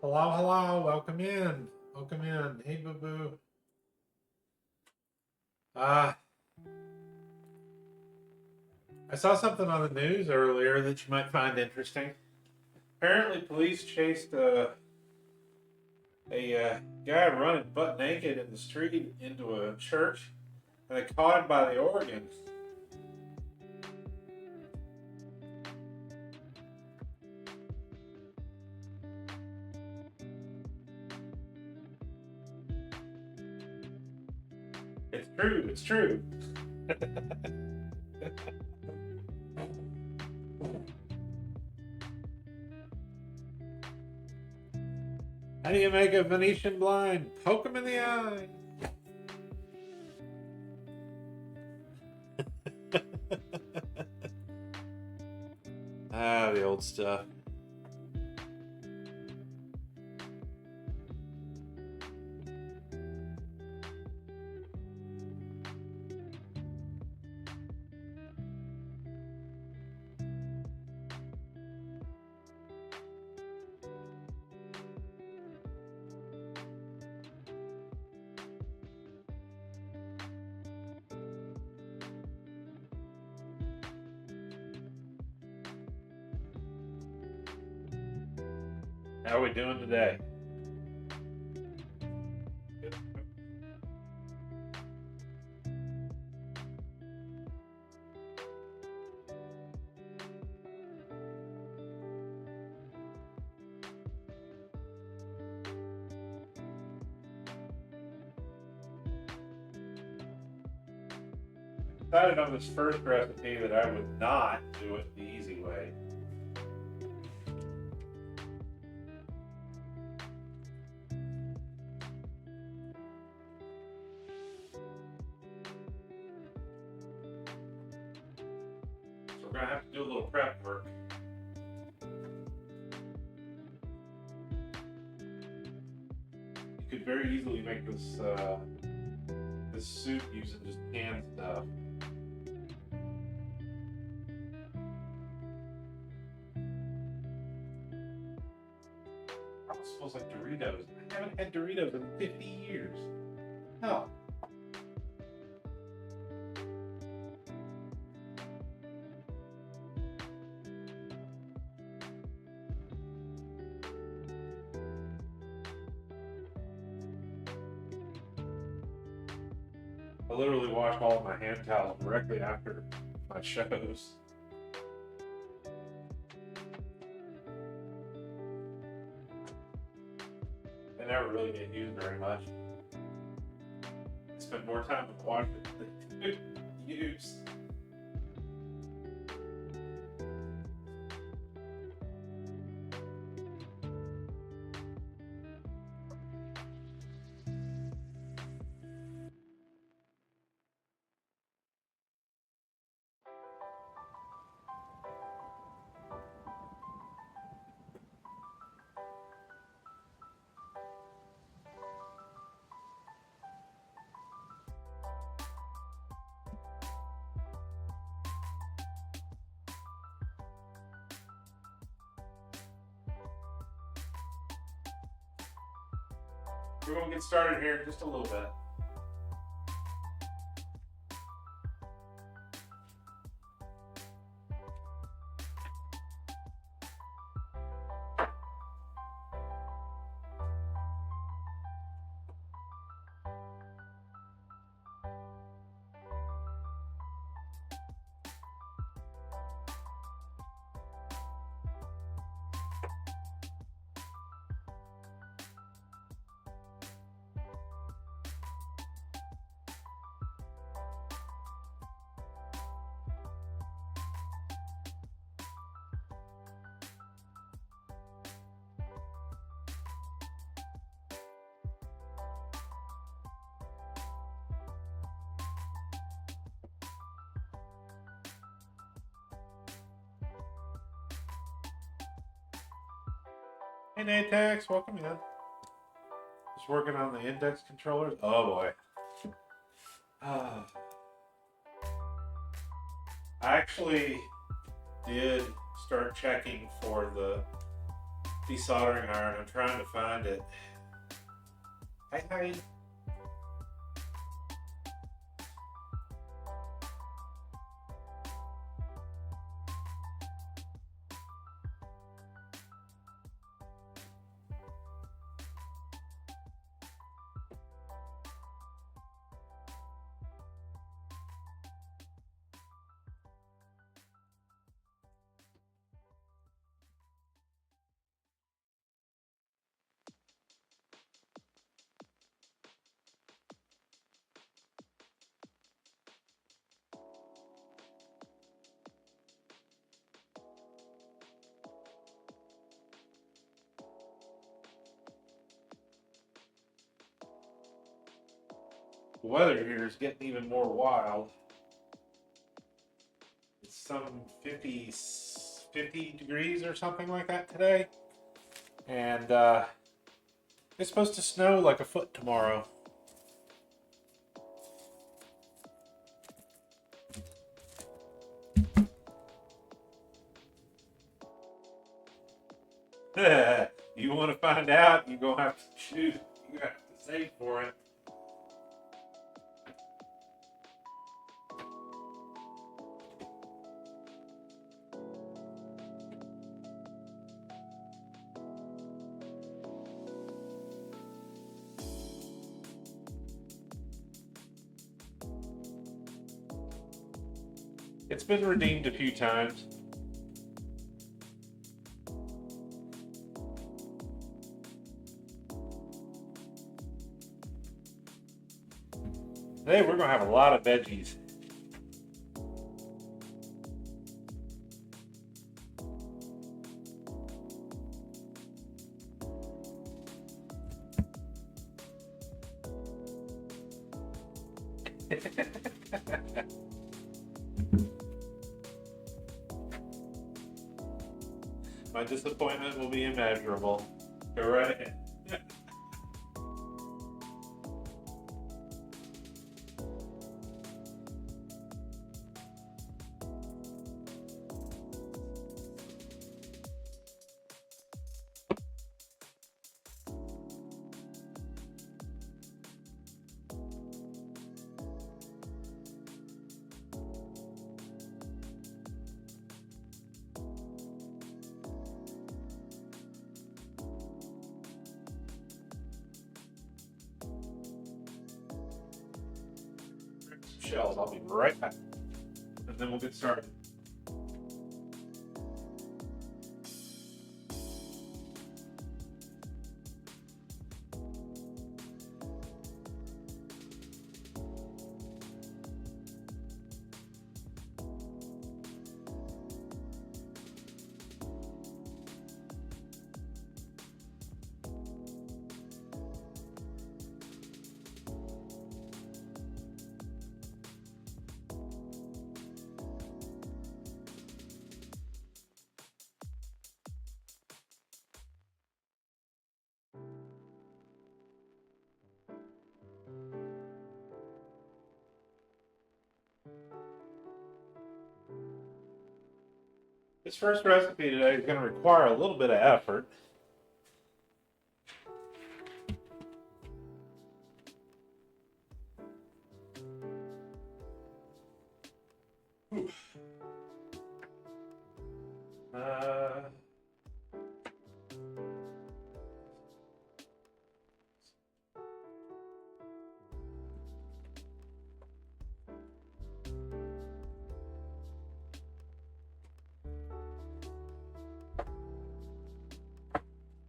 Hello, hello. Welcome in. Welcome in. Hey, boo boo. Uh, I saw something on the news earlier that you might find interesting. Apparently, police chased a guy running butt naked in the street into a church, and they caught him by the organ. It's true. It's true. How do you make a Venetian blind? Poke him in the eye. The old stuff. How are we doing today? Decided on this first recipe that I would not do it the easy way. So we're gonna have to do a little prep work. You could very easily make this soup using just canned stuff. It smells like Doritos. I haven't had Doritos in 50 years. No. I literally wash all of my hand towels directly after my shows. They never really get used very much. I spend more time in the washer than they do use. We're going to get started here in just a little bit. Hey Natex, welcome in. Just working on the index controllers. Oh boy. I actually did start checking for the desoldering iron. I'm trying to find it. Hi. The weather here is getting even more wild. It's some 50 degrees or something like that today. And it's supposed to snow like a foot tomorrow. You want to find out, you're going to have to choose. You have to save for it. It's been redeemed a few times. Today we're going to have a lot of veggies. My disappointment will be immeasurable. Go right ahead. Shells. I'll be right back. And then we'll get started. This first recipe today is going to require a little bit of effort.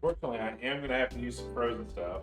Fortunately, I am going to have to use some frozen stuff.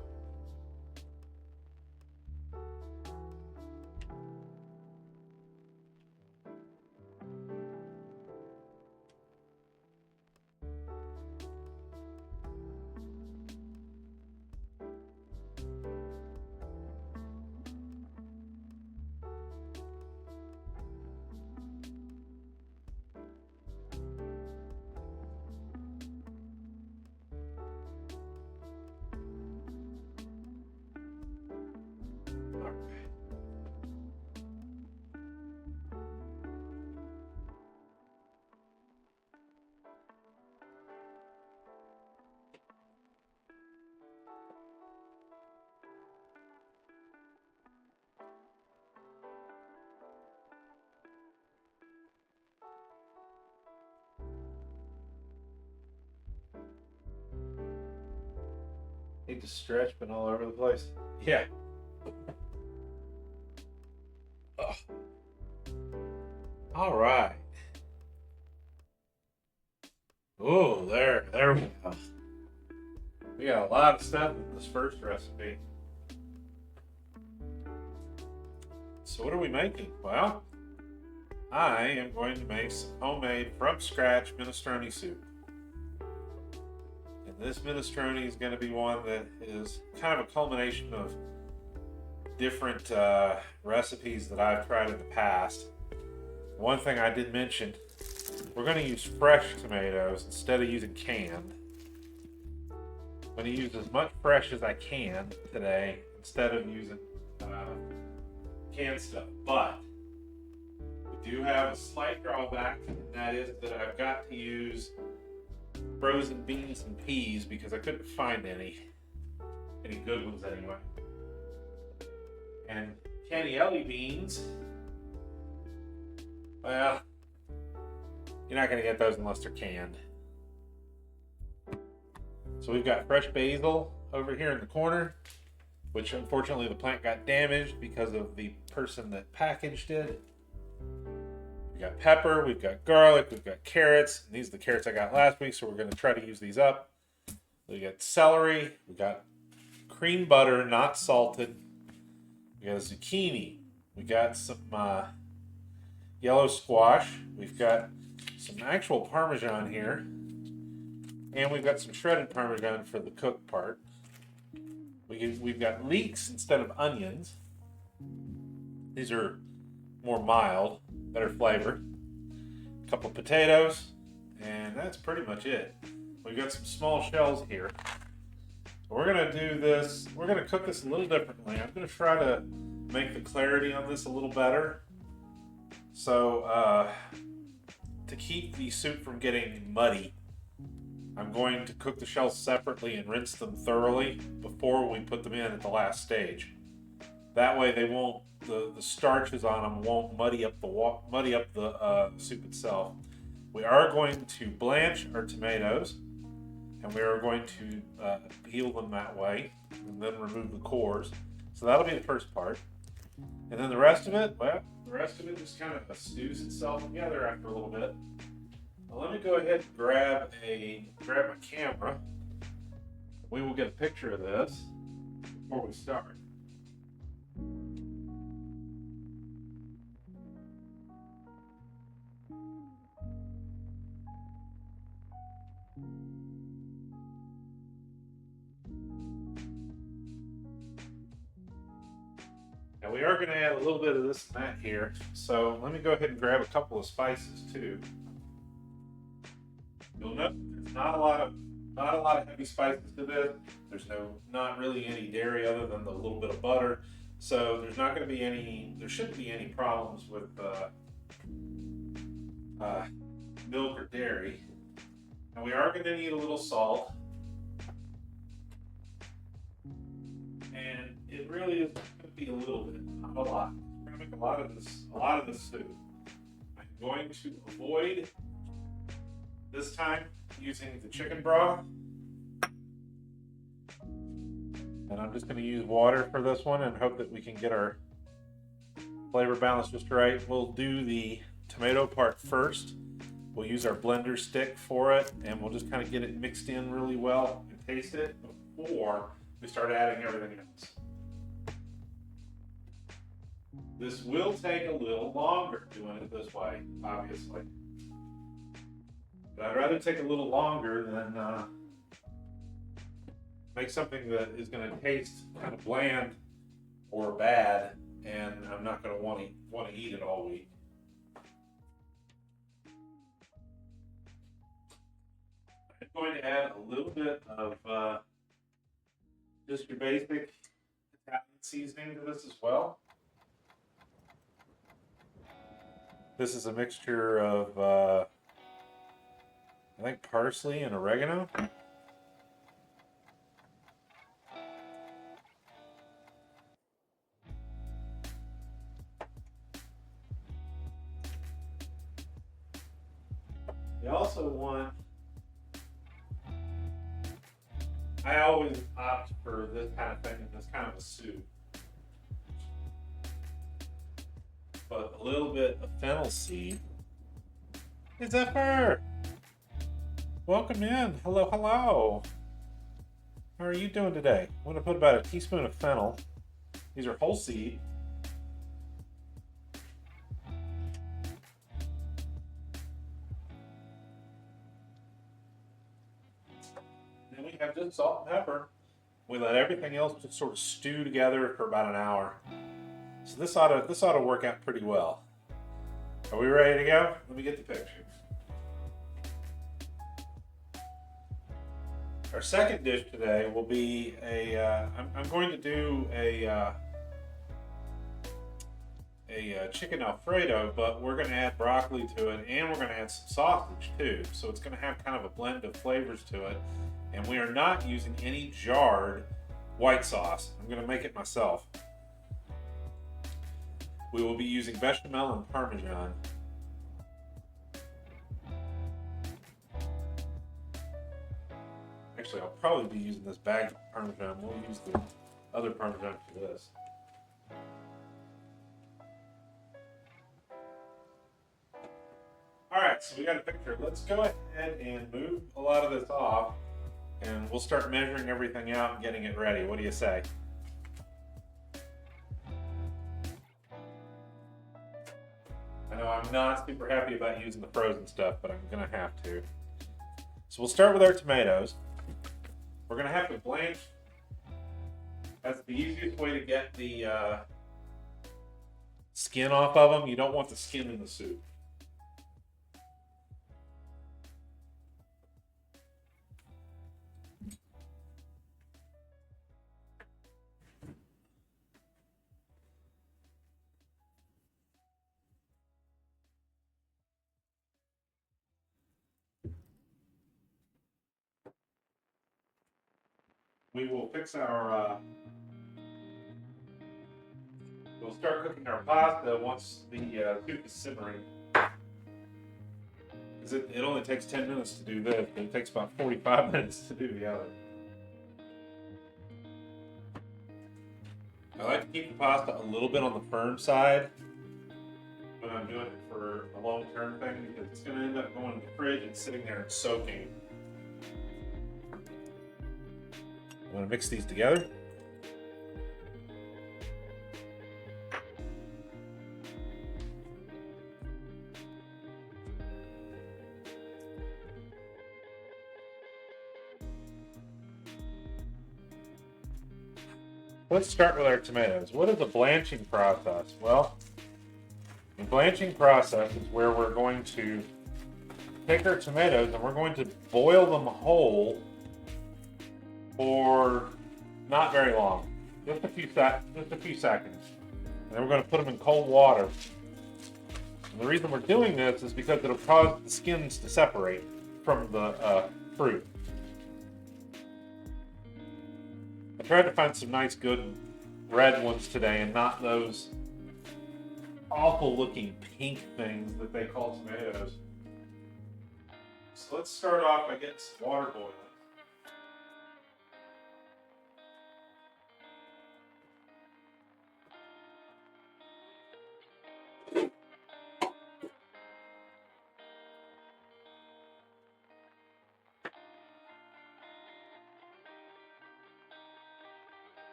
hate to stretch, but all over the place. Yeah. Ugh. All right. Oh, there we go. We got a lot of stuff in this first recipe. So what are we making? Well, I am going to make some homemade, from scratch minestrone soup. And this minestrone is going to be one that is kind of a culmination of different recipes that I've tried in the past. One thing I did mention, we're going to use fresh tomatoes instead of using canned. I'm going to use as much fresh as I can today instead of using canned stuff. But we do have a slight drawback, and that is that I've got to use frozen beans and peas because I couldn't find any good ones anyway. And cannelli beans, well, you're not going to get those unless they're canned. So we've got fresh basil over here in the corner, which unfortunately the plant got damaged because of the person that packaged it. We've got pepper, we've got garlic, we've got carrots. And these are the carrots I got last week, so we're going to try to use these up. We got celery, we got cream butter, not salted. We got a zucchini. We got some yellow squash. We've got some actual Parmesan here. And we've got some shredded Parmesan for the cooked part. We've got leeks instead of onions. These are more mild, better flavor. A couple of potatoes, and that's pretty much it. We've got some small shells here. We're gonna do this, we're gonna cook this a little differently. I'm gonna try to make the clarity on this a little better. So, to keep the soup from getting muddy, I'm going to cook the shells separately and rinse them thoroughly before we put them in at the last stage. That way they won't, the starches on them won't muddy up the soup itself. We are going to blanch our tomatoes, and we are going to peel them that way and then remove the cores. So that'll be the first part. And then the rest of it, well, the rest of it just kind of stews itself together after a little bit. Now let me go ahead and grab my camera. We will get a picture of this before we start. Now we are going to add a little bit of this and that here, so let me go ahead and grab a couple of spices too. You'll note there's not a lot of heavy spices to this. There's not really any dairy other than the little bit of butter, so there shouldn't be any problems with milk or dairy. And we are going to need a little salt. And it really is going to be a little bit, not a lot. We're going to make a lot of this soup. I'm going to avoid this time using the chicken broth. And I'm just going to use water for this one and hope that we can get our flavor balance just right. We'll do the tomato part first. We'll use our blender stick for it, and we'll just kind of get it mixed in really well and taste it before we start adding everything else. This will take a little longer doing it this way, obviously. But I'd rather take a little longer than make something that is going to taste kind of bland or bad, and I'm not going to want to eat it all week. I'm going to add a little bit of just your basic Italian seasoning to this as well. This is a mixture of I think parsley and oregano. You also want I always opt for this kind of thing in this kind of a soup. But a little bit of fennel seed. Hey Zephyr! Welcome in. Hello, hello. How are you doing today? I'm going to put about a teaspoon of fennel. These are whole seed. Then we have just salt and pepper. We let everything else just sort of stew together for about an hour. So this ought to work out pretty well. Are we ready to go? Let me get the picture. Our second dish today will be I'm going to do a chicken Alfredo, but we're going to add broccoli to it, and we're going to add some sausage too. So it's going to have kind of a blend of flavors to it. And we are not using any jarred white sauce. I'm going to make it myself. We will be using bechamel and Parmesan. Actually, I'll probably be using this bag of Parmesan. We'll use the other Parmesan for this. Alright, so we got a picture. Let's go ahead and move a lot of this off, and we'll start measuring everything out and getting it ready. What do you say? I know I'm not super happy about using the frozen stuff, but I'm going to have to. So we'll start with our tomatoes. We're going to have to blanch. That's the easiest way to get the skin off of them. You don't want the skin in the soup. We will fix our, we'll start cooking our pasta once the soup is simmering. Because it only takes 10 minutes to do this, but it takes about 45 minutes to do the other. I like to keep the pasta a little bit on the firm side when I'm doing it for a long-term thing, because it's going to end up going in the fridge and sitting there and soaking. I'm going to mix these together. Let's start with our tomatoes. What is the blanching process? Well, the blanching process is where we're going to take our tomatoes and we're going to boil them whole for not very long, just a few seconds, and then we're going to put them in cold water. And the reason we're doing this is because it'll cause the skins to separate from the fruit. I tried to find some nice, good red ones today, and not those awful-looking pink things that they call tomatoes. So let's start off by getting some water boiling.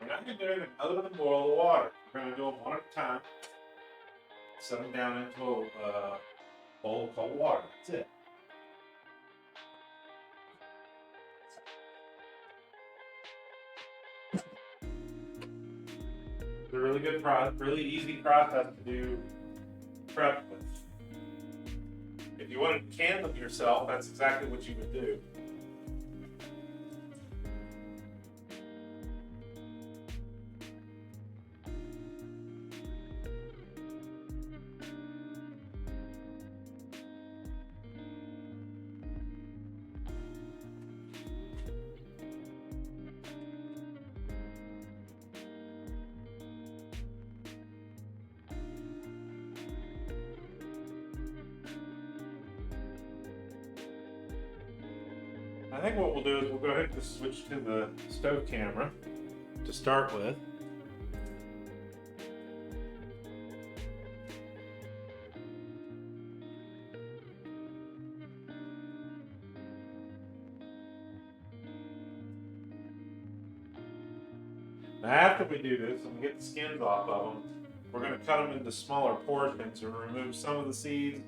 We're not going to do anything other than boil the water. We're going to do them one at a time. Set them down into a bowl of cold water. That's it. It's a really good process, really easy process to do prep with. If you wanted to can them yourself, that's exactly what you would do. think what we'll do is we'll go ahead and just switch to the stove camera to start with. Now after we do this and we get the skins off of them, we're going to cut them into smaller portions and remove some of the seeds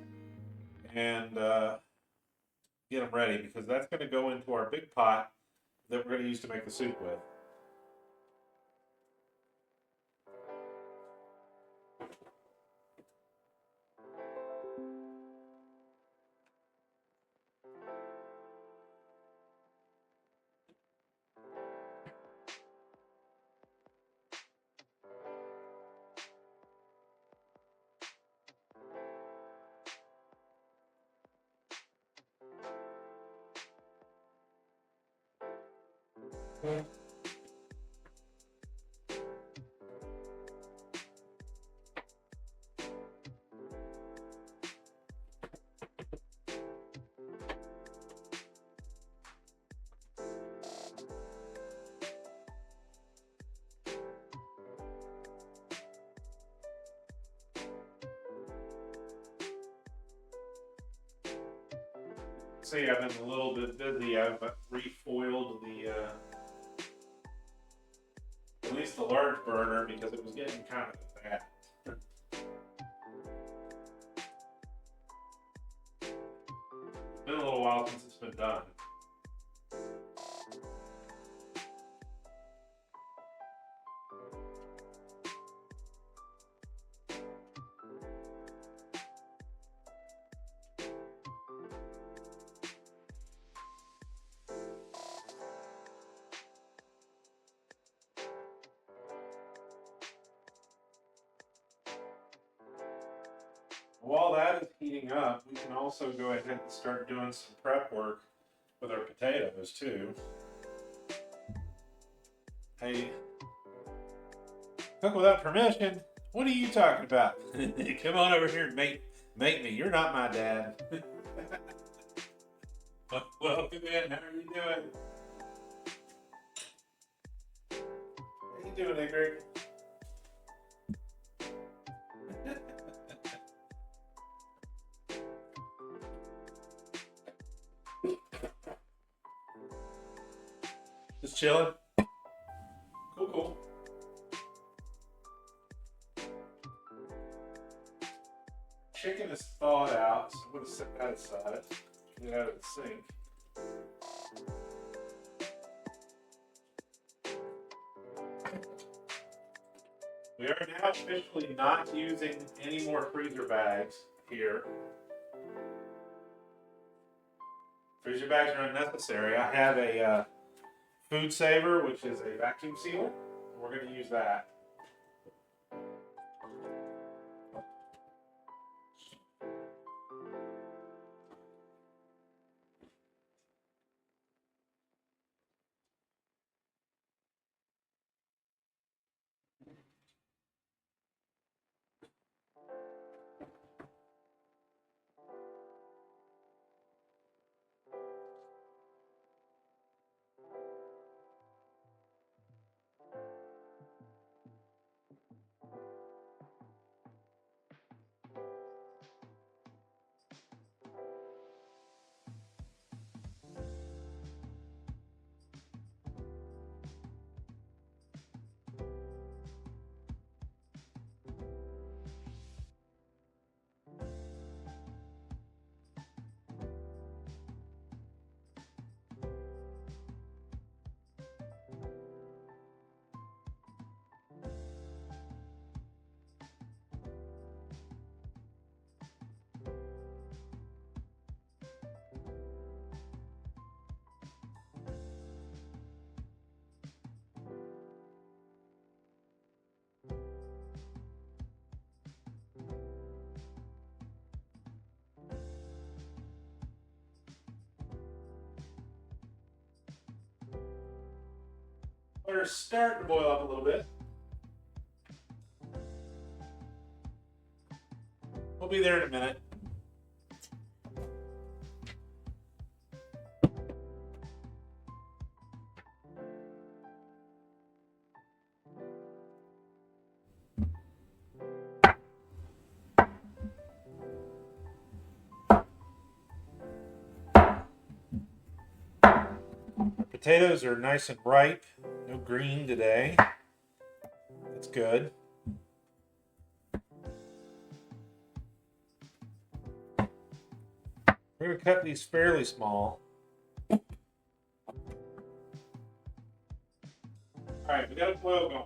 and get them ready, because that's going to go into our big pot that we're going to use to make the soup with. See, I've been a little bit busy. I've refoiled the, at least the large burner, because it was getting kind of bad. It's been a little while since it's been done. While that is heating up, we can also go ahead and start doing some prep work with our potatoes too. Hey, cook without permission? What are you talking about? Come on over here and make me. You're not my dad. Welcome in. How are you doing? How you doing, Ingrid? Just chilling. Cool. Chicken is thawed out, so I'm going to set that aside. Get it out of the sink. We are now officially not using any more freezer bags here. Freezer bags are unnecessary. I have a food saver, which is a vacuum sealer. We're going to use that. Water's starting to boil up a little bit. We'll be there in a minute. potatoes are nice and ripe. No green today. That's good. We're going to cut these fairly small. Alright, we got a boil going.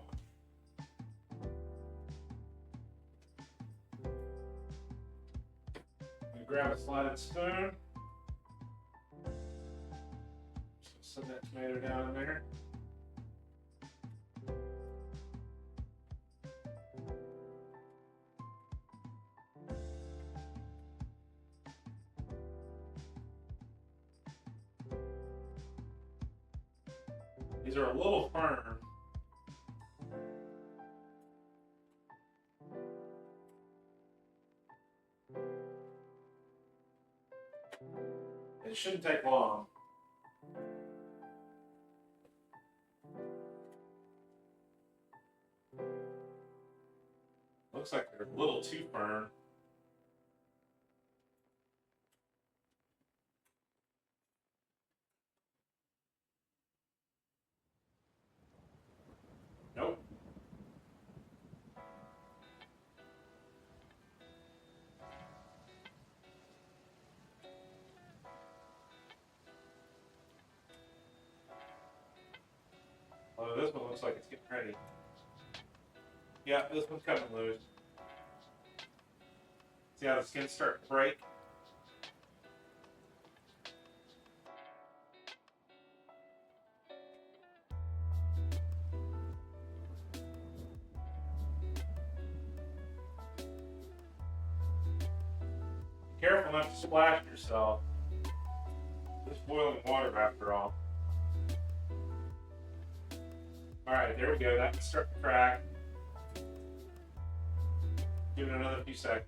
I'm going to grab a slotted spoon. Just set that tomato down in there. These are a little firm. It shouldn't take long. Looks like they're a little too firm. Nope. Oh, this one looks like it's getting ready. Yeah, this one's coming loose. See how the skin's starting to break? Careful not to splash yourself. Just boiling water after all. Alright, there we go. That can start to crack. Give it another few seconds.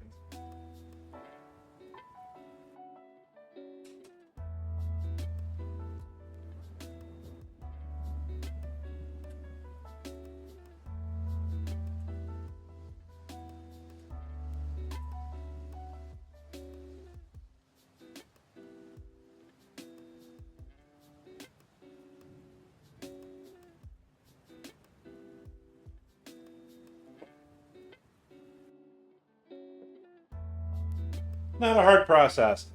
Not a hard process.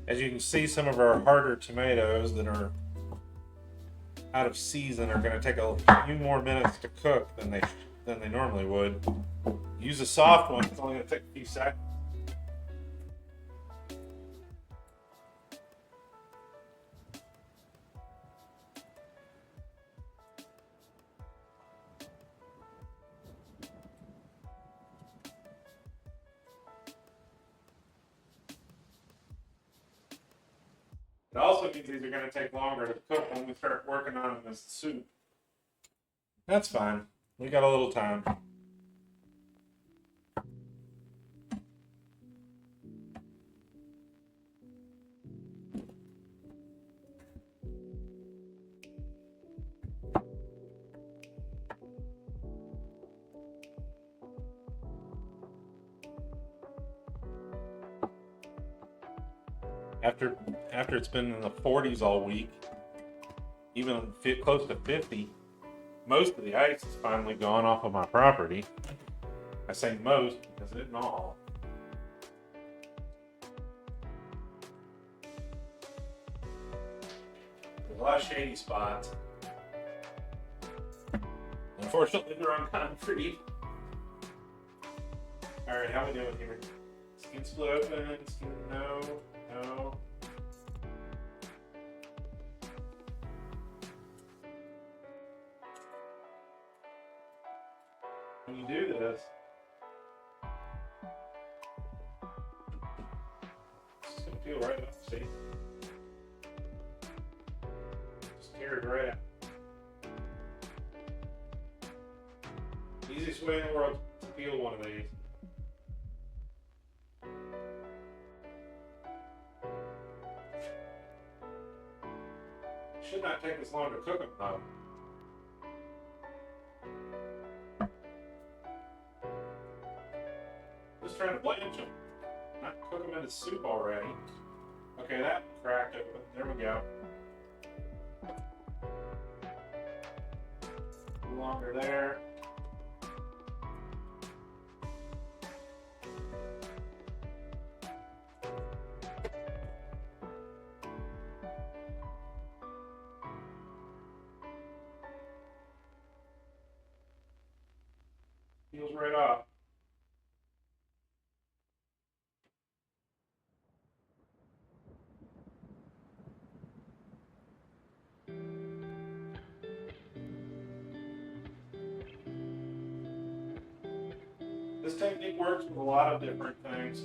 As you can see, some of our harder tomatoes that are out of season are going to take a few more minutes to cook than they normally would. Use a soft one, it's only going to take a few seconds. It also means these are going to take longer to cook when we start working on them as soup. That's fine. We got a little time. After it's been in the 40s all week, even close to 50, most of the ice is finally gone off of my property. I say most because it isn't all. There's a lot of shady spots. Unfortunately, they're on concrete. Alright, how we doing here? Skin split open, skin no. When you do this, it's just gonna feel right up, see? Just tear it right out. Easiest way in the world to peel one of these. Should not take this long to cook them though. Just trying to blanch them, not cook them into soup already. Okay, that cracked open. There we go. A little longer there. Peels right off. This technique works with a lot of different things.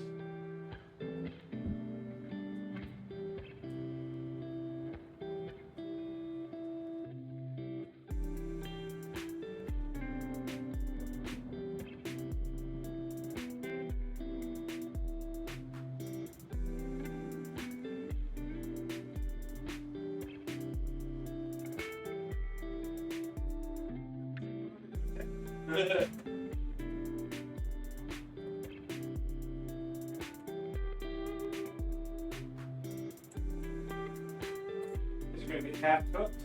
These are going to be half cooked.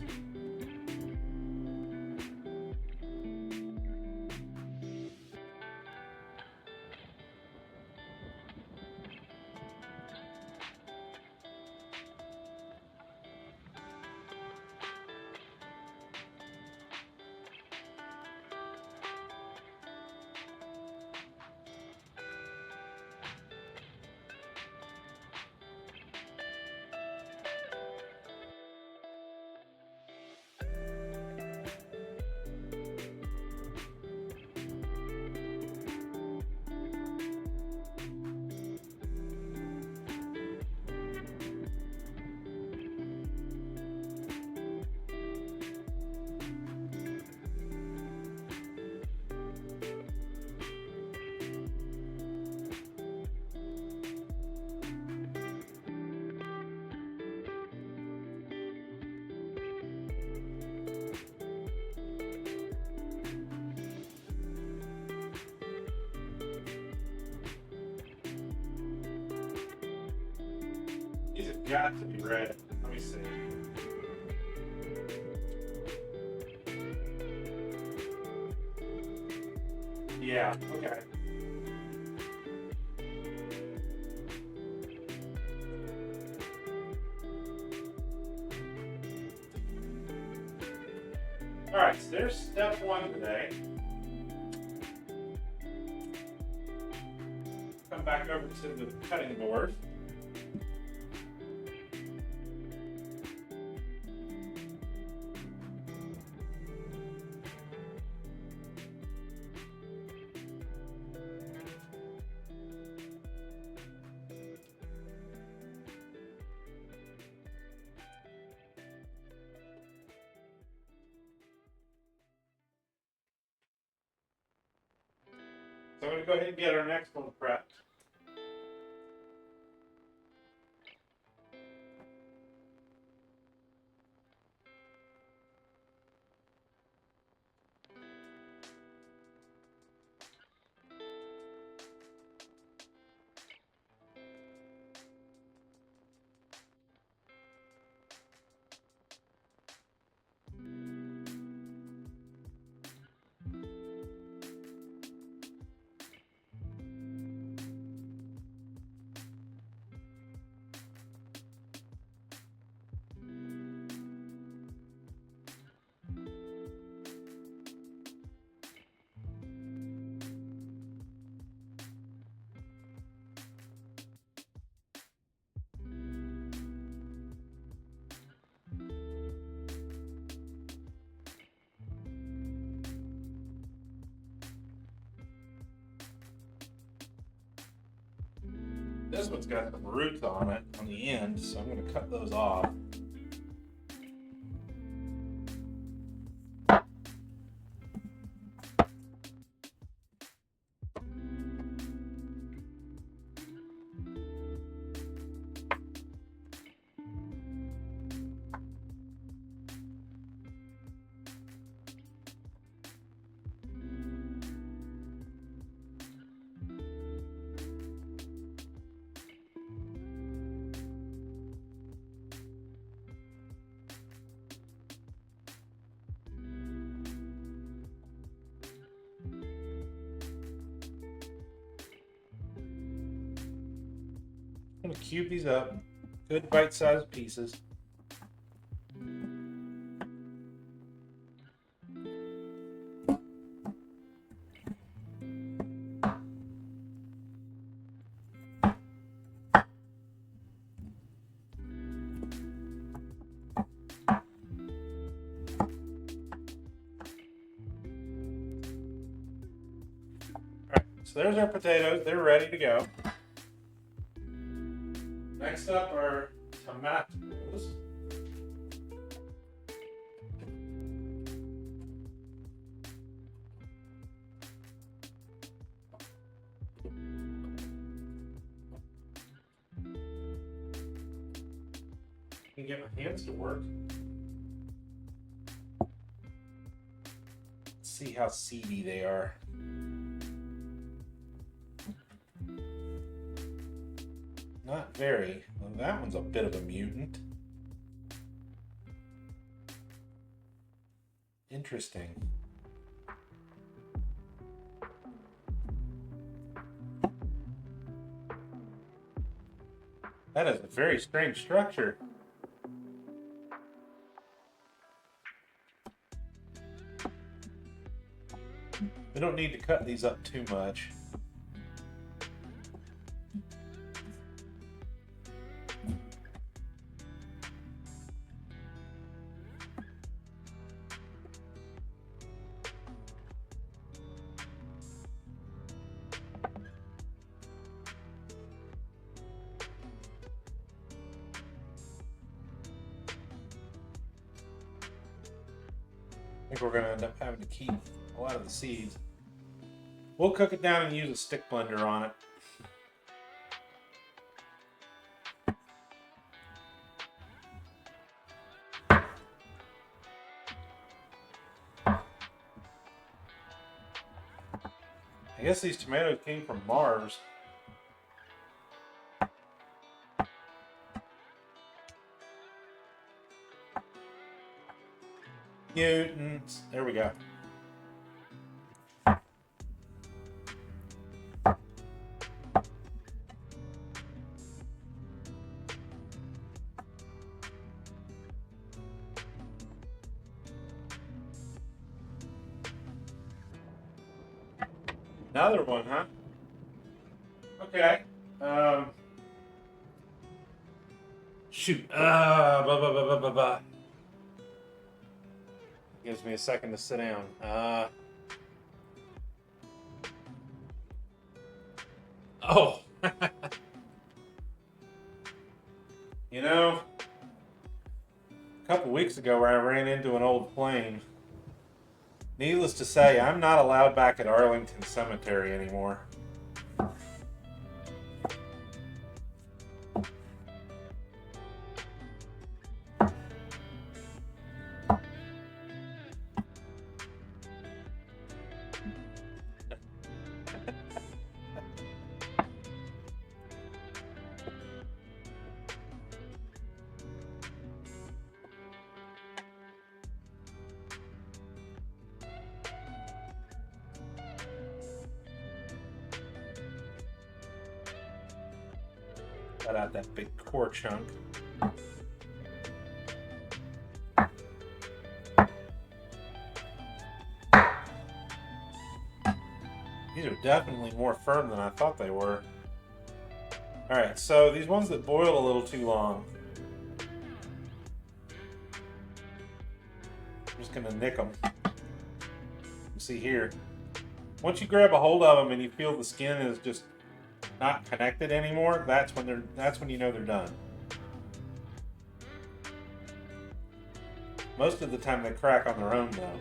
These have got to be red. Let me see. Yeah, okay. Alright, so there's step one today. Come back over to the cutting board. So I'm going to go ahead and get our next one prepped. This one's got some roots on it on the end, so I'm going to cut those off. I'm gonna cube these up, good bite-sized pieces. So there's our potatoes. They're ready to go. Next up are tomatoes. I can get my hands to work. Let's see how seedy they are. Not very. Well, that one's a bit of a mutant. Interesting. That is a very strange structure. We don't need to cut these up too much. I think we're going to end up having to keep a lot of the seeds. We'll cook it down and use a stick blender on it. I guess these tomatoes came from Mars. Mutants. There we go. Another one, huh? Okay. Shoot. Blah, blah, blah, blah, blah, blah. Gives me a second to sit down. Oh. You know, a couple weeks ago where I ran into an old plane. Needless to say, I'm not allowed back at Arlington Cemetery anymore. Cut out that big core chunk. These are definitely more firm than I thought they were. Alright, so these ones that boil a little too long, I'm just going to nick them. You see here. Once you grab a hold of them and you feel the skin is just not connected anymore, that's when you know they're done. Most of the time they crack on their own though.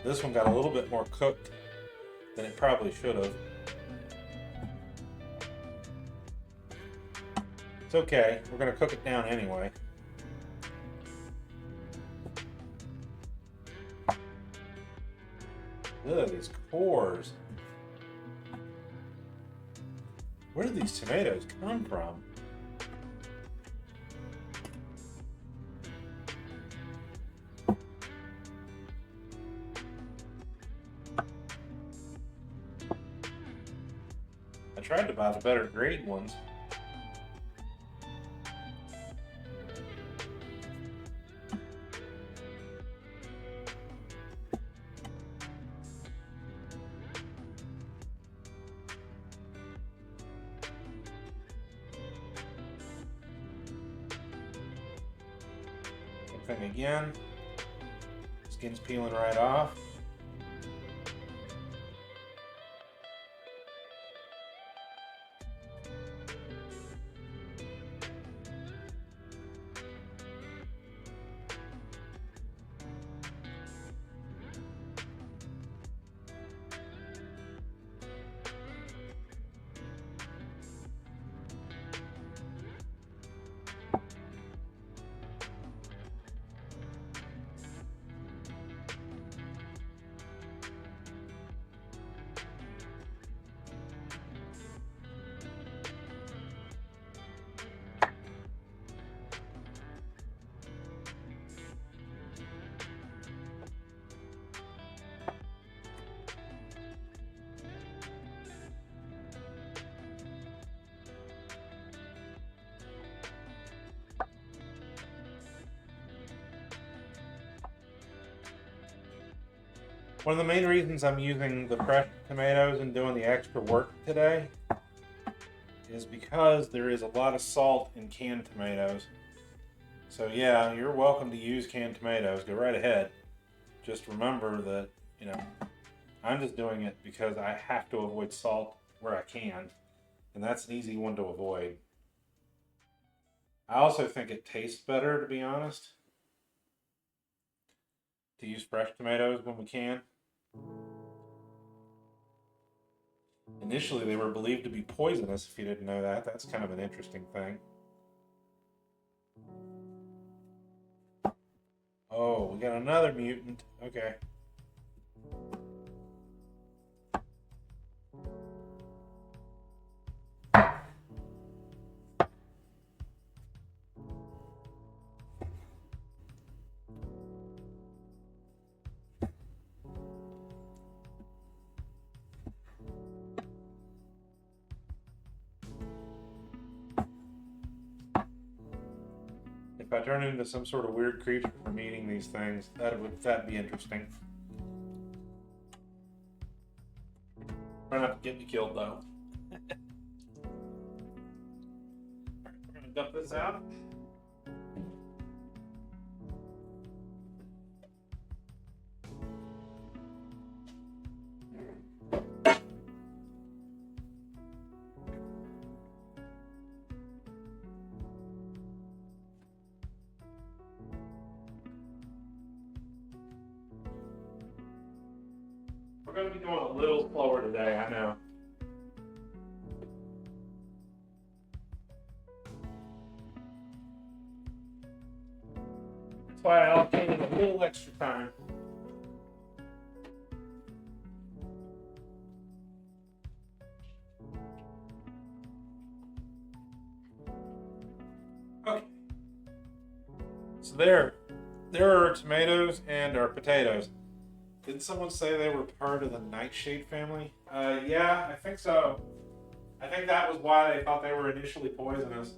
This one got a little bit more cooked than it probably should have. It's okay, we're going to cook it down anyway. Ugh, these cores. Where did these tomatoes come from? I tried to buy the better grade ones. Same thing again. Skin's peeling right off. One of the main reasons I'm using the fresh tomatoes and doing the extra work today is because there is a lot of salt in canned tomatoes. So yeah, you're welcome to use canned tomatoes. Go right ahead. Just remember that, I'm just doing it because I have to avoid salt where I can. And that's an easy one to avoid. I also think it tastes better, to be honest, to use fresh tomatoes when we can. Initially, they were believed to be poisonous, if you didn't know that. That's kind of an interesting thing. Oh, we got another mutant. Okay. If I turn into some sort of weird creature from eating these things, that'd be interesting. Try not to get me killed though. We're gonna dump this out. We're going to be going a little slower today, I know. That's why I allocated a little extra time. Okay. So there are our tomatoes and our potatoes. Didn't someone say they were part of the nightshade family? Yeah, I think so. I think that was why they thought they were initially poisonous.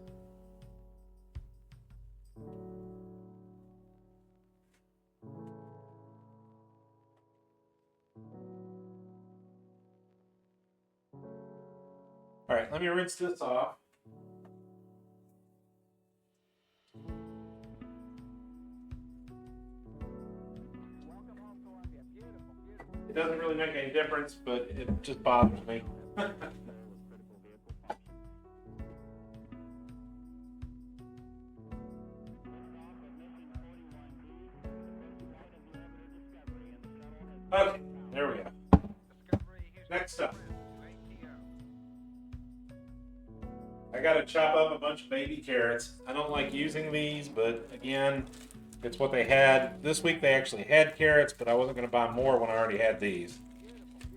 Alright, let me rinse this off. It doesn't really make any difference, but it just bothers me. Okay, there we go. Next up, I gotta chop up a bunch of baby carrots. I don't like using these, but again, it's what they had. This week they actually had carrots, but I wasn't gonna buy more when I already had these.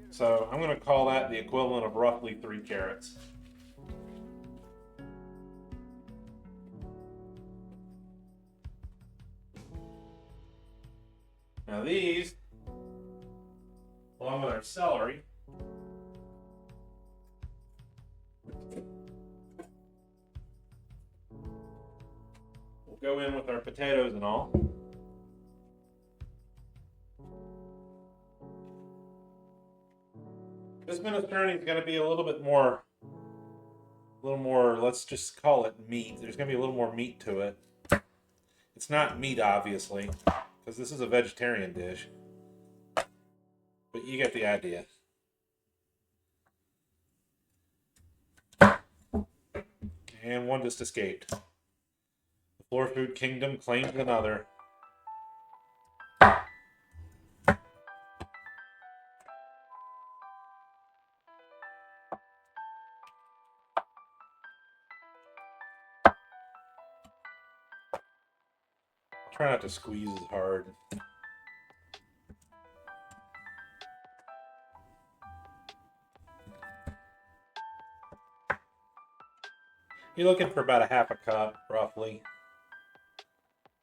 So I'm gonna call that the equivalent of roughly 3 carrots. Now these, along with our celery, go in with our potatoes and all. This minestrone is going to be a little more, let's just call it meat. There's going to be a little more meat to it. It's not meat, obviously, because this is a vegetarian dish. But you get the idea. And one just escaped. The Floor Food Kingdom claims another. Try not to squeeze as hard. You're looking for about a half a cup, roughly.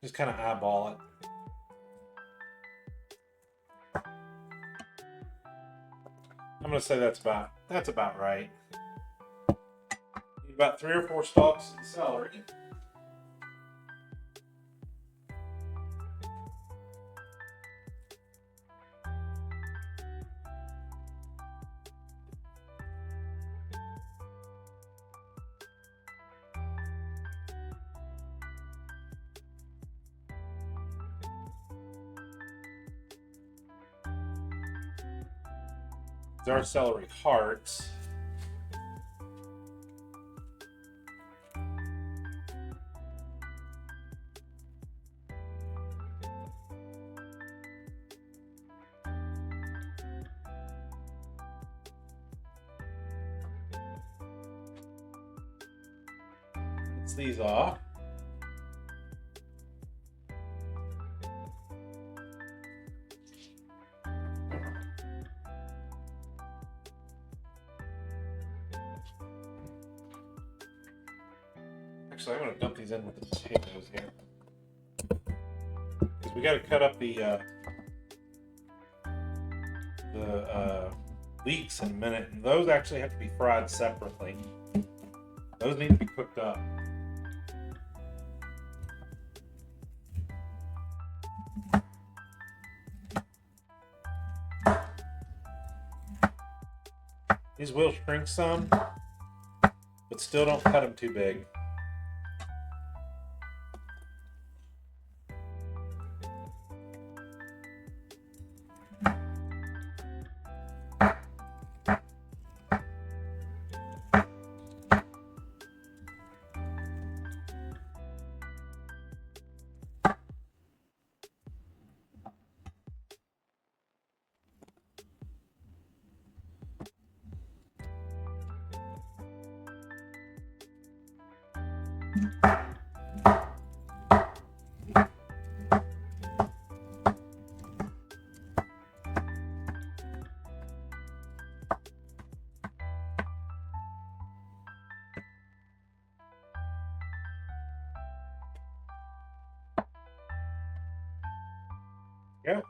Just kind of eyeball it. I'm gonna say that's about right. Need about 3 or 4 stalks of celery. These are celery hearts. Rinse these off. Actually, I'm going to dump these in with the potatoes here. Because we got to cut up the leeks in a minute. And those actually have to be fried separately. Those need to be cooked up. These will shrink some, but still don't cut them too big. Yeah.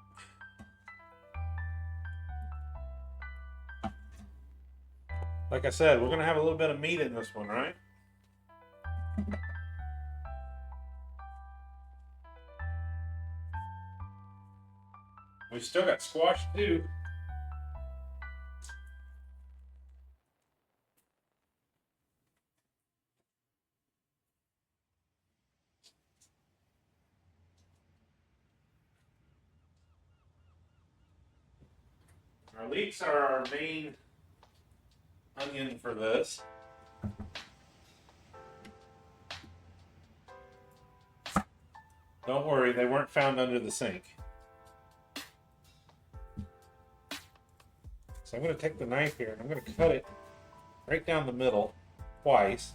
Like I said, we're going to have a little bit of meat in this one, right? We've still got squash too. Our leeks are our main onion for this. Don't worry, they weren't found under the sink. So I'm going to take the knife here and I'm going to cut it right down the middle twice.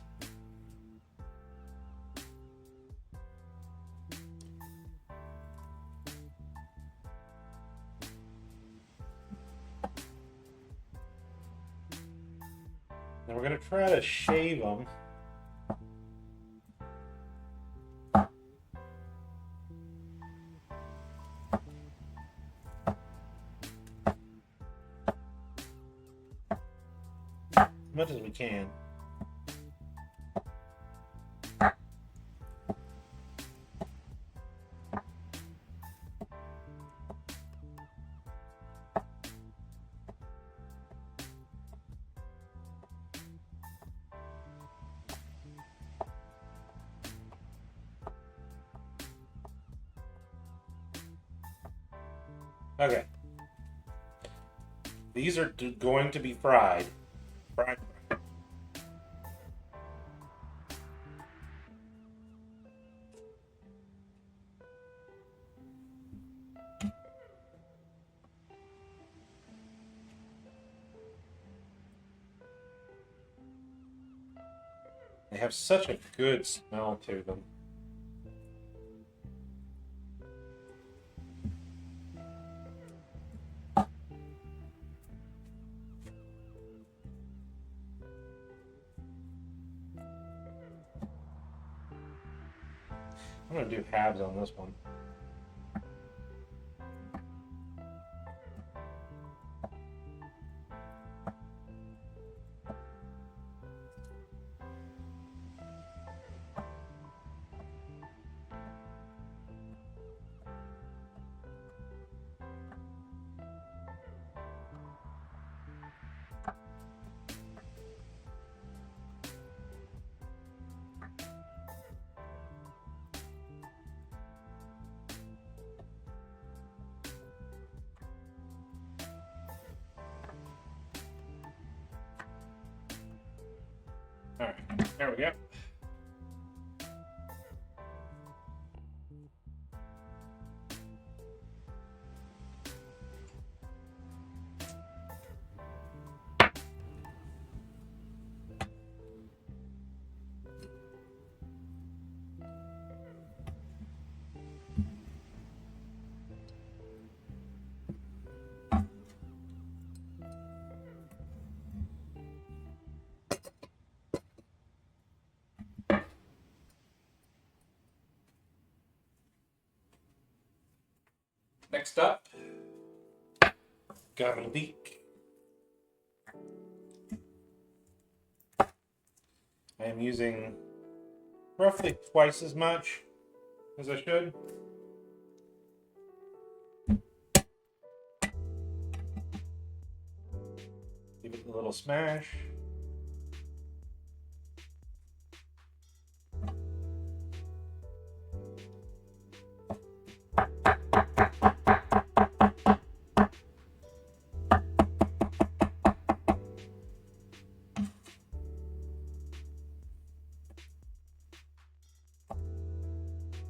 Now we're going to try to shave them. As much as we can. Okay. These are going to be fried. Fried. They have such a good smell to them. I'm going to do halves on this one. All right, there we go. Next up, garlic. I am using roughly twice as much as I should. Give it a little smash.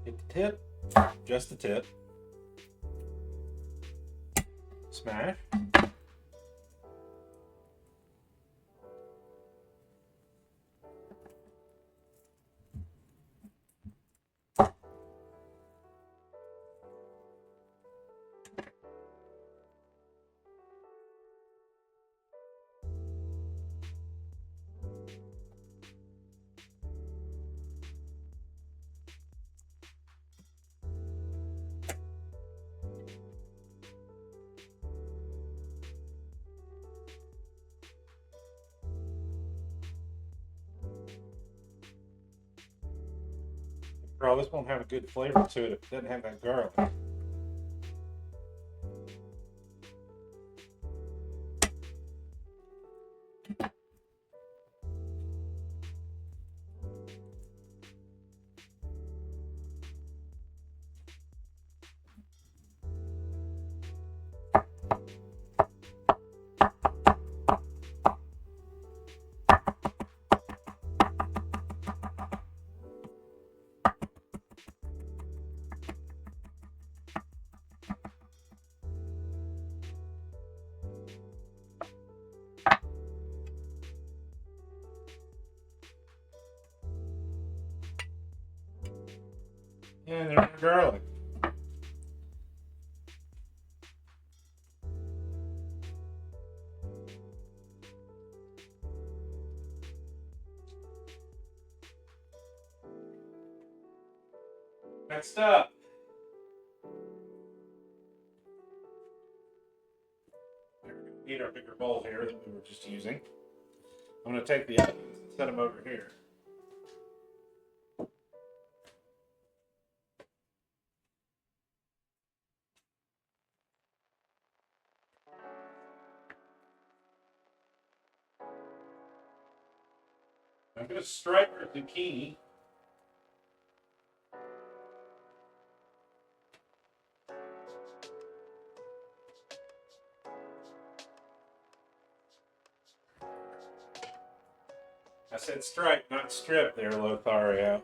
Hit the tip, just the tip. Smash. Bro, this won't have a good flavor to it if it doesn't have that garlic. And there's the garlic. Next up, we need our bigger bowl here that we were just using. I'm going to take the onions and set them over here. I'm going to stripe our zucchini. I said stripe, not strip there, Lothario.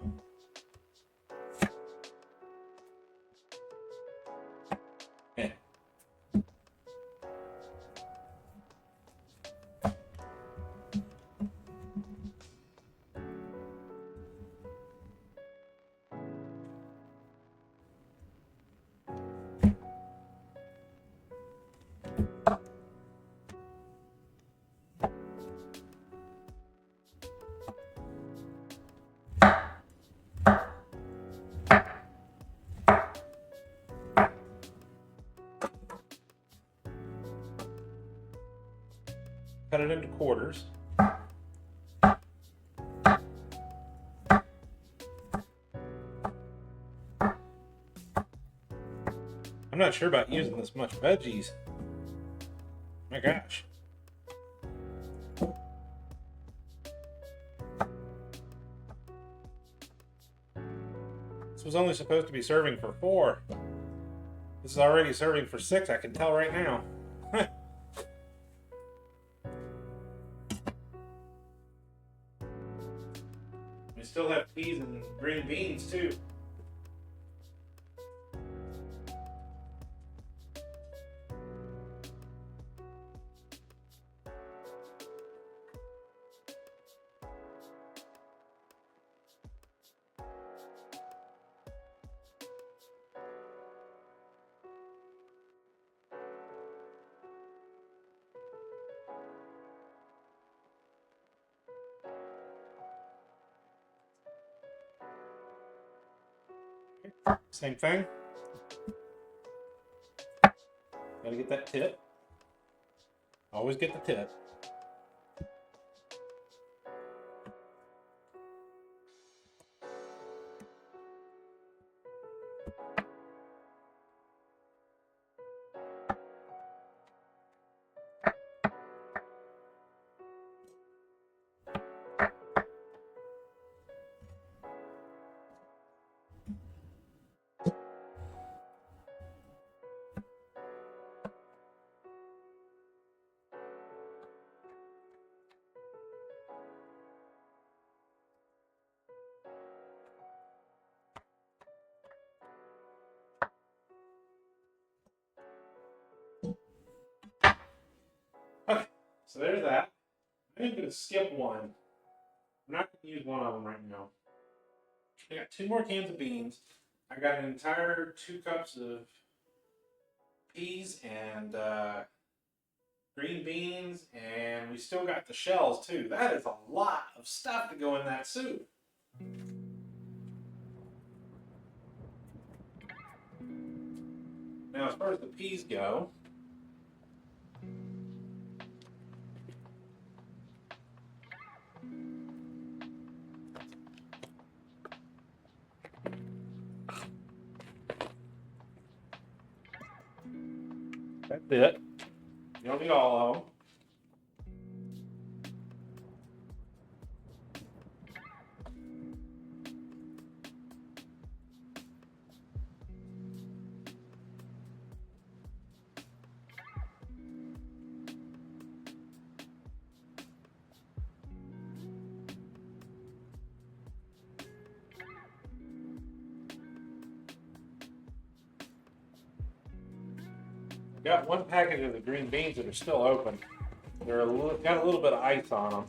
Cut it into quarters. I'm not sure about using this much veggies. My gosh. This was only supposed to be serving for 4. This is already serving for 6, I can tell right now. We still have peas and green beans too. Same thing. Gotta get that tip. Always get the tip. Okay, so there's that. I'm going to skip one. I'm not going to use one of them right now. I got 2 more cans of beans. I got an entire 2 cups of peas and green beans, and we still got the shells too. That is a lot of stuff to go in that soup. Now, as far as the peas go, that's it. You don't need all of them. Got 1 package of the green beans that are still open. They're got a little bit of ice on them.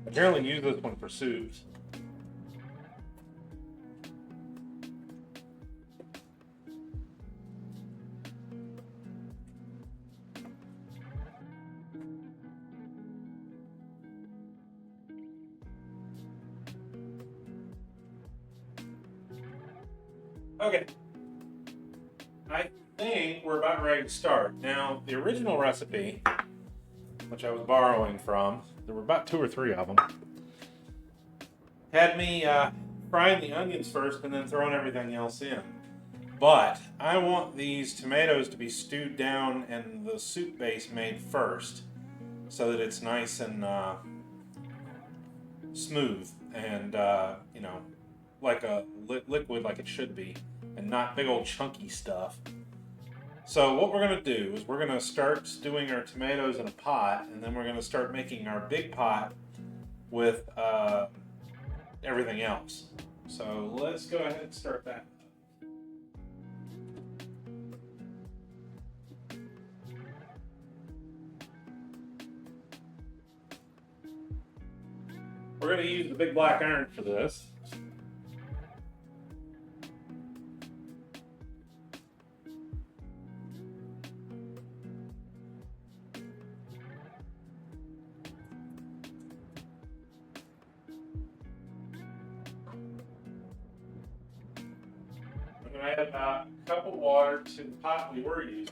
I generally use this one for soups. Okay. I think we're about ready to start. Now, the original recipe, which I was borrowing from, there were about 2 or 3 of them, had me frying the onions first and then throwing everything else in. But I want these tomatoes to be stewed down and the soup base made first so that it's nice and smooth and, you know, like a liquid like it should be and not big old chunky stuff. So what we're going to do is we're going to start stewing our tomatoes in a pot, and then we're going to start making our big pot with everything else. So let's go ahead and start that. We're going to use the big black iron for this. I'm going to add about a cup of water to the pot we were using.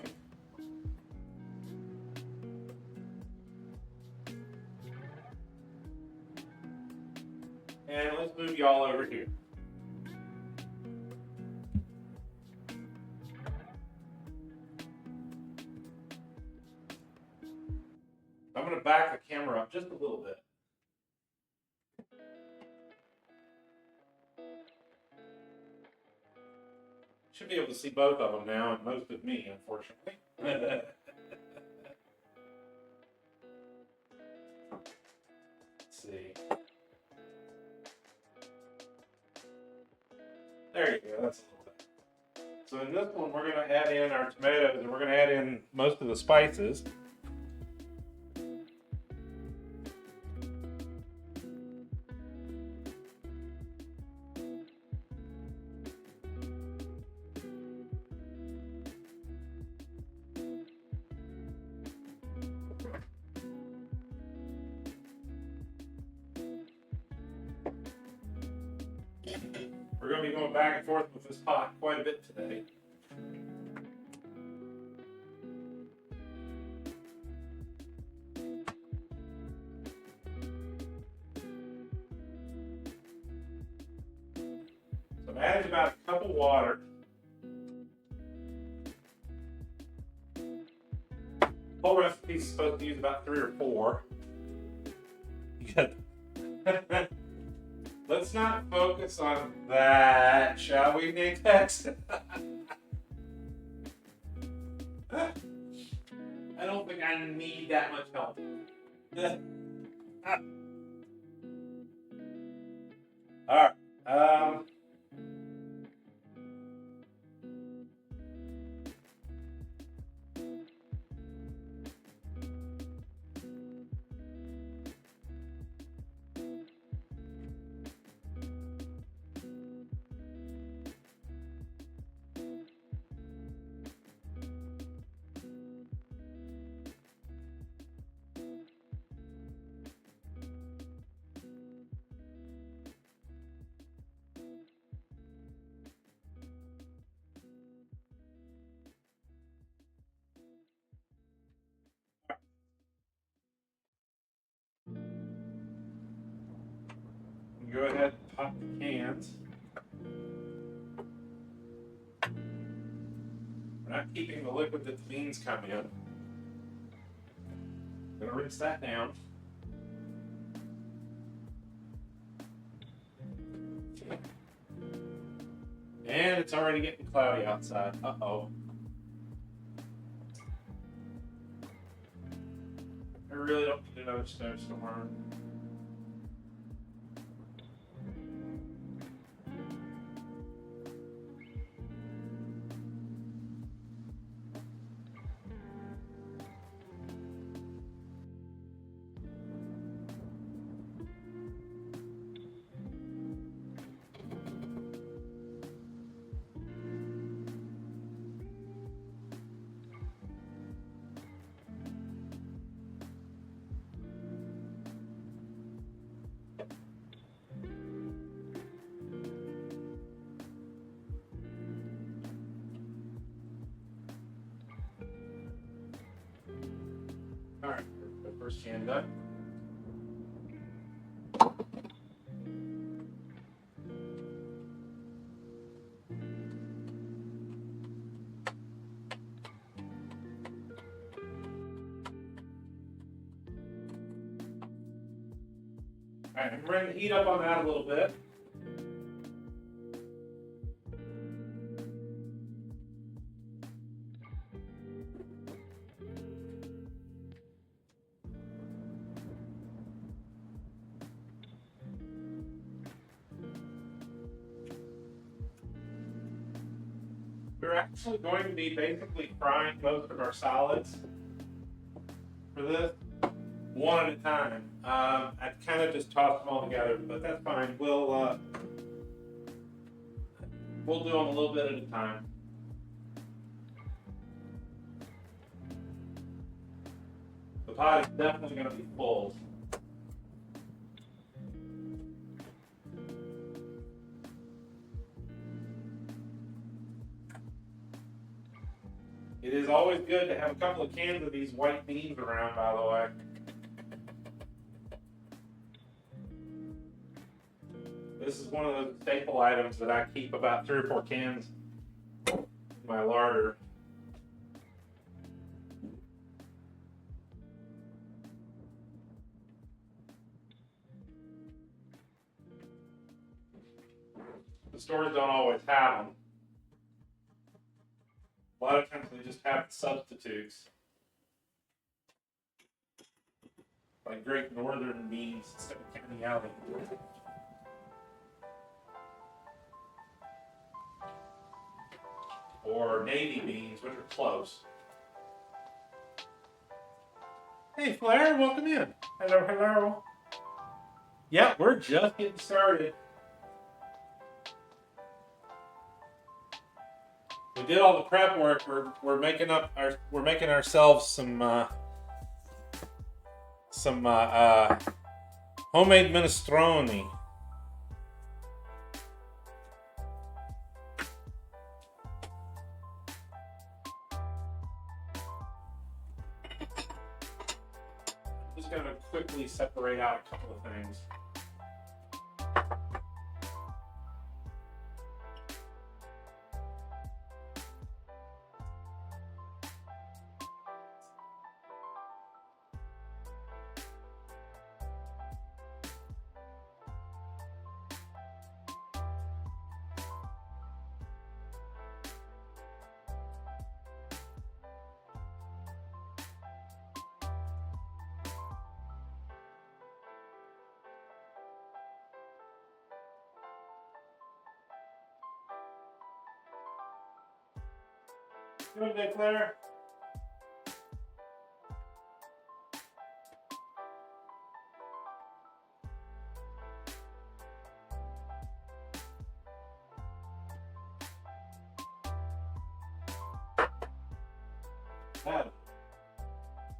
And let's move y'all over here. I'm going to back the camera up just a little bit. Should be able to see both of them now, and most of me, unfortunately. Let's see. There you go, that's a little bit. So in this one, we're going to add in our tomatoes, and we're going to add in most of the spices. We're going to be going back and forth with this pot quite a bit today. So I've added about a cup of water. The whole recipe is supposed to use about 3 or 4. You got Let's not focus on that, shall we, next? I don't think I need that much help. All right. Go ahead and pop the cans. We're not keeping the liquid that the beans come in. Gonna rinse that down. And it's already getting cloudy outside. Uh-oh. I really don't need another snowstorm. All right, the first can done. All right, I'm ready to heat up on that a little bit. we're actually going to be basically frying most of our solids for this one at a time. I kind of just tossed them all together, but that's fine. We'll do them a little bit at a time. The pot is definitely going to be full. It is always good to have a couple of cans of these white beans around, by the way. This is one of those staple items that I keep about 3 or 4 cans in my larder. The stores don't always have them. A lot of times they just have the substitutes. Like Great Northern beans instead of County Alley. Or Navy beans, which are close. Hey Flair, welcome in. Hello, hello. Yeah, we're just getting started. We did all the prep work. We're making ourselves some homemade minestrone. I'm just gonna quickly separate out a couple of things. Good day, Claire.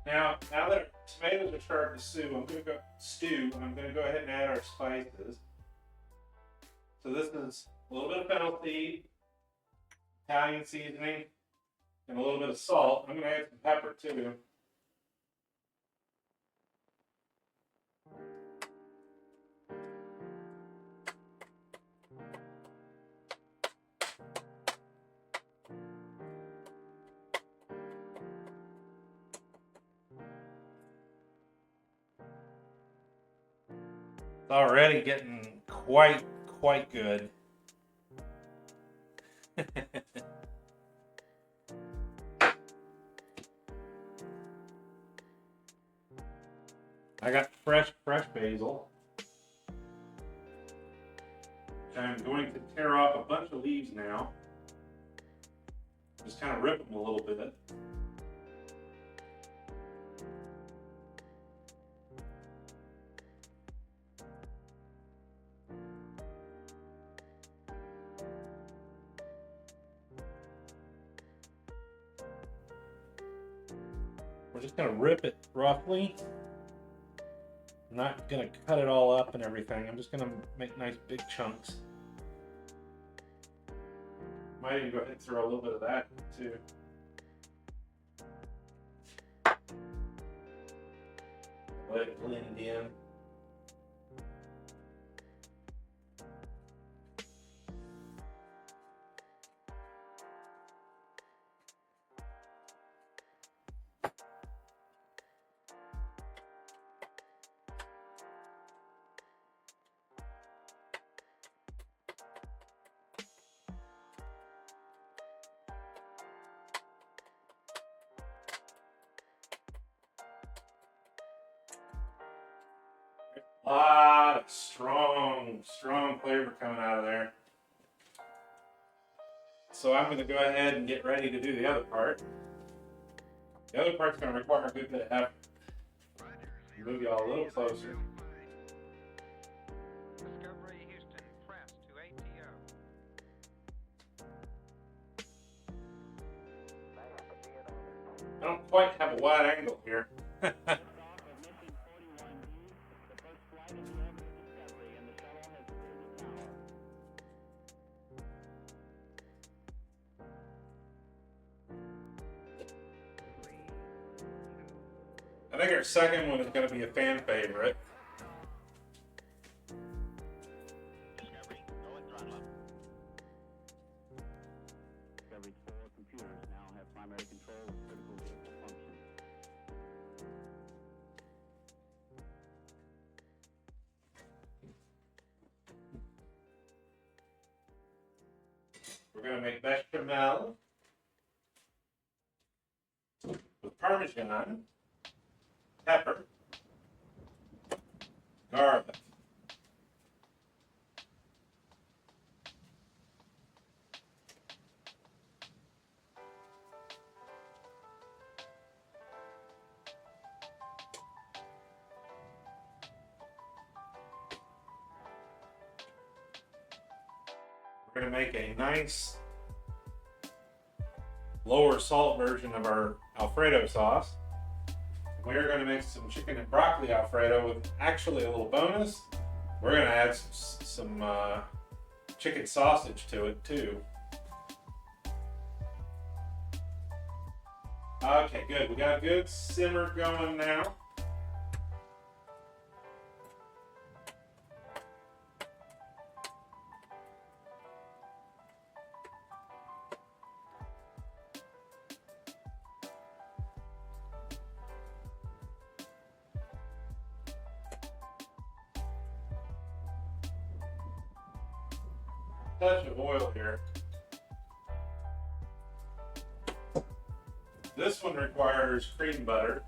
Now that our tomatoes are starting to stew, I'm gonna go ahead and add our spices. So this is a little bit of fennel seed, Italian seasoning, and a little bit of salt. I'm going to add some pepper too. It's already getting quite good. I got fresh basil. I'm going to tear off a bunch of leaves now. Just kind of rip them a little bit. We're just going to rip it roughly. I'm not going to cut it all up and everything. I'm just going to make nice big chunks. Might even go ahead and throw a little bit of that too. Let it blend in. A lot of strong flavor coming out of there. So I'm going to go ahead and get ready to do the other part. The other part's going to require a good bit of effort. Move y'all a little closer. I don't quite have a wide angle here. I think our second one is going to be a fan favorite. Discovery 4 computers now have primary control of critical vehicle functions. We're going to make bechamel with Parmesan, pepper, garlic. We're going to make a nice lower salt version of our Alfredo sauce. We're going to make some chicken and broccoli Alfredo with actually a little bonus. We're going to add some chicken sausage to it too. Okay, good. We got a good simmer going now. Touch of oil here. This one requires cream butter.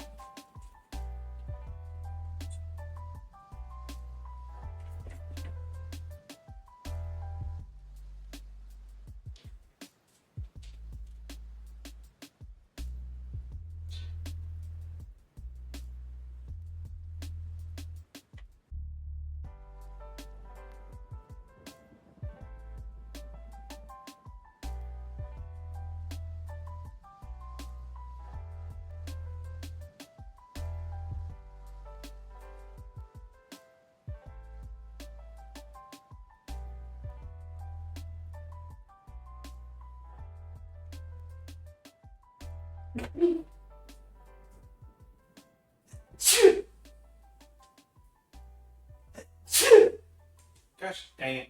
Gosh dang it.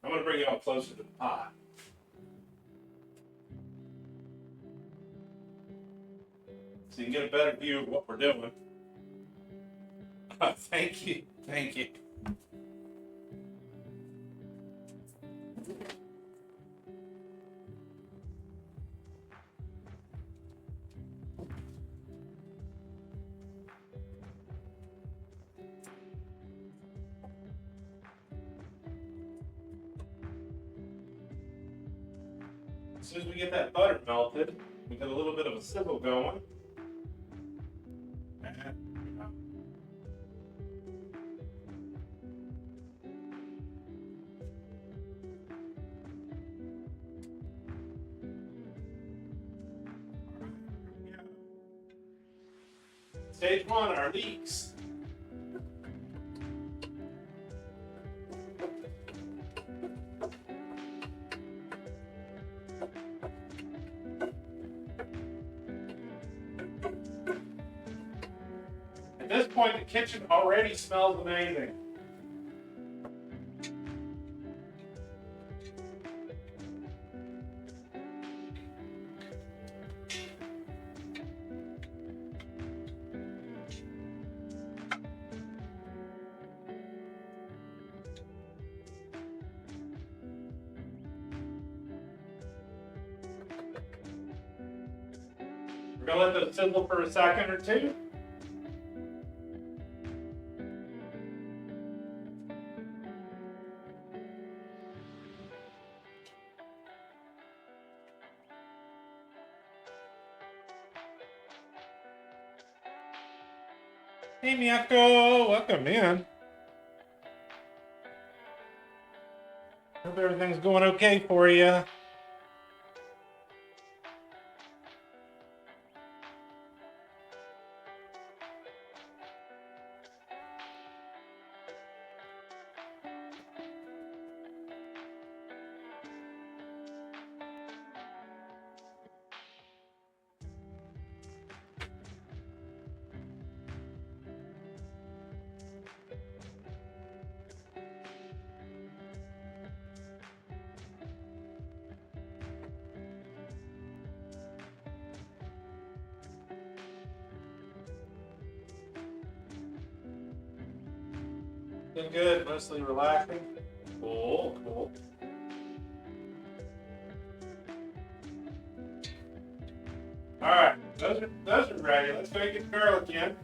I'm going to bring y'all closer to the pot. So you can get a better view of what we're doing. Thank you. Thank you. As soon as we get that butter melted, we get a little bit of a sizzle going. Stage one, our leeks. At this point, the kitchen already smells amazing. We're going to let those sizzle for a second or two. Hey, Miyako, welcome in. Hope everything's going okay for you. Been good, mostly relaxing. Cool, cool. All right, those are ready. Let's go get the girl again.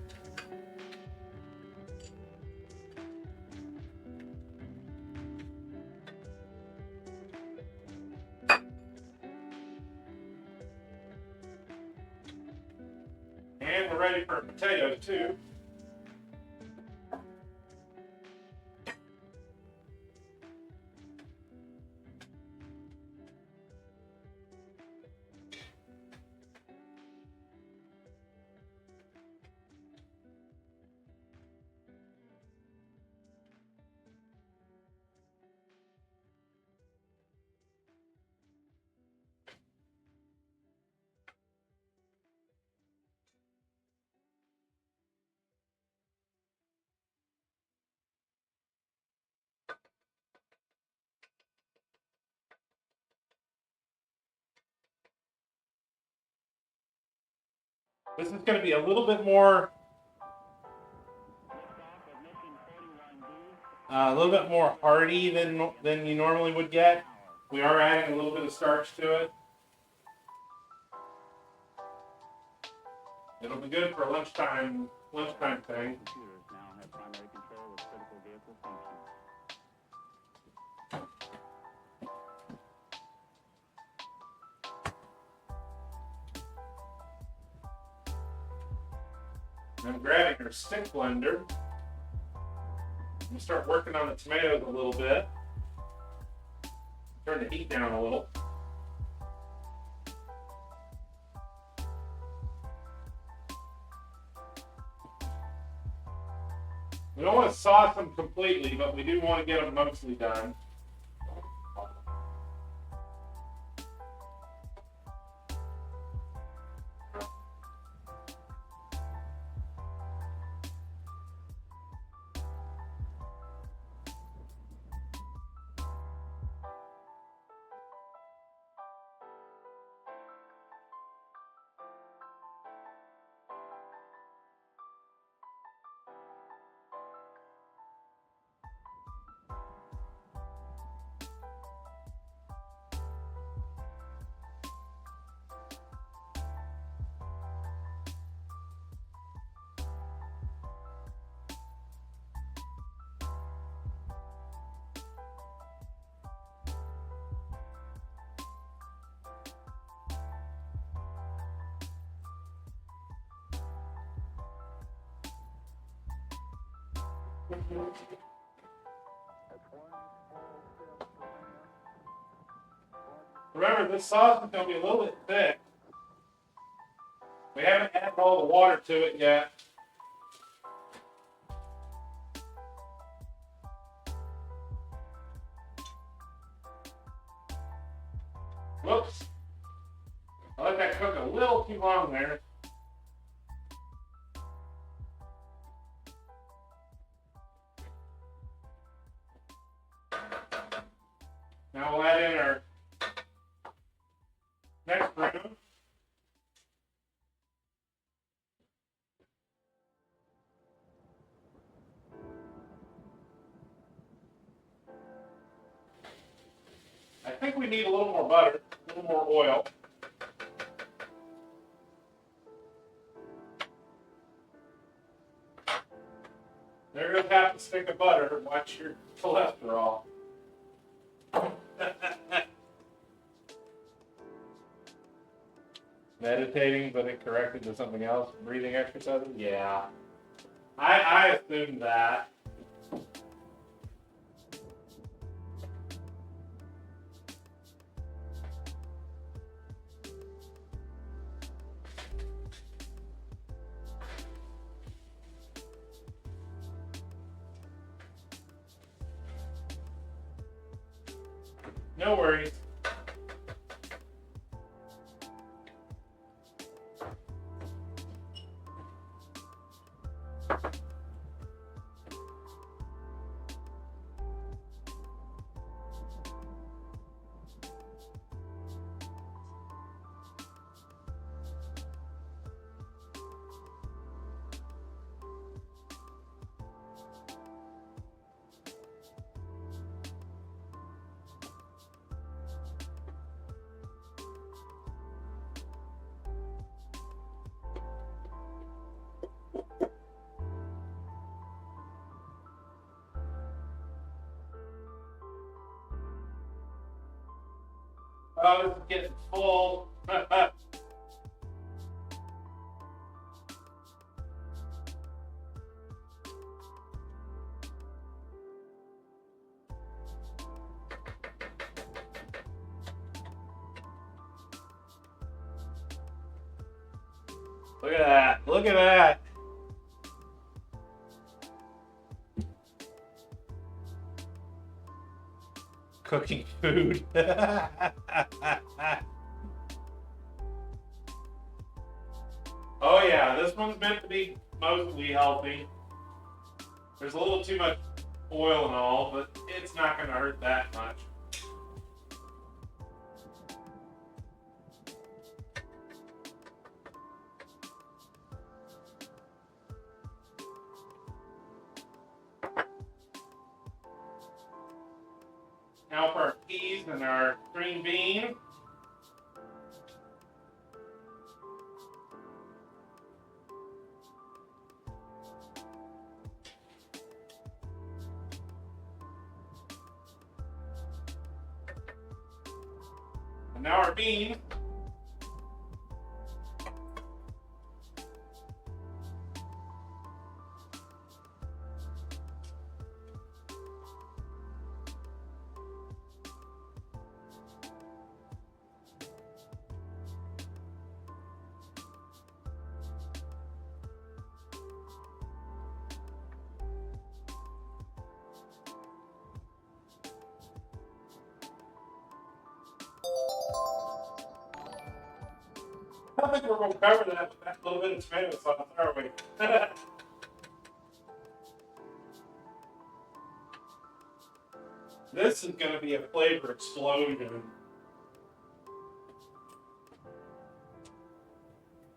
And we're ready for potatoes too. This is going to be a little bit more, hearty than you normally would get. We are adding a little bit of starch to it. It'll be good for a lunchtime thing. Computers now have primary control of critical vehicle functions. I'm grabbing her stick blender. I'm gonna start working on the tomatoes a little bit. Turn the heat down a little. We don't want to sauce them completely, but we do want to get them mostly done. Remember, this sauce is going to be a little bit thick. We haven't added all the water to it yet. Whoops. I let that cook a little too long there. Now we'll add in our next round. I think we need a little more butter, a little more oil. There goes half a stick of butter. Watch your cholesterol. Meditating, but it corrected to something else. Breathing exercises? Yeah. I assumed that. No worries. Oh, this is getting full. Look at that. Look at that. Cooking food. Oh yeah, this one's meant to be mostly healthy. There's a little too much oil and all, but it's not going to hurt that much. Now for our peas and our green bean. And now our beans. I think we're going to cover that with that little bit of tomato sauce, aren't we? This is going to be a flavor explosion.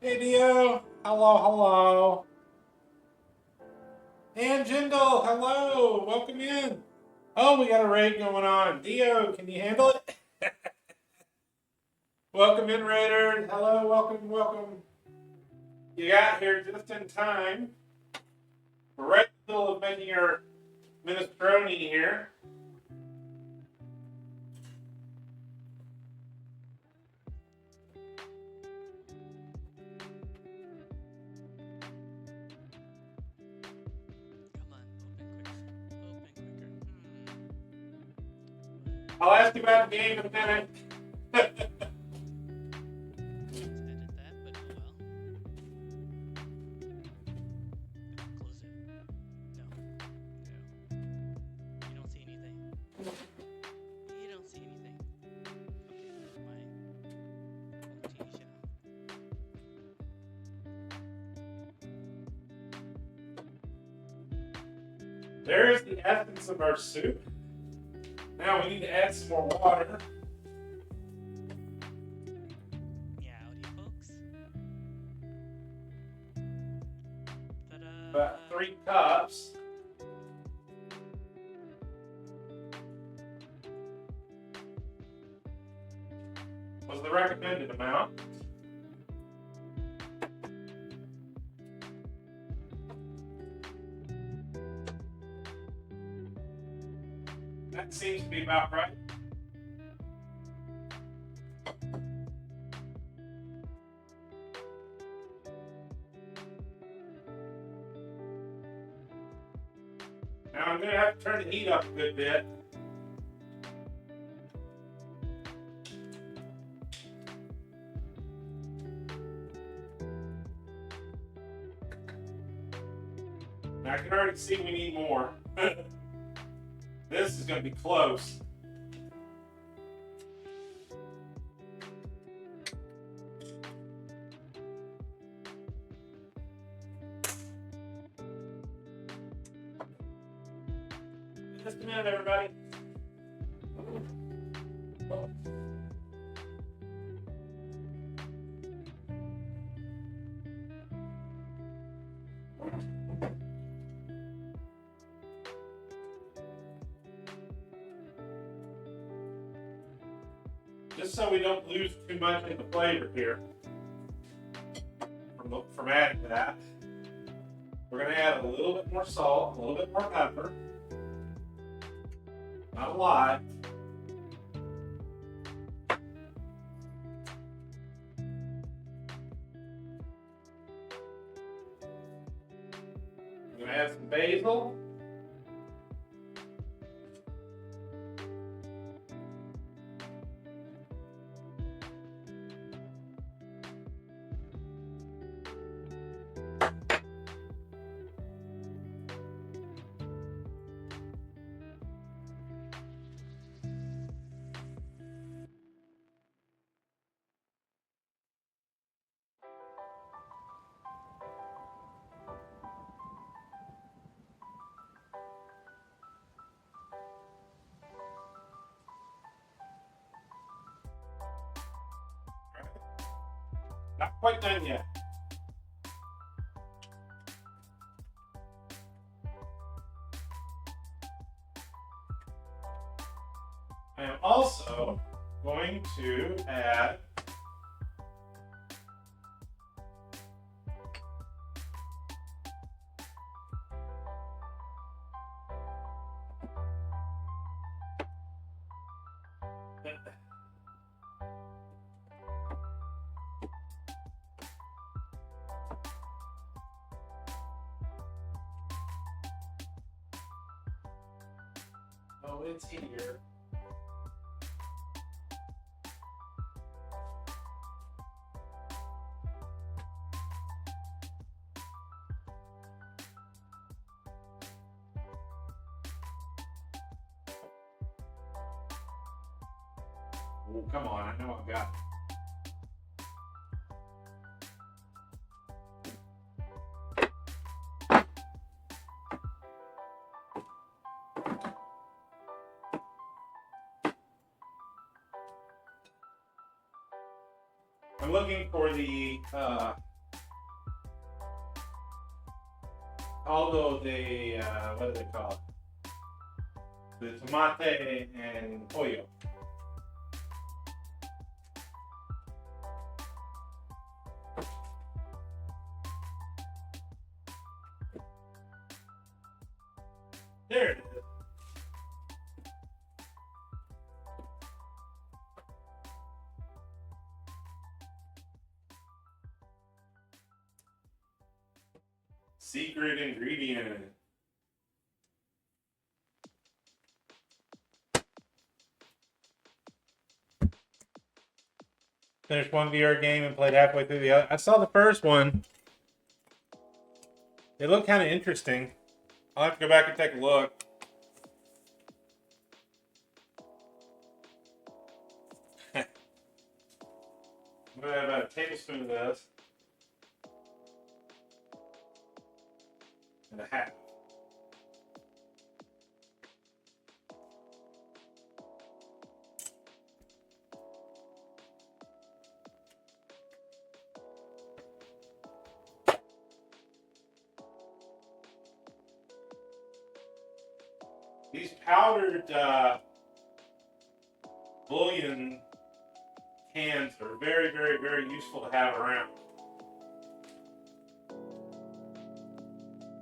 Hey Dio, hello, hello. And Jindal, hello, welcome in. Oh, we got a raid going on. Dio, can you handle it? Welcome in, Raiders. Hello, welcome, welcome. You got here just in time. We're right in the middle of making our minestrone here. Come on, open quicker. I'll ask you about the game in a minute. Edit that, but oh well. Close it. No. You don't see anything. You don't see anything. Okay, never mind. Tisha. There's the essence of our soup. Now we need to add some more water. Yeah, howdy folks. Ta-da! About 3 cups. Was the recommended amount. That seems to be about right. Now I'm going to have to turn the heat up a good bit. Now I can already see we need more. This is going to be close. Just a minute, everybody. Just so we don't lose too much in the flavor here from adding that, we're going to add a little bit more salt, a little bit more pepper. Not a lot. I'm going to add some basil. Not quite done yet. I am also going to add oh, it's here. Oh, come on, I know I've got it. I'm looking for the caldo de what do they call it? The tomate and pollo. There it is. Secret ingredient. Finished one VR game and played halfway through the other. I saw the first one. It looked kind of interesting. I'll have to go back and take a look. I'm going to add about a tablespoon of this. And a half. These powdered bouillon cans are very, very, very useful to have around.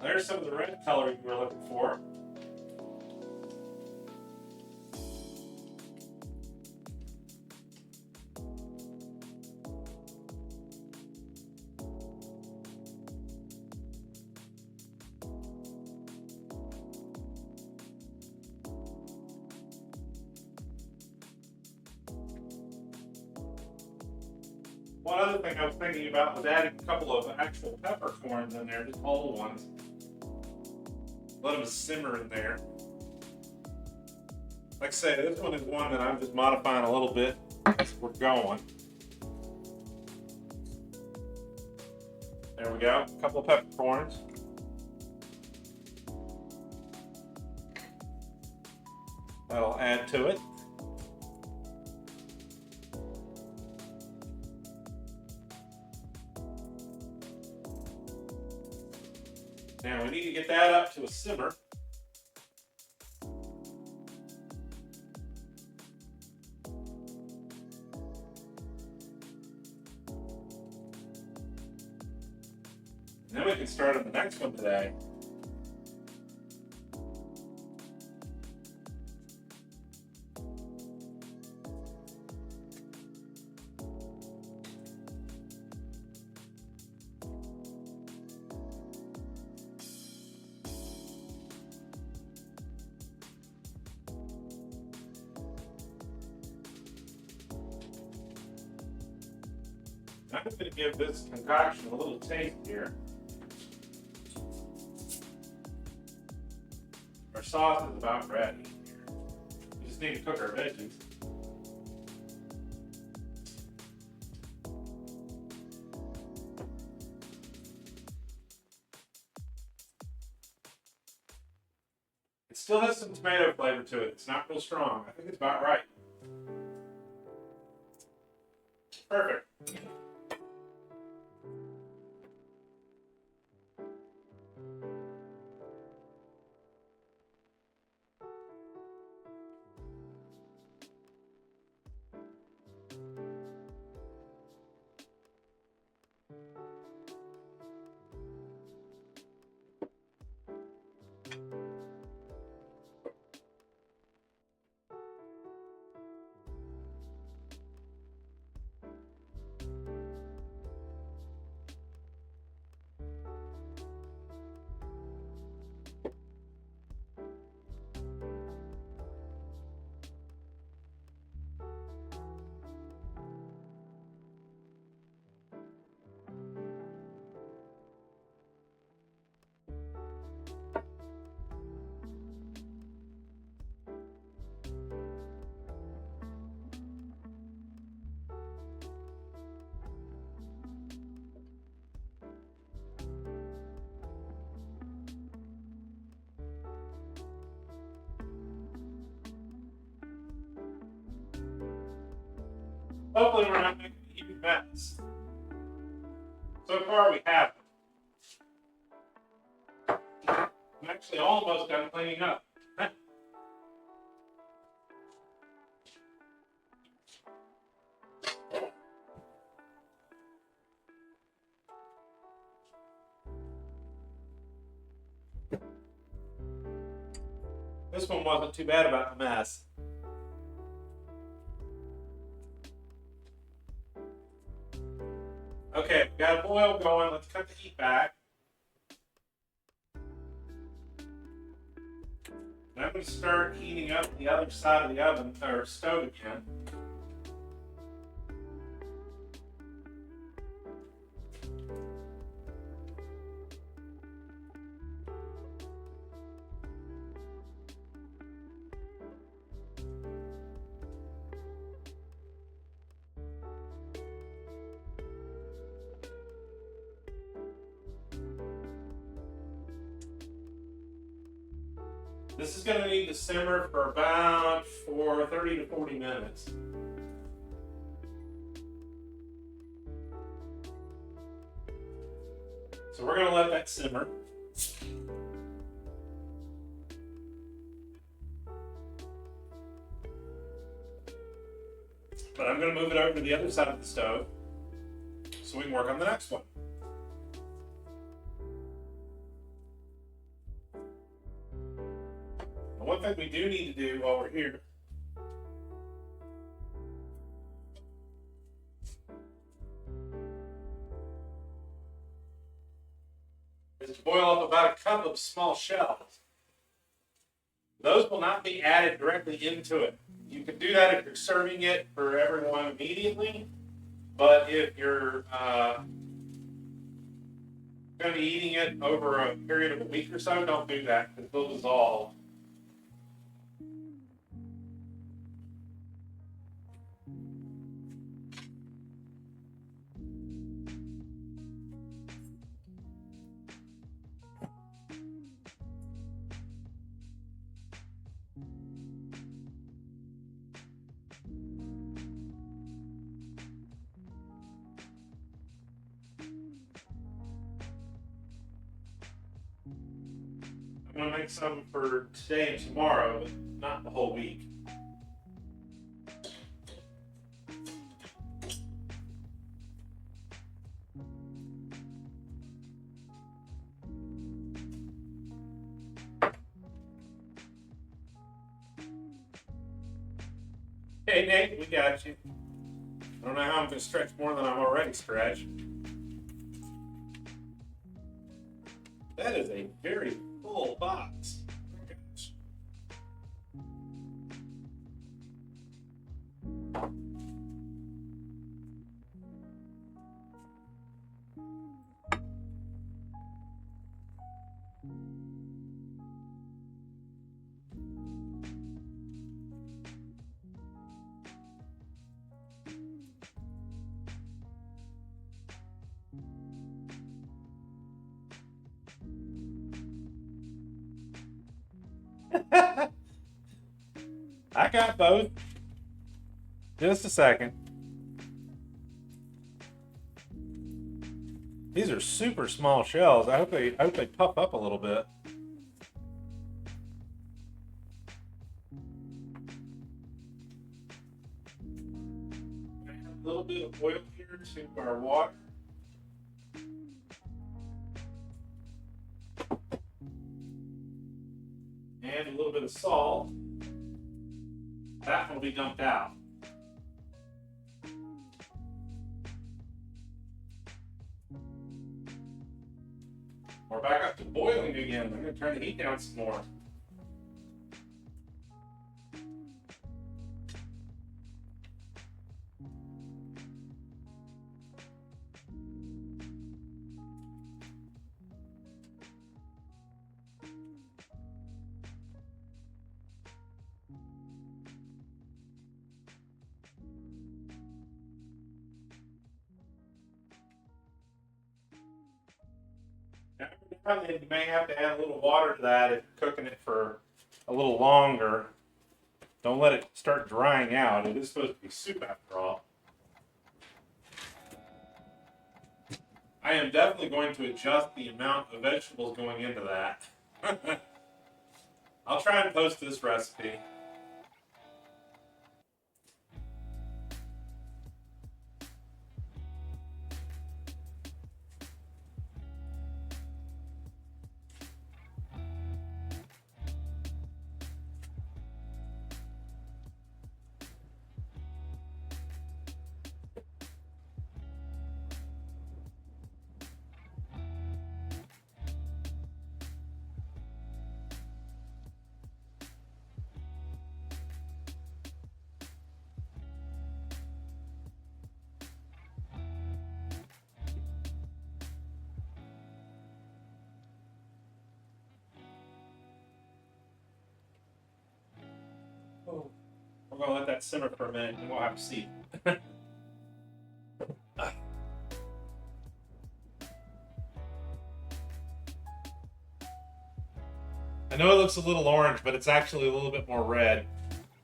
There's some of the red color you were looking for. One other thing I was thinking about was adding a couple of actual peppercorns in there, just whole ones. Let them simmer in there. Like I say, this one is one that I'm just modifying a little bit as we're going. There we go, a couple of peppercorns. That'll add to it. Now we need to get that up to a simmer. And then we can start on the next one today. I'm going to give this concoction a little taste here. Our sauce is about ready here. We just need to cook our veggies. It still has some tomato flavor to it. It's not real strong. I think it's about right. Perfect. Hopefully we're not making a huge mess. So far we haven't. I'm actually almost done cleaning up. This one wasn't too bad about the mess. Okay, we got a boil going. Let's cut the heat back. And I'm going to start heating up the other side of the oven or stove again. This is going to need to simmer for about 30 to 40 minutes. So we're going to let that simmer. But I'm going to move it over to the other side of the stove so we can work on the next one. One thing we do need to do while we're here is to boil up about a cup of small shells. Those will not be added directly into it. You can do that if you're serving it for everyone immediately, But if you're going to be eating it over a period of a week or so, don't do that because they'll dissolve. I'm going to make some for today and tomorrow, but not the whole week. Hey, Nate, we got you. I don't know how I'm going to stretch more than I'm already stretched. That is a very full box. Oh my gosh. I got both. Just a second. These are super small shells. I hope they puff up a little bit. Add a little bit of oil here to our water. And a little bit of salt. That will be dumped out. We're back up to boiling again. I'm going to turn the heat down some more. You may have to add a little water to that if you're cooking it for a little longer. Don't let it start drying out. It is supposed to be soup after all. I am definitely going to adjust the amount of vegetables going into that. I'll try and post this recipe. We're going to let that simmer for a minute and we'll have to see. I know it looks a little orange, but it's actually a little bit more red.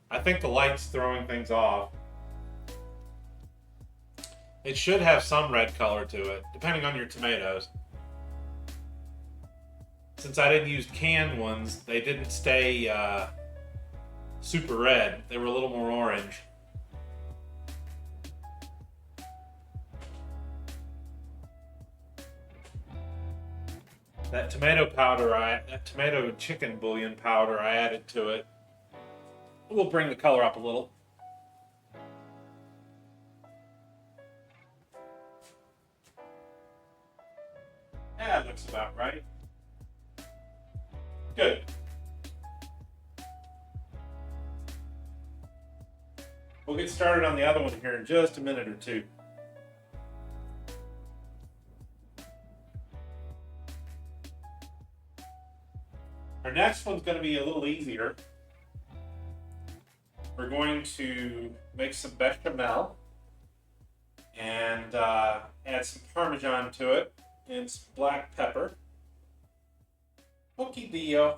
I think the light's throwing things off. It should have some red color to it, depending on your tomatoes. Since I didn't use canned ones, they didn't stay super red. They were a little more orange. That tomato powder, that tomato chicken bouillon powder I added to it, will bring the color up a little. Yeah, that looks about right. Good. We'll get started on the other one here in just a minute or two. Our next one's going to be a little easier. We're going to make some bechamel and add some Parmesan to it and some black pepper. Pochi Dio.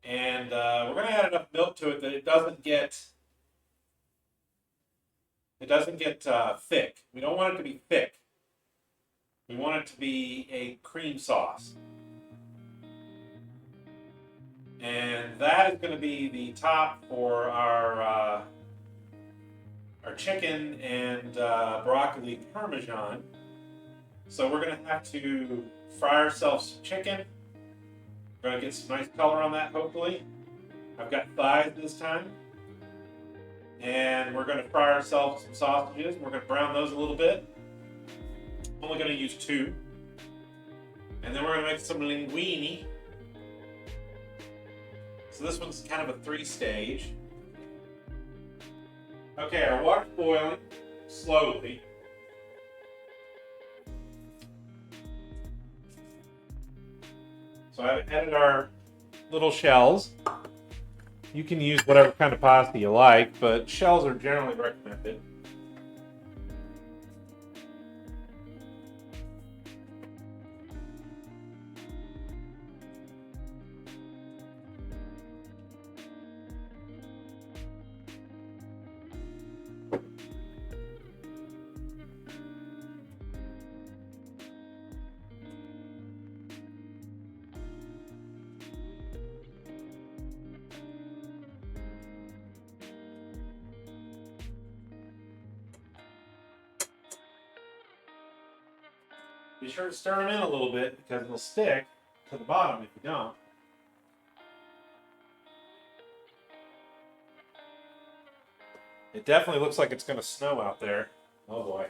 And we're going to add enough milk to it that it doesn't get thick. We don't want it to be thick. We want it to be a cream sauce. And that is going to be the top for our chicken and broccoli Parmesan. So we're going to have to fry ourselves some chicken. We're going to get some nice color on that, hopefully. I've got thighs this time. And we're going to fry ourselves some sausages. We're going to brown those a little bit. I'm only going to use 2. And then we're going to make some linguine. So this one's kind of a 3-stage. Okay, our water's boiling slowly. So I've added our little shells. You can use whatever kind of pasta you like, but shells are generally recommended. Be sure to stir them in a little bit because they'll stick to the bottom if you don't. It definitely looks like it's going to snow out there. Oh boy.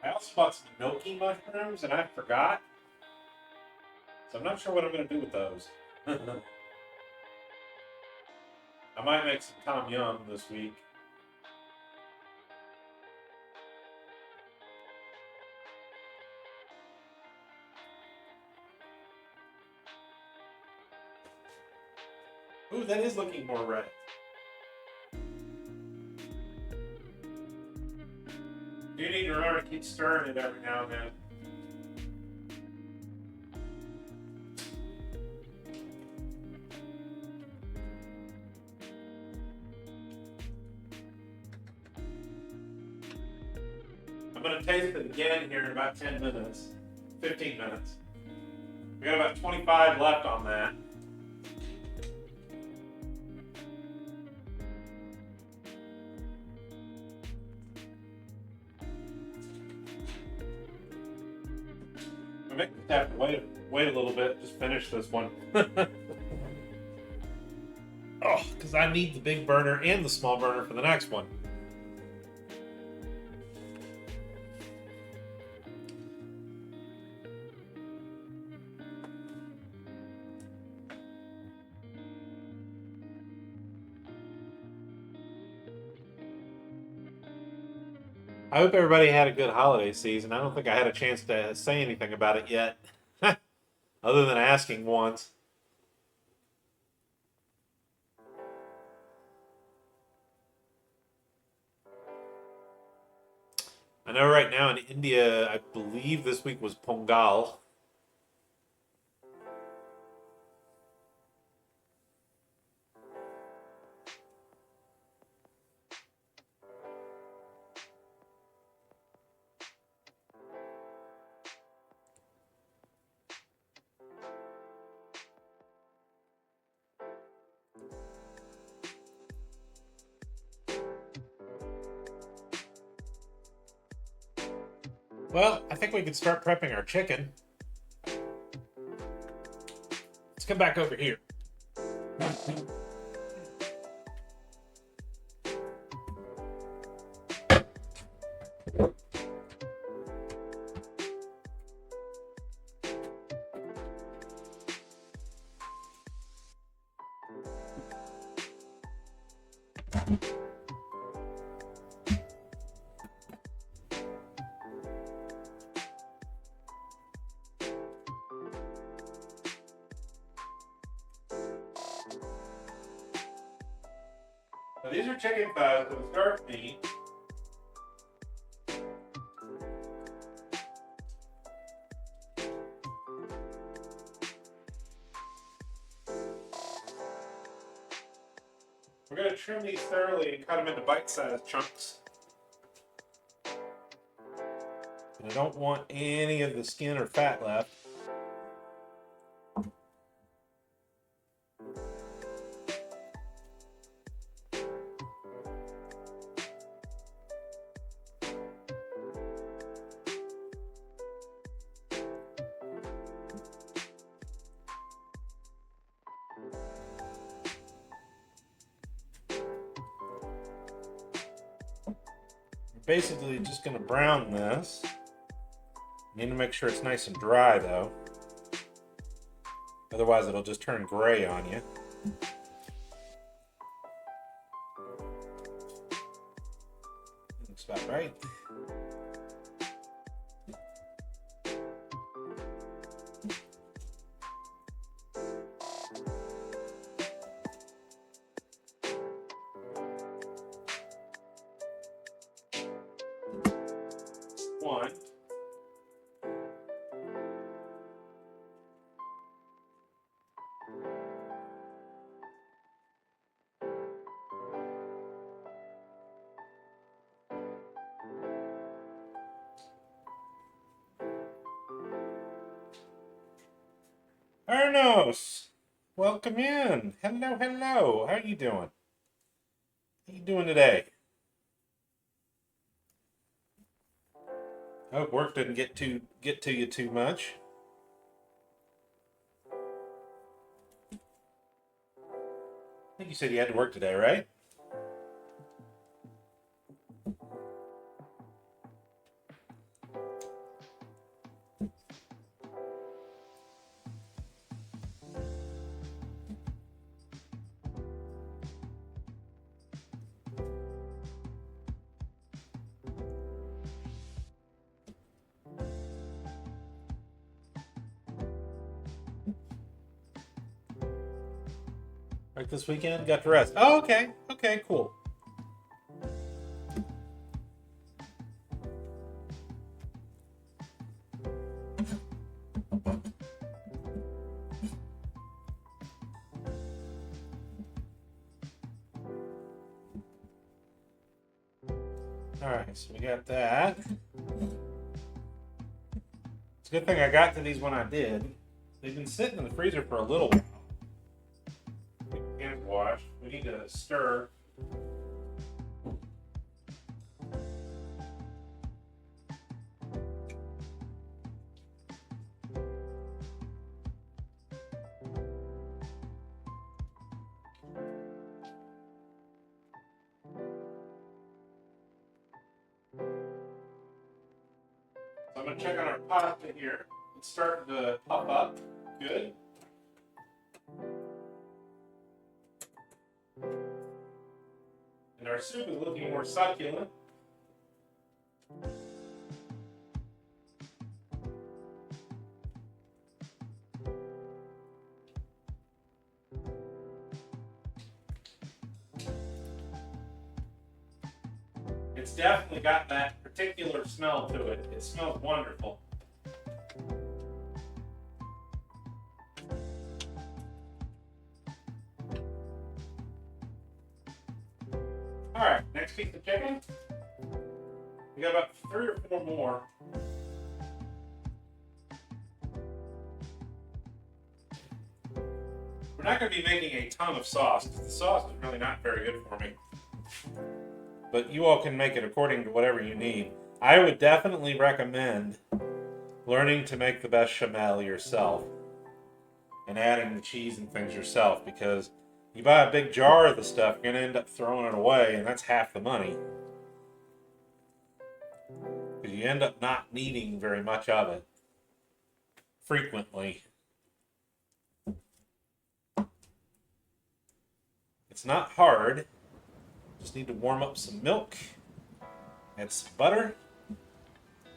I also bought some milky mushrooms and I forgot. So I'm not sure what I'm going to do with those. I might make some tom yum this week. Ooh, that is looking more red. You need to remember to keep stirring it every now and then. I'm going to taste it again here in about 10 minutes, 15 minutes. We got about 25 left on that. I may have to wait a little bit, just finish this one. Oh, because I need the big burner and the small burner for the next one. I hope everybody had a good holiday season. I don't think I had a chance to say anything about it yet, other than asking once. I know right now in India, I believe this week was Pongal. Well, I think we can start prepping our chicken. Let's come back over here. Now these are chicken thighs with dark meat. We're going to trim these thoroughly and cut them into bite-sized chunks. And I don't want any of the skin or fat left. Basically just going to brown this. Need to make sure it's nice and dry though. Otherwise it'll just turn gray on you. Looks about right. One. Ernos, welcome in. Hello, hello. How you doing? How you doing today? I hope work didn't get to you too much. I think you said you had to work today, right? Like this weekend, got to rest. Oh, okay. Okay, cool. Alright, so we got that. It's a good thing I got to these when I did. They've been sitting in the freezer for a little while. Hands washed. We need to stir. So I'm going to check on our pasta here. It's starting to puff up. Good. And our soup is looking more succulent. It's definitely got that particular smell to it. It smells wonderful. Alright, next piece of chicken. We got about 3 or 4 more. We're not going to be making a ton of sauce because the sauce is really not very good for me. But you all can make it according to whatever you need. I would definitely recommend learning to make the bechamel yourself and adding the cheese and things yourself, because you buy a big jar of the stuff, you're going to end up throwing it away, and that's half the money. Because you end up not needing very much of it frequently. It's not hard. Just need to warm up some milk, add some butter,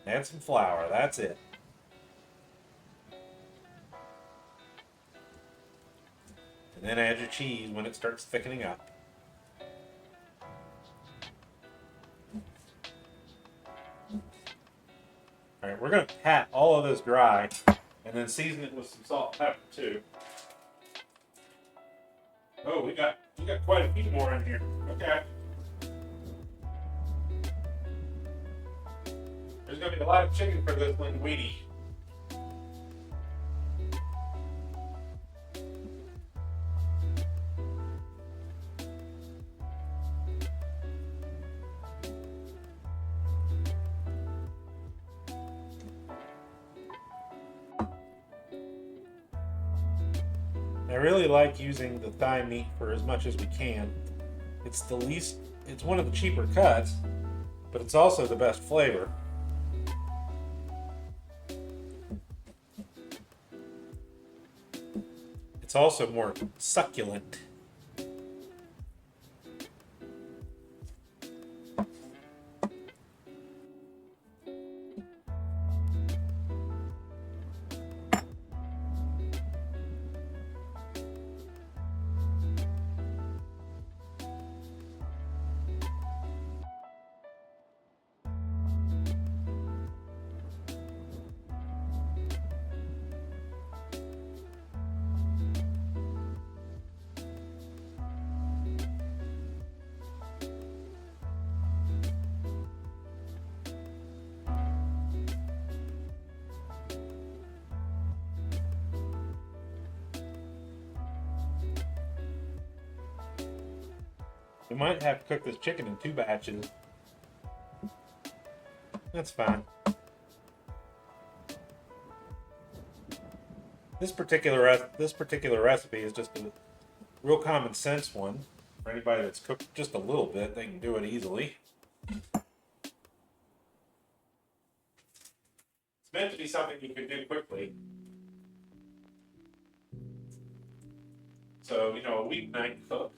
add some flour. That's it. And then add your cheese when it starts thickening up. All right, we're going to pat all of this dry and then season it with some salt and pepper too. Oh, we got quite a few more in here. Okay. There's going to be a lot of chicken for this linguine. I really like using the thigh meat for as much as we can. It's one of the cheaper cuts, but it's also the best flavor. It's also more succulent. We might have to cook this chicken in 2 batches. That's fine. This particular recipe is just a real common sense one. For anybody that's cooked just a little bit, they can do it easily. It's meant to be something you can do quickly. So, a weeknight cook.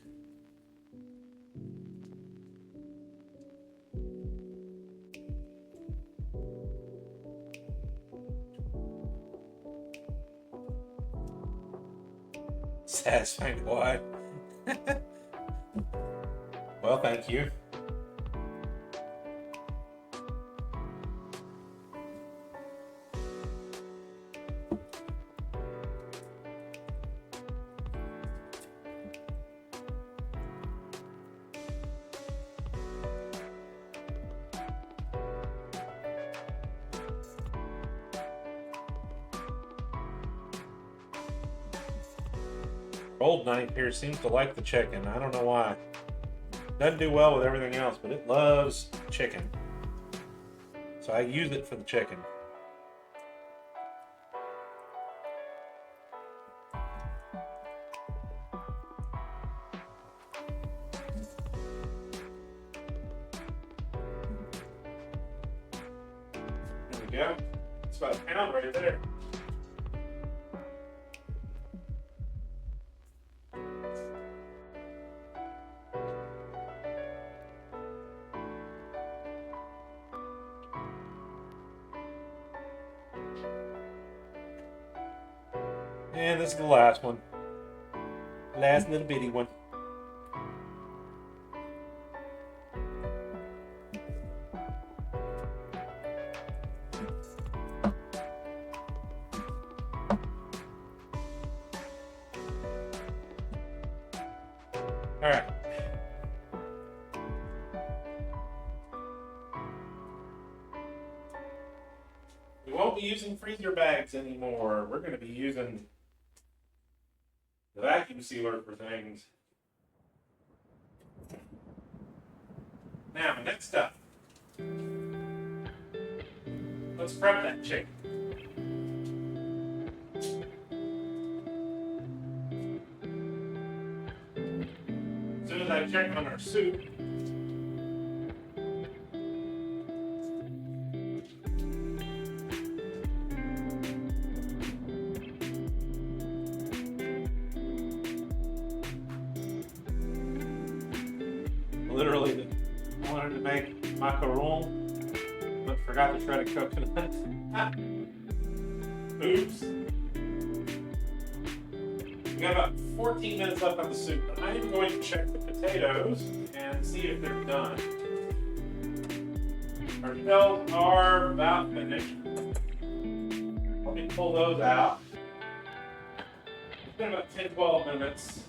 Satisfying what? Well, thank you. Old knife here seems to like the chicken. I don't know why. Doesn't do well with everything else, but it loves chicken. So I use it for the chicken. There we go. It's about a pound right there. And this is the last one. Last little bitty one. All right. We won't be using freezer bags anymore. We're going to be using the vacuum sealer for things. Now, next up, let's prep that chicken. As soon as I check on our soup, Literally, I wanted to make macaron, but forgot the shredded coconut. Oops. We got about 14 minutes left on the soup, but I am going to check the potatoes and see if they're done. Our shells are about finished. Let me pull those out. It's been about 10-12 minutes.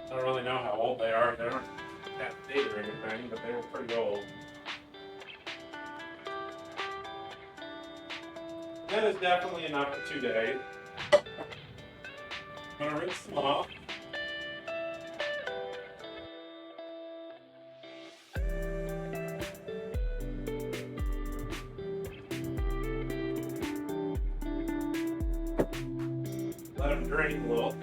I don't really know how old they are. They aren't that big or anything, but they were pretty old. That is definitely enough for 2 days. I'm gonna rinse them off. Let them drain a little.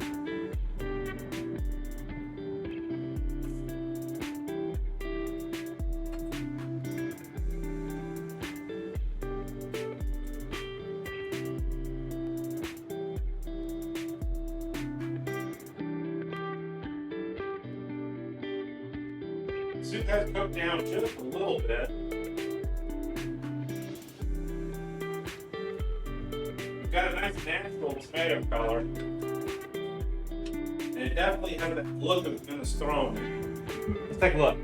Soup has cooked down just a little bit. We've got a nice natural tomato color. And it definitely has that look of minestrone. Let's take a look.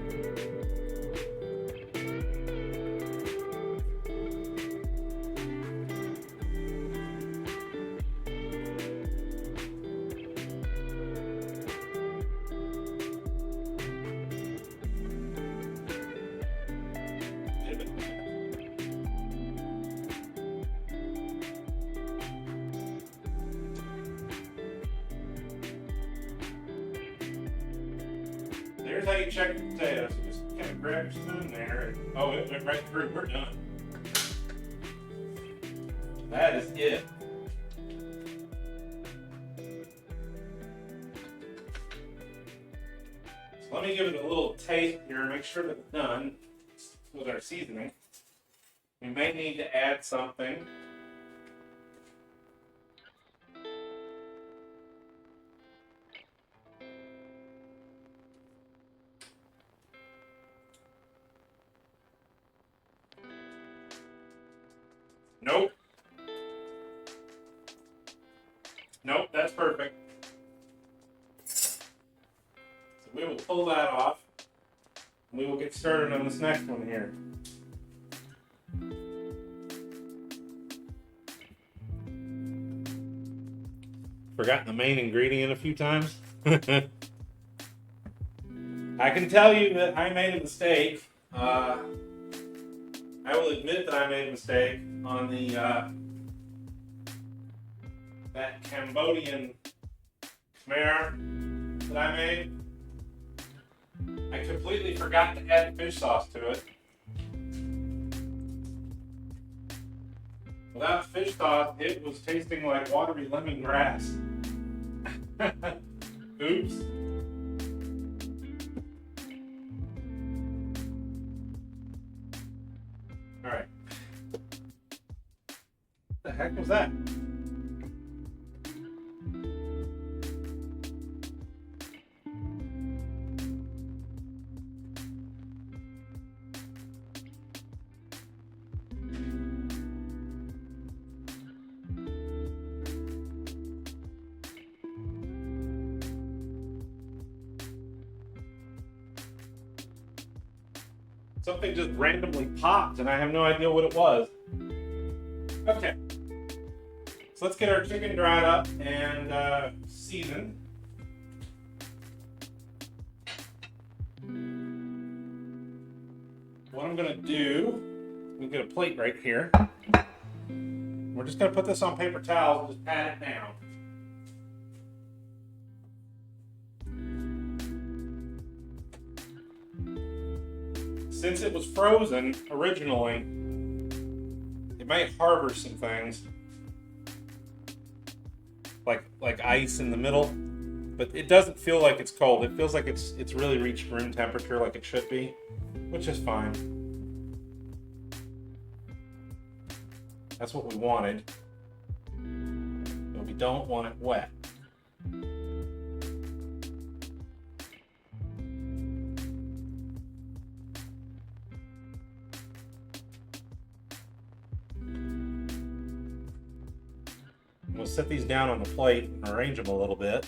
Here's how you check the potatoes. So just kind of grab your spoon there. And, oh, it went right through. We're done. That is it. So let me give it a little taste here and make sure that it's done with our seasoning. We may need to add something. Nope. Nope, that's perfect. So we will pull that off. And we will get started on this next one here. Forgotten the main ingredient a few times. I can tell you that I made a mistake. I will admit that I made a mistake on the that Cambodian khmer that I made. I completely forgot to add fish sauce to it. Without fish sauce, it was tasting like watery lemongrass. Oops. All right. What the heck was that? Something just randomly popped and I have no idea what it was. Okay. So let's get our chicken dried up and seasoned. What I'm gonna do, we get a plate right here. We're just gonna put this on paper towels and just pat it down. Since it was frozen originally, it might harbor some things, like ice in the middle, but it doesn't feel like it's cold. It feels like it's really reached room temperature like it should be, which is fine. That's what we wanted, but we don't want it wet. We'll set these down on the plate and arrange them a little bit.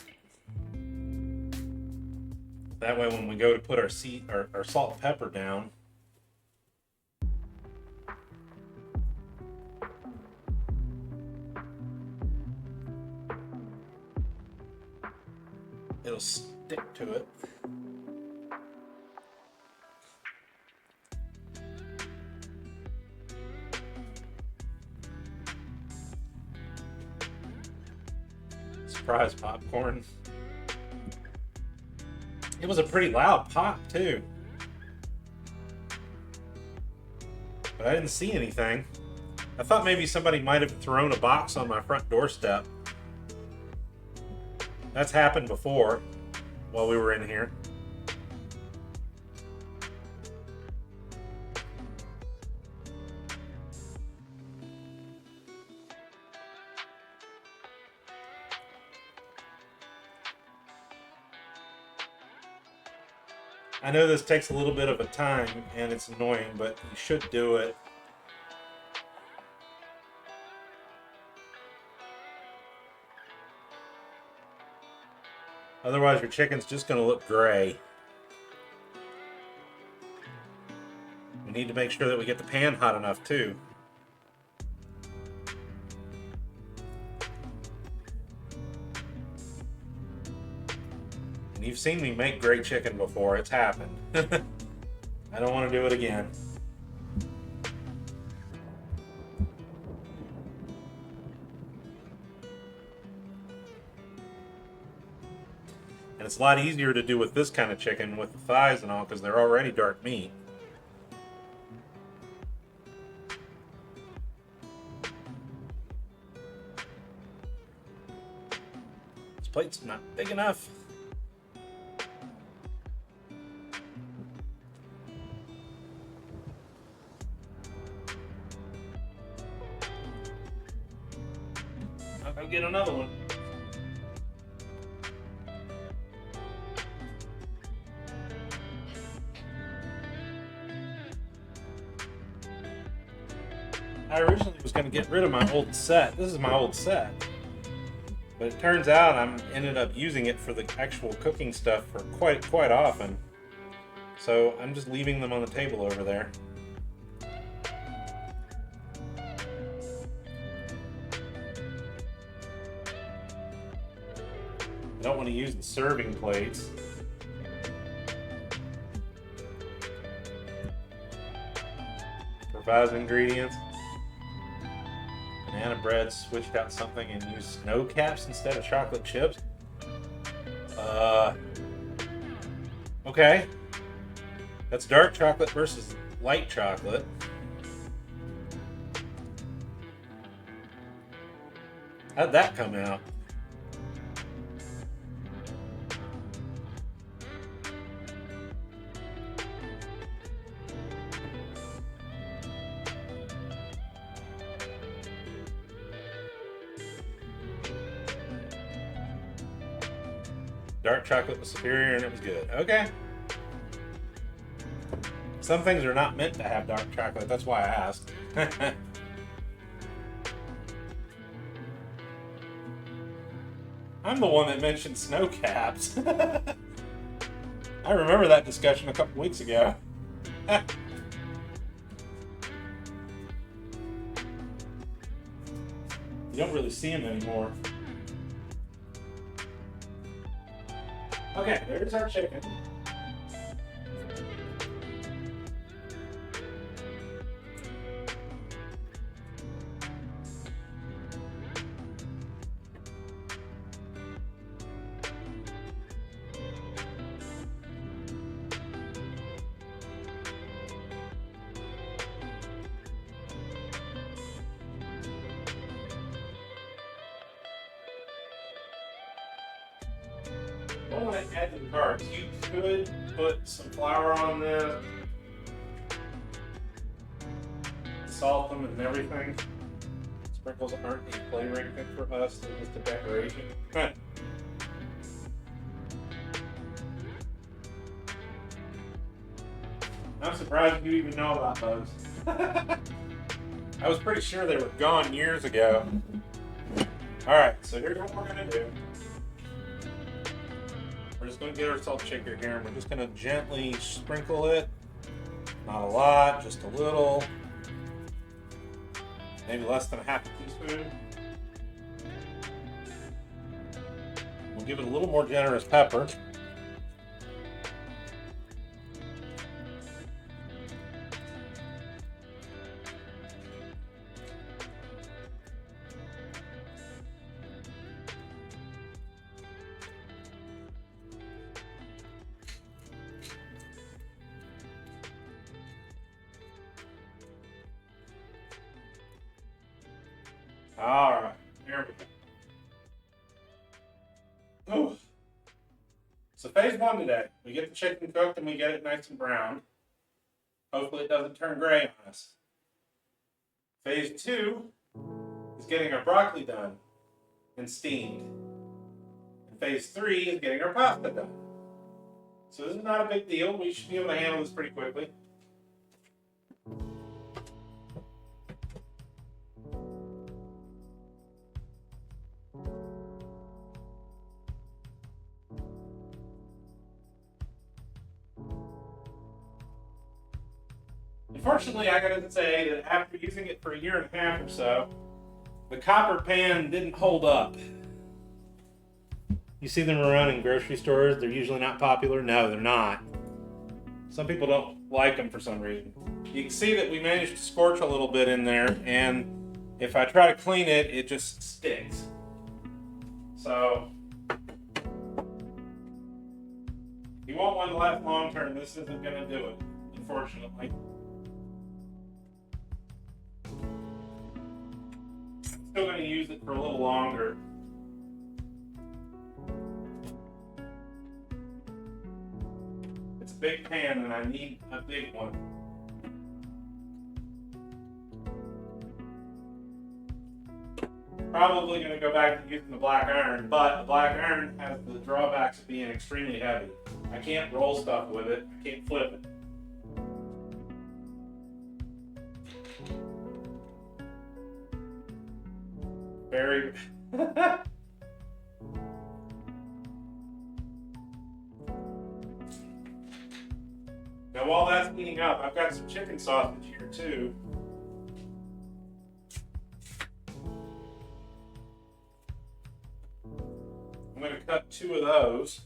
That way when we go to put our salt and pepper down, it'll stick to it. Surprise popcorn. It was a pretty loud pop too. But I didn't see anything. I thought maybe somebody might have thrown a box on my front doorstep. That's happened before while we were in here. I know this takes a little bit of a time and it's annoying, but you should do it. Otherwise your chicken's just going to look gray. We need to make sure that we get the pan hot enough too. And you've seen me make gray chicken before. It's happened. I don't want to do it again. And it's a lot easier to do with this kind of chicken with the thighs and all because they're already dark meat. This plate's not big enough. I'll go get another one. I originally was going to get rid of my old set. This is my old set. But it turns out I ended up using it for the actual cooking stuff for quite often. So I'm just leaving them on the table over there. I don't want to use the serving plates. Improvise ingredients. Banana bread switched out something and used snow caps instead of chocolate chips. Okay. That's dark chocolate versus light chocolate. How'd that come out? Dark chocolate was superior and it was good. Okay. Some things are not meant to have dark chocolate. That's why I asked. I'm the one that mentioned snow caps. I remember that discussion a couple weeks ago. You don't really see them anymore. Okay, there's our chicken. I want to add to the carbs. You could put some flour on this, salt them and everything. Sprinkles aren't a flavoring thing for us, they're just a decoration. I'm surprised you even know about those. I was pretty sure they were gone years ago. Alright, so here's what we're gonna do. We're just gonna get our salt shaker here and we're just gonna gently sprinkle it. Not a lot, just a little. Maybe less than a half a teaspoon. We'll give it a little more generous pepper. All right, here we go. Ooh. So phase one today, we get the chicken cooked and we get it nice and brown. Hopefully it doesn't turn gray on us. Phase two is getting our broccoli done and steamed. And phase three is getting our pasta done. So this is not a big deal. We should be able to handle this pretty quickly. Unfortunately, I gotta say that after using it for a year and a half or so, the copper pan didn't hold up. You see them around in grocery stores, they're usually not popular. No, they're not. Some people don't like them for some reason. You can see that we managed to scorch a little bit in there, and if I try to clean it, it just sticks. So, if you want one to last long term, this isn't gonna do it, unfortunately. Still going to use it for a little longer. It's a big pan and I need a big one. Probably going to go back to using the black iron, but the black iron has the drawbacks of being extremely heavy. I can't roll stuff with it. I can't flip it. Very. Now, while that's heating up, I've got some chicken sausage here too. I'm going to cut 2 of those.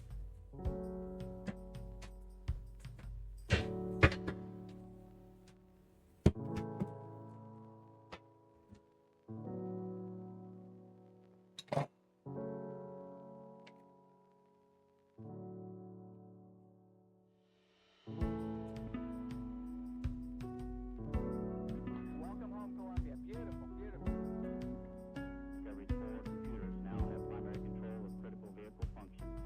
Welcome home, Columbia. Beautiful, beautiful. Discovery's 4 computers now have primary control of critical vehicle functions.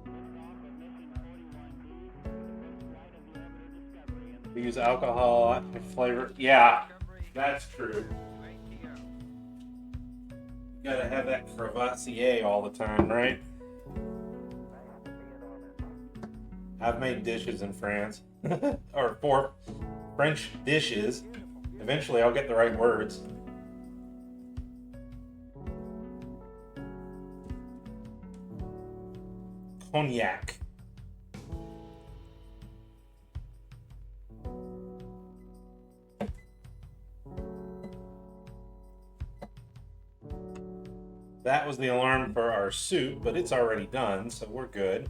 Liftoff of mission 41B, the first flight of the orbiter Discovery. And We use alcohol flavor. Yeah, that's true. You gotta have that crevassier all the time, right? I've made dishes in France, or for French dishes. Eventually, I'll get the right words. Cognac. That was the alarm for our soup, but it's already done, so we're good.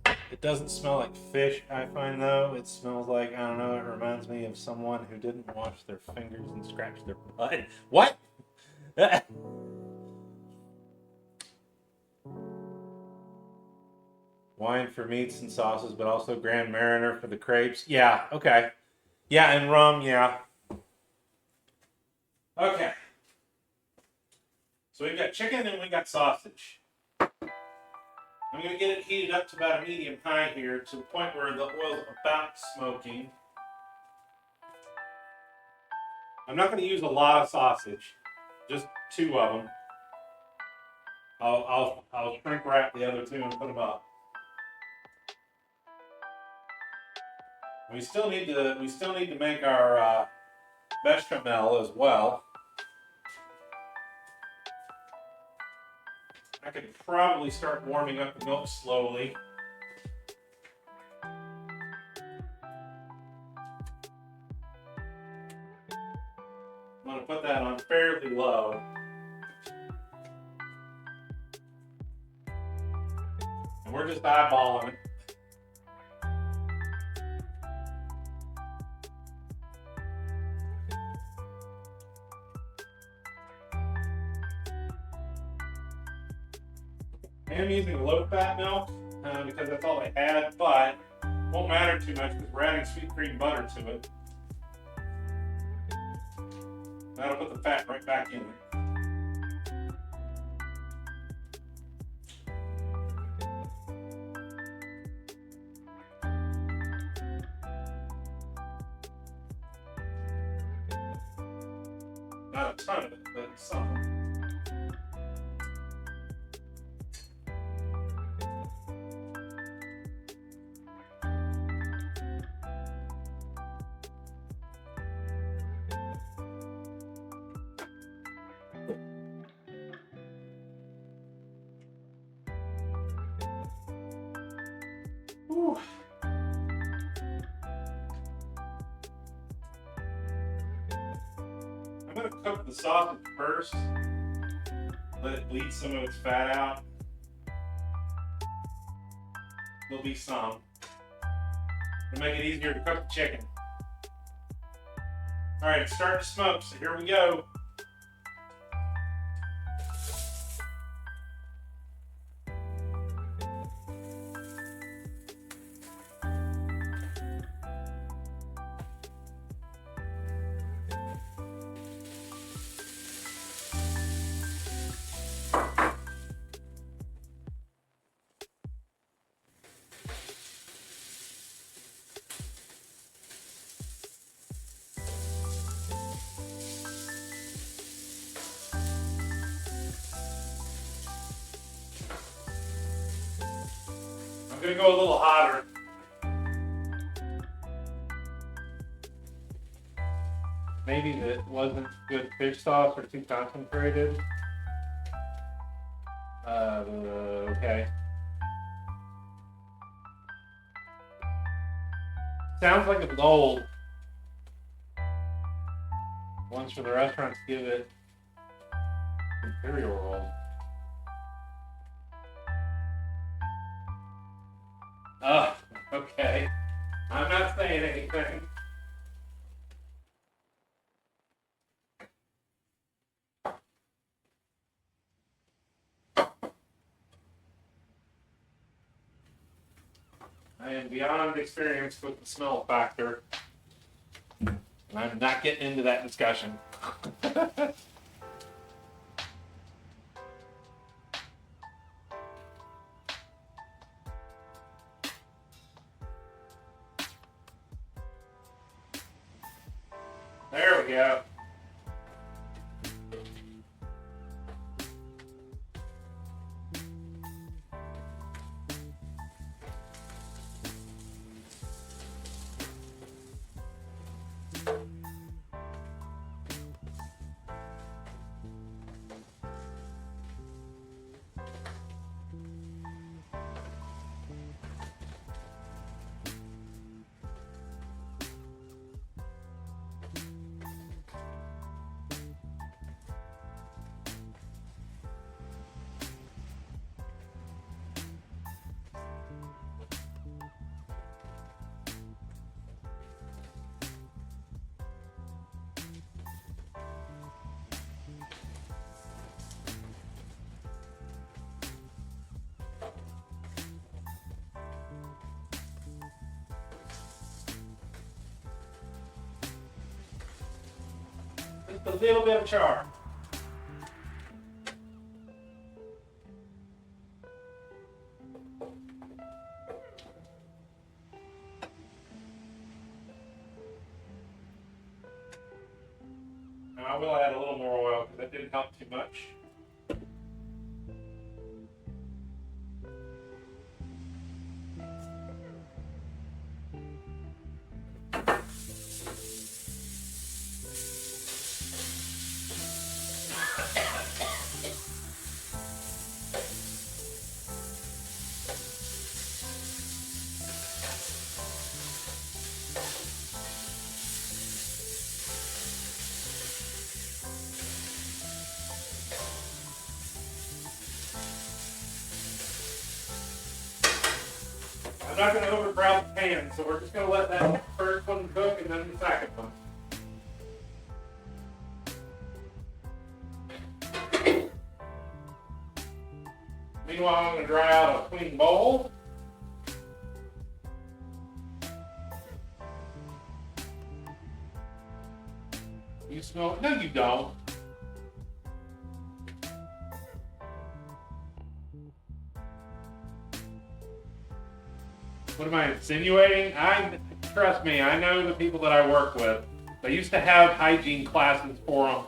It doesn't smell like fish, I find, though. It smells like, I don't know, it reminds me of someone who didn't wash their fingers and scratched their butt. What? Wine for meats and sauces, but also Grand Marnier for the crepes. Yeah, okay. Yeah, and rum, yeah. Okay. So we've got chicken and we got sausage. I'm going to get it heated up to about a medium high here to the point where the oil's about smoking. I'm not going to use a lot of sausage, just 2 of them. I'll shrink wrap the other 2 and put them up. We still need to make our bechamel as well. I could probably start warming up the milk slowly. I'm going to put that on fairly low. And we're just eyeballing it. I'm using low-fat milk because that's all I had, but it won't matter too much because we're adding sweet cream butter to it. That'll put the fat right back in it. Not a ton of it, but some. Whew. I'm going to cook the sausage first. Let it bleed some of its fat out. There'll be some. To make it easier to cook the chicken. Alright, it's starting to smoke, so here we go. I'm going to go a little hotter. Maybe that wasn't good fish sauce or too concentrated. Okay. Sounds like it's old. Ones for the restaurants give it imperial roll. Oh, okay. I'm not saying anything. I am beyond experienced with the smell factor. And I'm not getting into that discussion. There we go. Just a little bit of char. Now I will add a little more oil because that didn't help too much. not going to overcrowd the pan, so we're just going to let that first one cook and then the second one. Meanwhile, I'm going to dry out a clean bowl. You smell it? No, you don't. What am I insinuating? Trust me, I know the people that I work with. They used to have hygiene classes for them.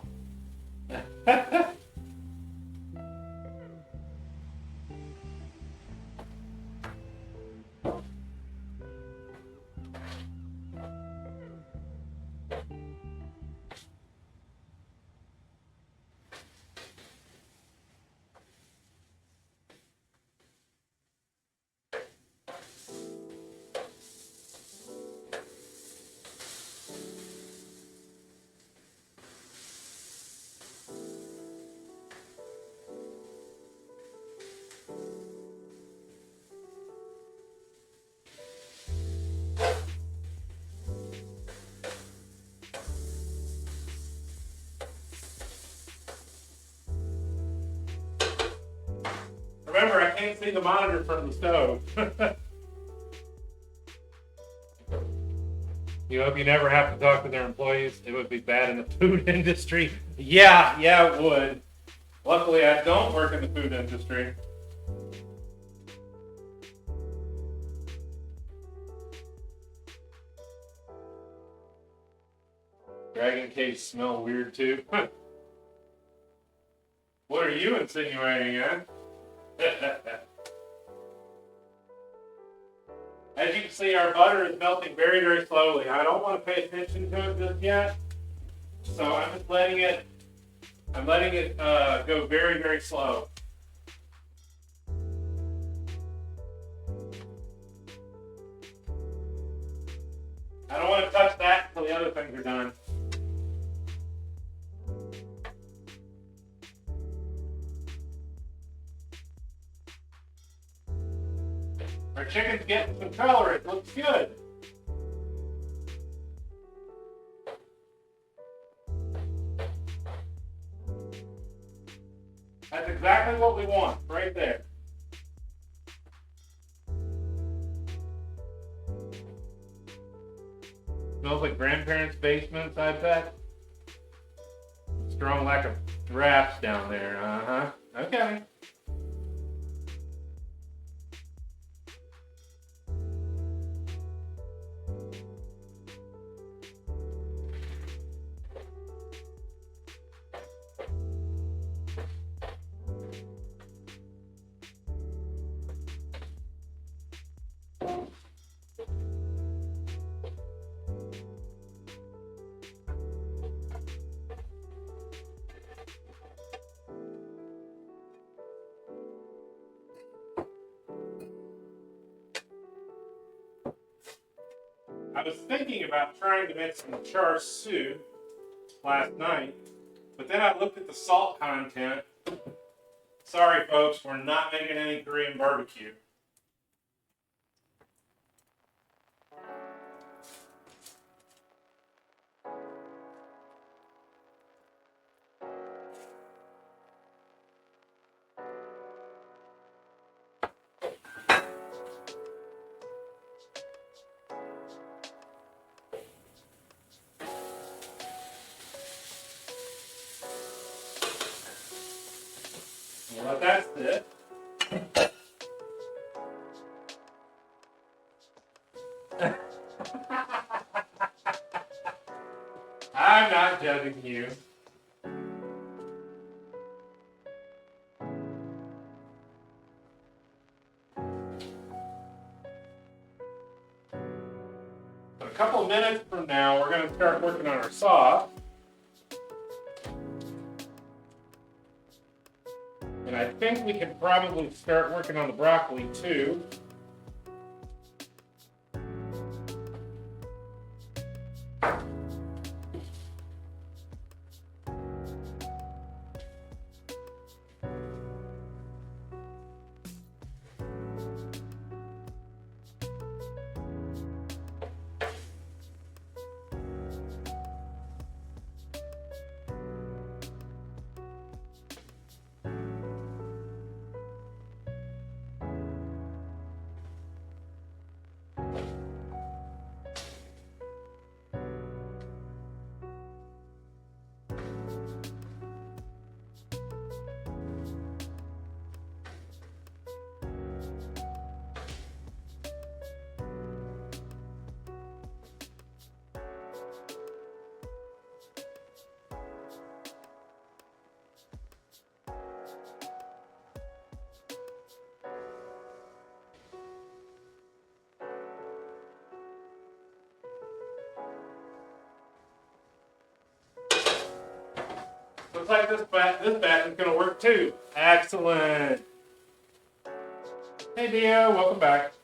Remember, I can't see the monitor from the stove. You hope you never have to talk to their employees. It would be bad in the food industry. Yeah, it would. Luckily, I don't work in the food industry. Dragon case smell weird too. What are you insinuating, huh? As you can see, our butter is melting very, very slowly. I don't want to pay attention to it just yet, so I'm just letting it go very, very slow. I don't want to touch that until the other things are done. Our chicken's getting some color. It looks good. That's exactly what we want, right there. Smells like grandparents' basements, I bet. Strong lack of drafts down there. Uh-huh. Okay. I was thinking about trying to make some char siu last night, but then I looked at the salt content. Sorry, folks, we're not making any Korean barbecue. Well, that's it. I'm not judging you. A couple of minutes from now, we're going to start working on our sauce. And I think we can probably start working on the broccoli too. Looks like this bat is gonna work too. Excellent. Hey Dio, welcome back.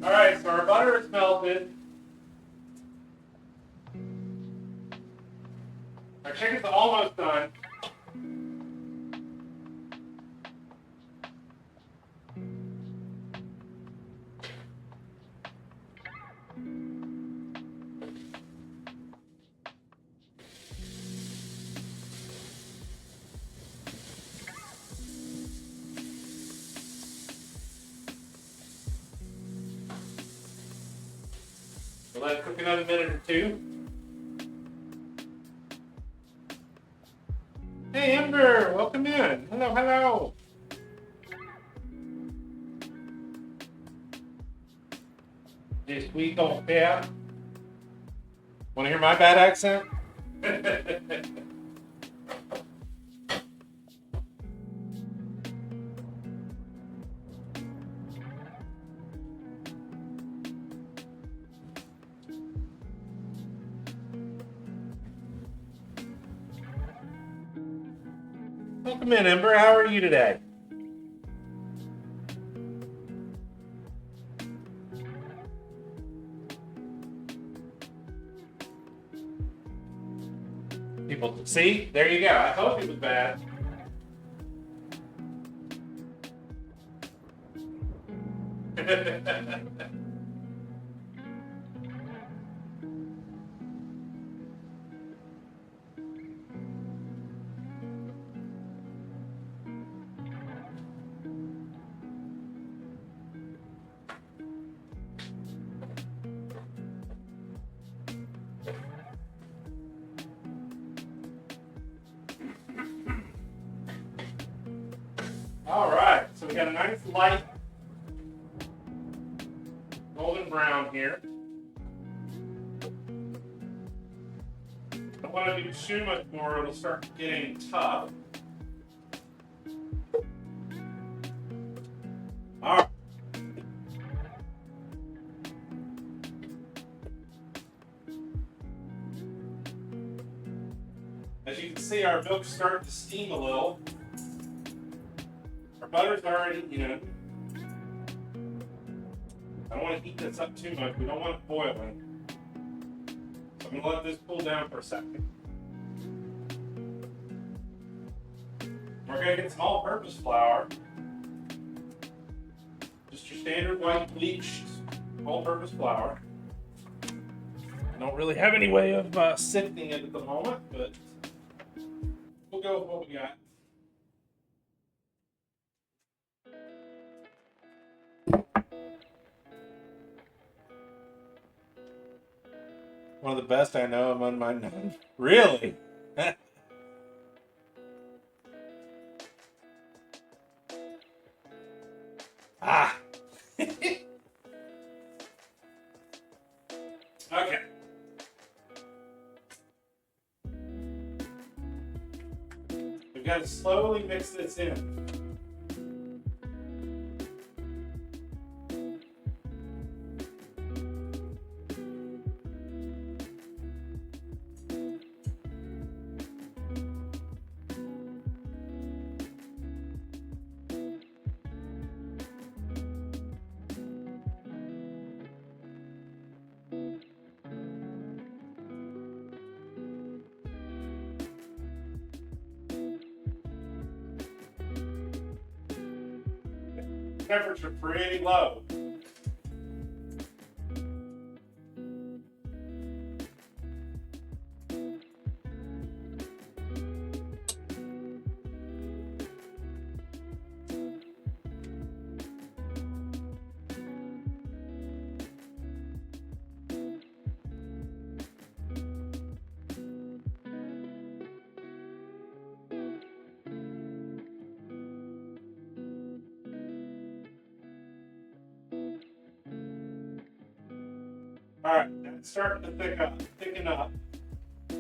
All right, so our butter is melted. Our chicken's almost done. We'll let it cook another minute or two. Hey Ember, welcome in. Hello, hello. This week on fair. Want to hear my bad accent? Welcome in, Ember. How are you today? People, see? There you go. I told you it was bad. All right, so we got a nice light golden brown here. Don't want to do too much more, it'll start getting tough. All right. As you can see, our milk's starting to steam a little. Our butter's already, I don't want to heat this up too much. We don't want it boiling. So I'm going to let this cool down for a second. We're going to get some all-purpose flour. Just your standard white bleached all-purpose flour. I don't really have any way of sifting it at the moment, but we'll go with what we got. One of the best I know among my known. Really? Ah. Okay. We've got to slowly mix this in. temperature pretty low. All right, it's starting to thicken up. I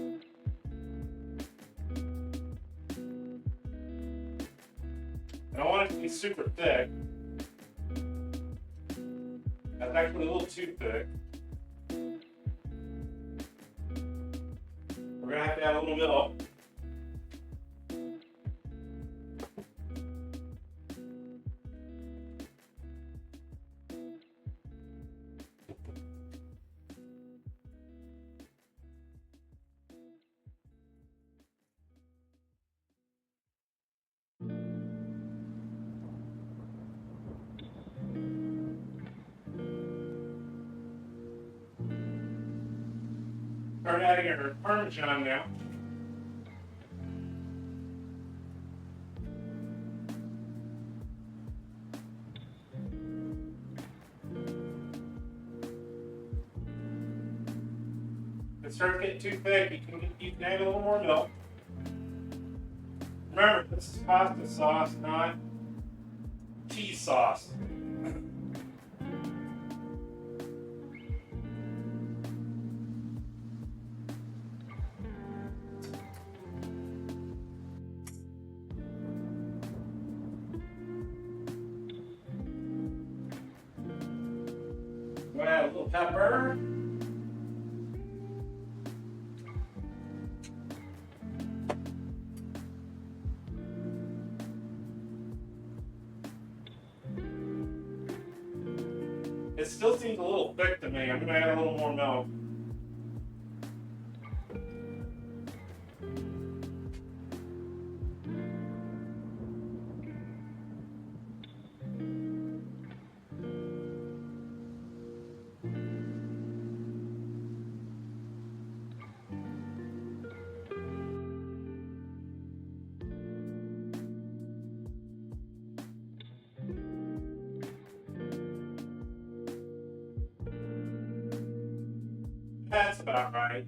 don't want it to be super thick. That's actually a little too thick. We're gonna have to add a little milk. Start adding our Parmesan now. If it starts getting too thick, you can add a little more milk. Remember, this is pasta sauce, not cheese sauce. Go add a little pepper. It still seems a little thick to me. I'm going to add a little more milk. That's about right.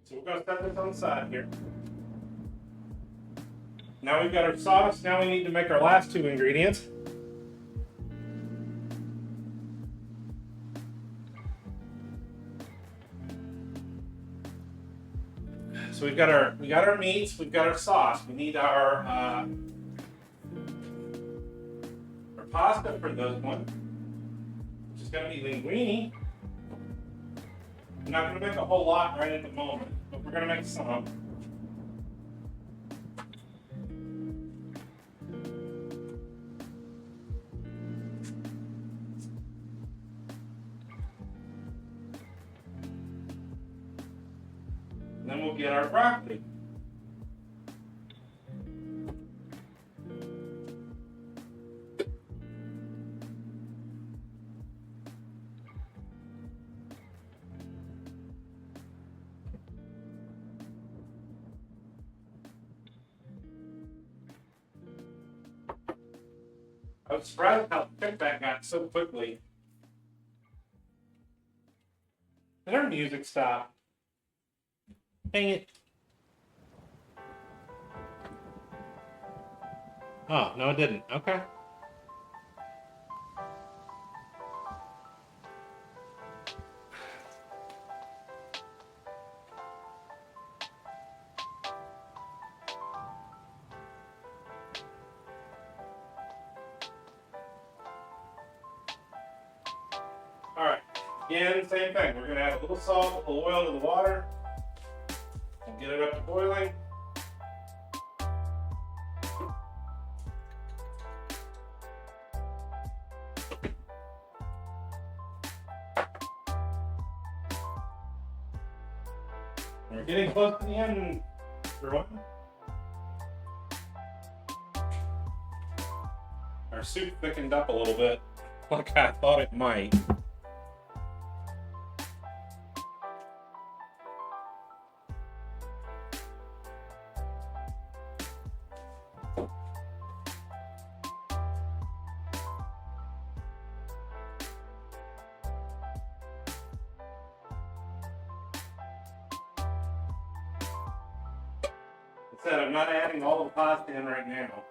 So we're going to set this on the side here. Now we've got our sauce. Now we need to make our last two ingredients. So we got our meats. We've got our sauce. We need our pasta for this one. It's going to be linguine. I'm not going to make a whole lot right at the moment, but we're going to make some. And then we'll get our broccoli. I was surprised how quick that got so quickly. Did our music stop? Dang it. Oh, no, it didn't. Okay. Alright, again, same thing. We're going to add a little salt, a little oil to the water, and get it up to boiling. We're getting close to the end, everyone. Our soup thickened up a little bit, like I thought it might. Said I'm not adding all the pasta in right now.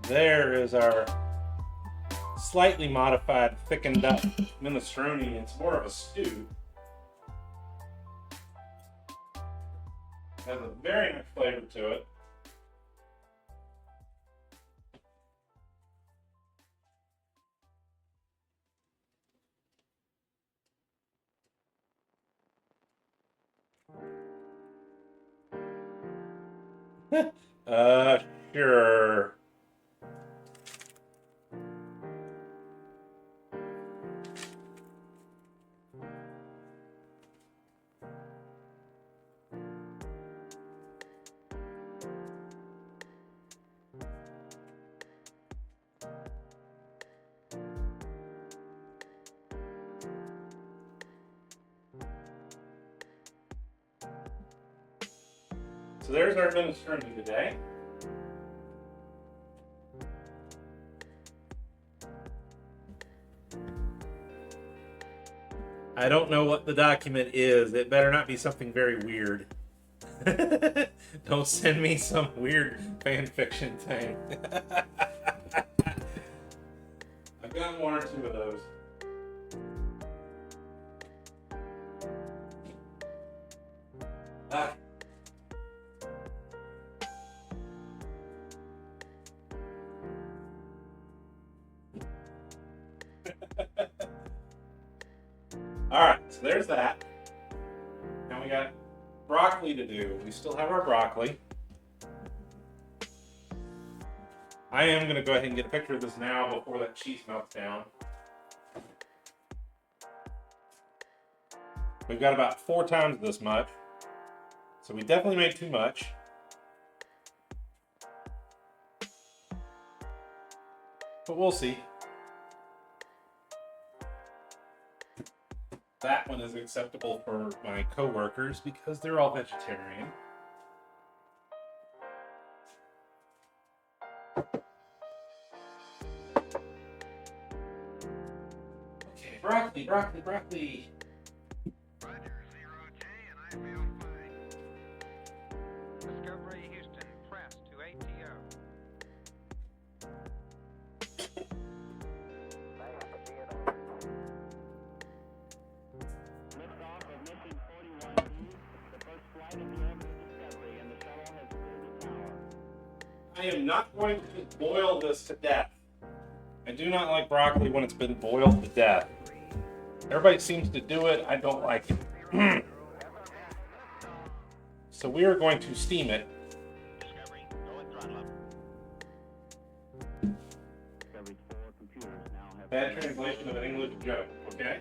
There is our slightly modified, thickened up minestrone. It's more of a stew. Has a very nice flavor to it. Sure. So there's our minestrone today. I don't know what the document is. It better not be something very weird. Don't send me some weird fan fiction thing. I've got one or two of those. Ah. Alright, so there's that. Now we got broccoli to do. We still have our broccoli. I am going to go ahead and get a picture of this now before that cheese melts down. We've got about 4 times this much. So we definitely made too much. But we'll see. That one is acceptable for my coworkers because they're all vegetarian. Okay, broccoli, broccoli, broccoli. Roger, 0J, and I feel fine. Discovery Houston, press to ATO. Liftoff of mission 41B, the first flight of the orbit Discovery, and the shuttle has cleared the tower. I am not going to boil this to death. I do not like broccoli when it's been boiled to death. Everybody seems to do it. I don't like it. So we are going to steam it. Discovery, go and throttle up. Discovery's 4 computers now have... Bad translation of an English joke, okay?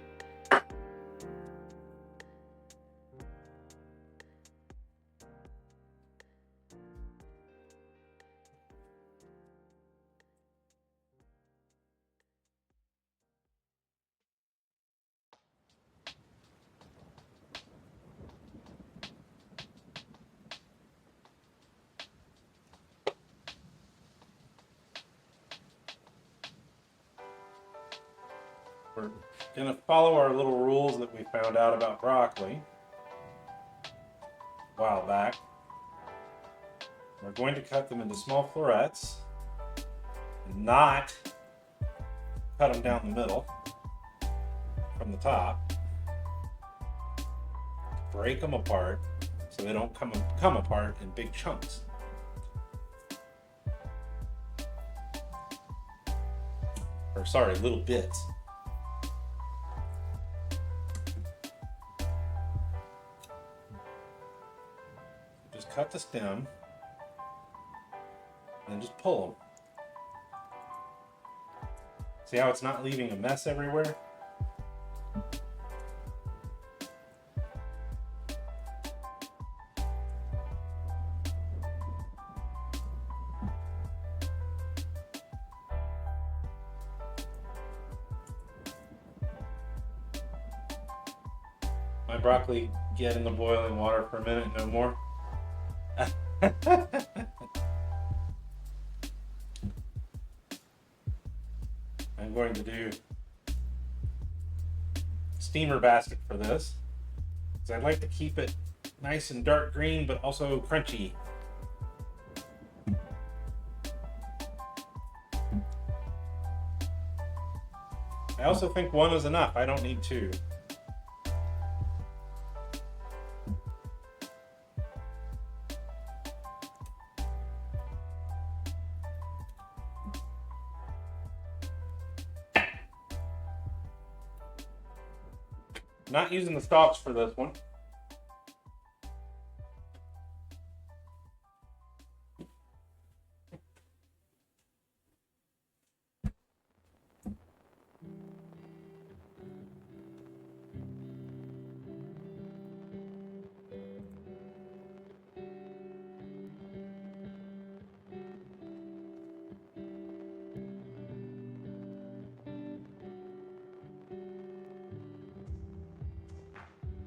We're going to follow our little rules that we found out about broccoli a while back. We're going to cut them into small florets, not cut them down the middle from the top. Break them apart so they don't come apart in big chunks. Or sorry, little bits. Just cut the stem. just pull them. See how it's not leaving a mess everywhere? My broccoli get in the boiling water for a minute, no more. I'm going to do steamer basket for this because I'd like to keep it nice and dark green but also crunchy. I also think one is enough. I don't need two. Not using the stalks for this one.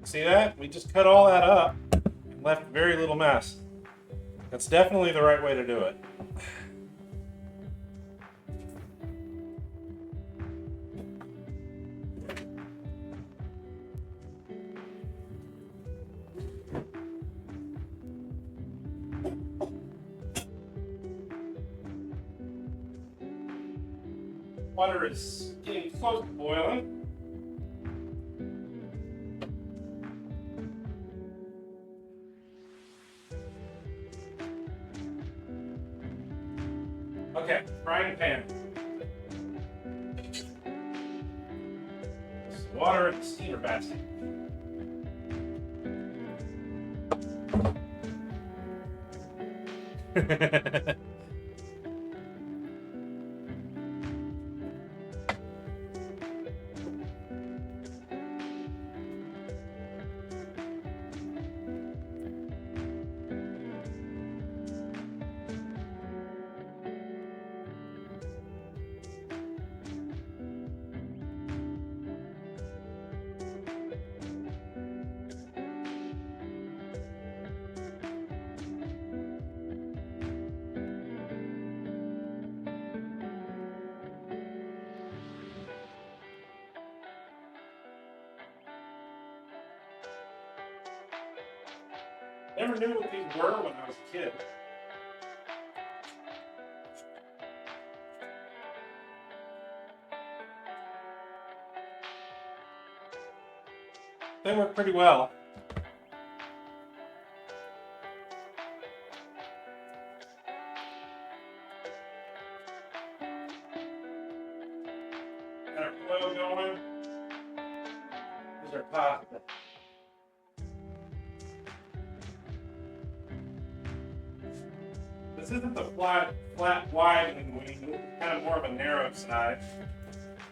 See that? We just cut all that up and left very little mess. That's definitely the right way to do it. Water is getting close to boiling. Okay, frying pan. Water in the steamer basket. Never knew what these were when I was a kid. They work pretty well. Got our flow going. Here's our pasta. This isn't the flat wide wing. It's kind of more of a narrow side,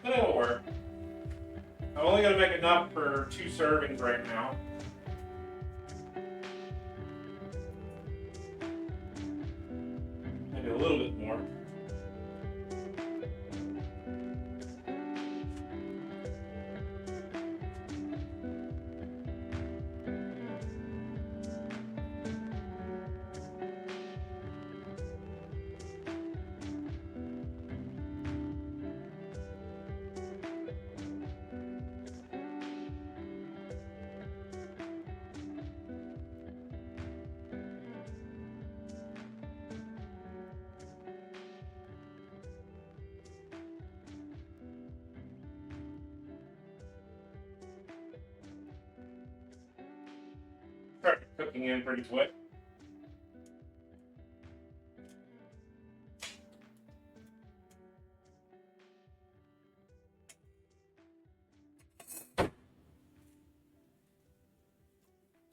but it'll work. I'm only going to make enough for 2 servings right now. Maybe a little bit more. Start cooking in pretty quick.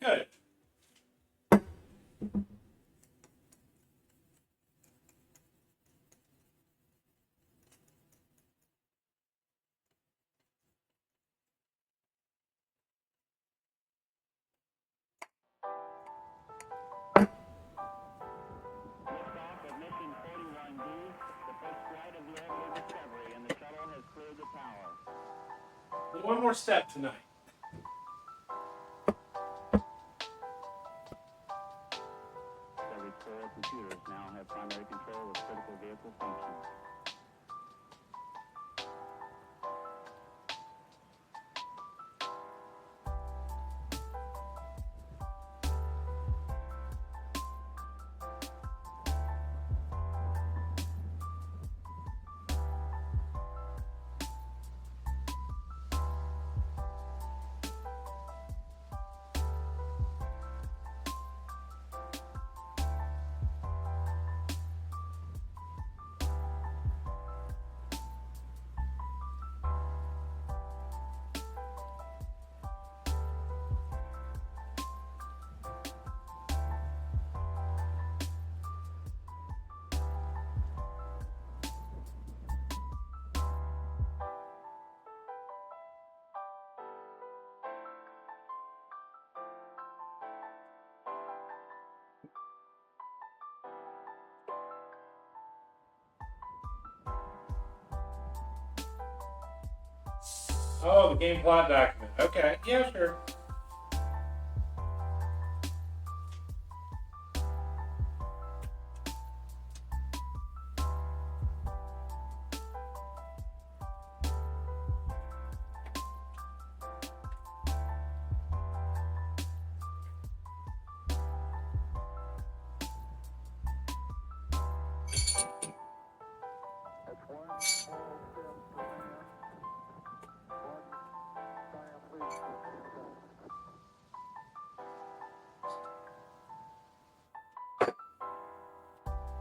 Good. of the early discovery, and the shuttle has cleared the tower. One more step tonight. Discovery's 4 computers now have primary control of critical vehicle functions. Oh, the game plot document. Okay, yeah, sure. That's one small step for man, one giant leap for mankind.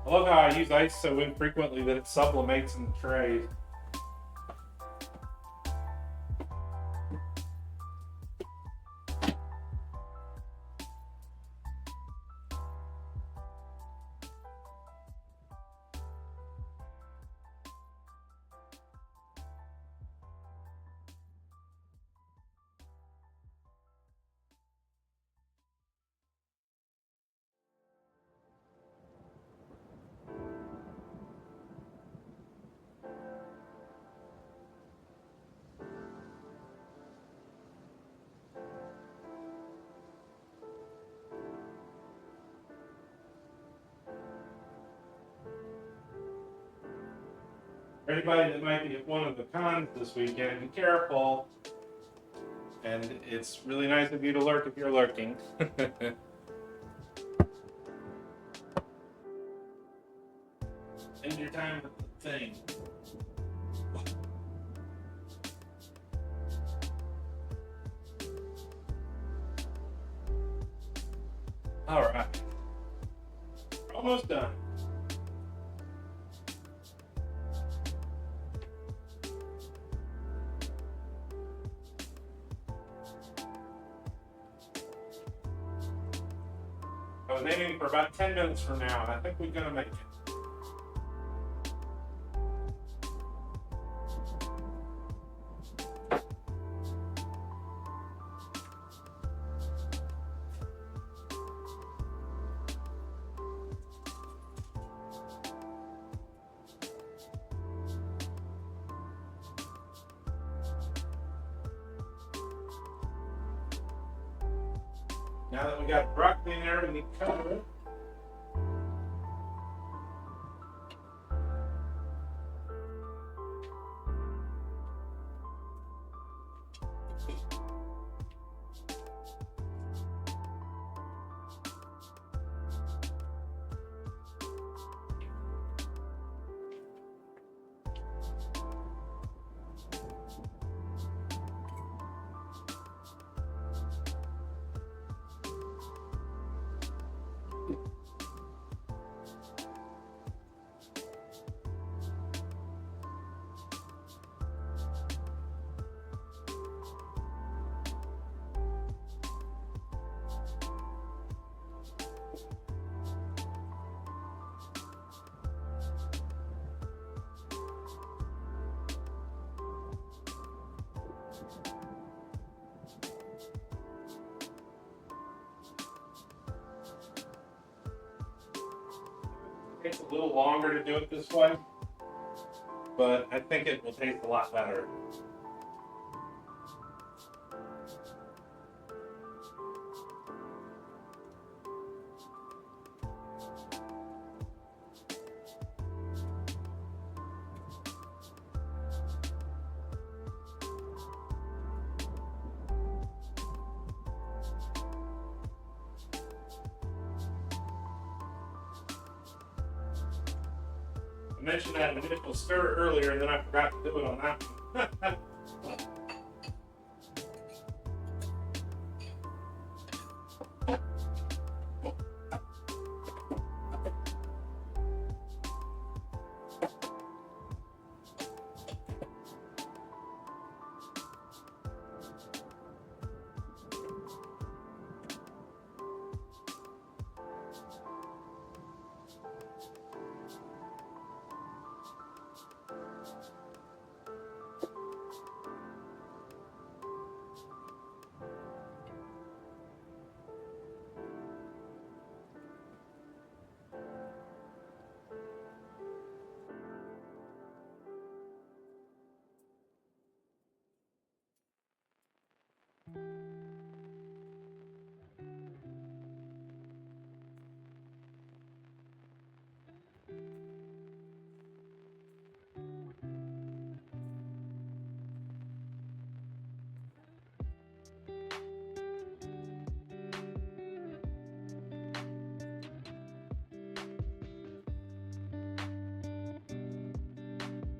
I love how I use ice so infrequently that it sublimates in the trays. For anybody that might be at one of the cons this weekend, be careful. And it's really nice of you to lurk if you're lurking. Spend your time with the thing. All right. Almost done. I was aiming for about 10 minutes from now, and I think we're going to make it. Now that we got broccoli in there, we need to cover it. Takes a little longer to do it this way. but I think it will taste a lot better. I mentioned that initial stir earlier, and then I forgot to do it on that one.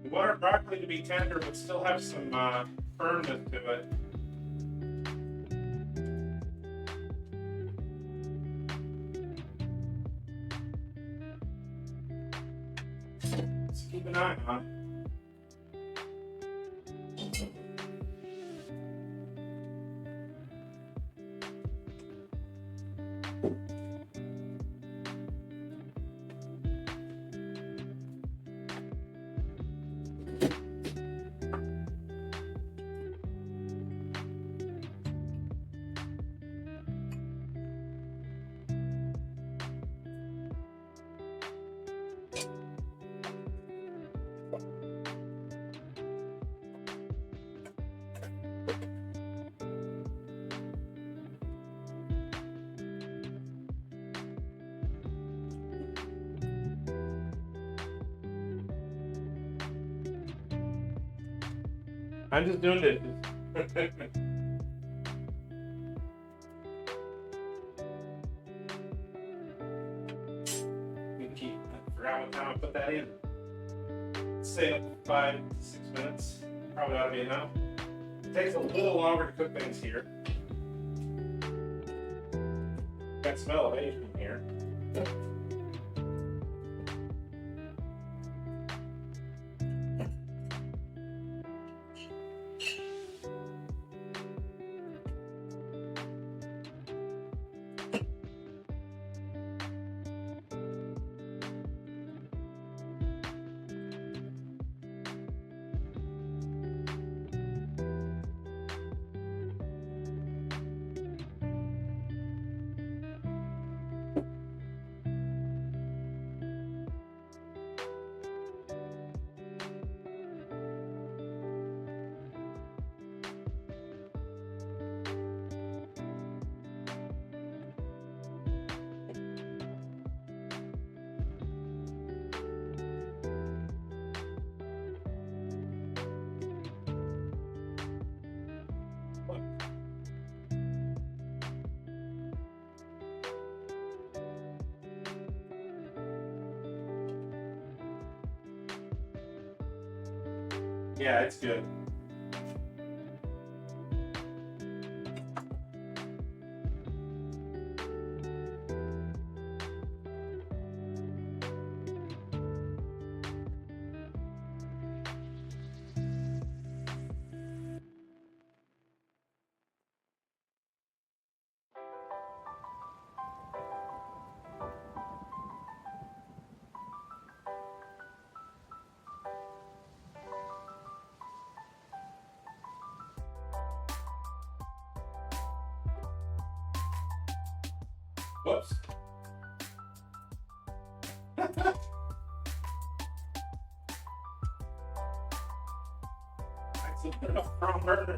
We want our broccoli to be tender, but still have some firmness to it. Let's keep an eye on. I'm just doing this. We can keep. I forgot what time I put that in. Say up 5 to 6 minutes. Probably ought to be enough. It takes a little longer to cook things here. Got smell of Asian here. Yeah, it's good. Whoops. Wrong burner.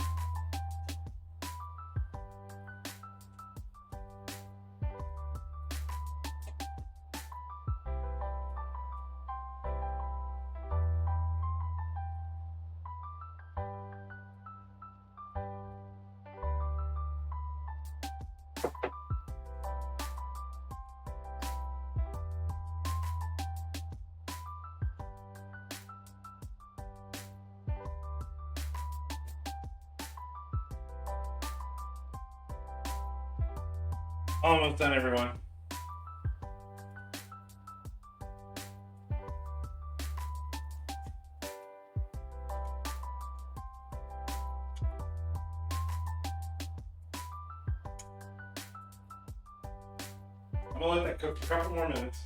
Almost done, everyone. I'm gonna let that cook for a couple more minutes,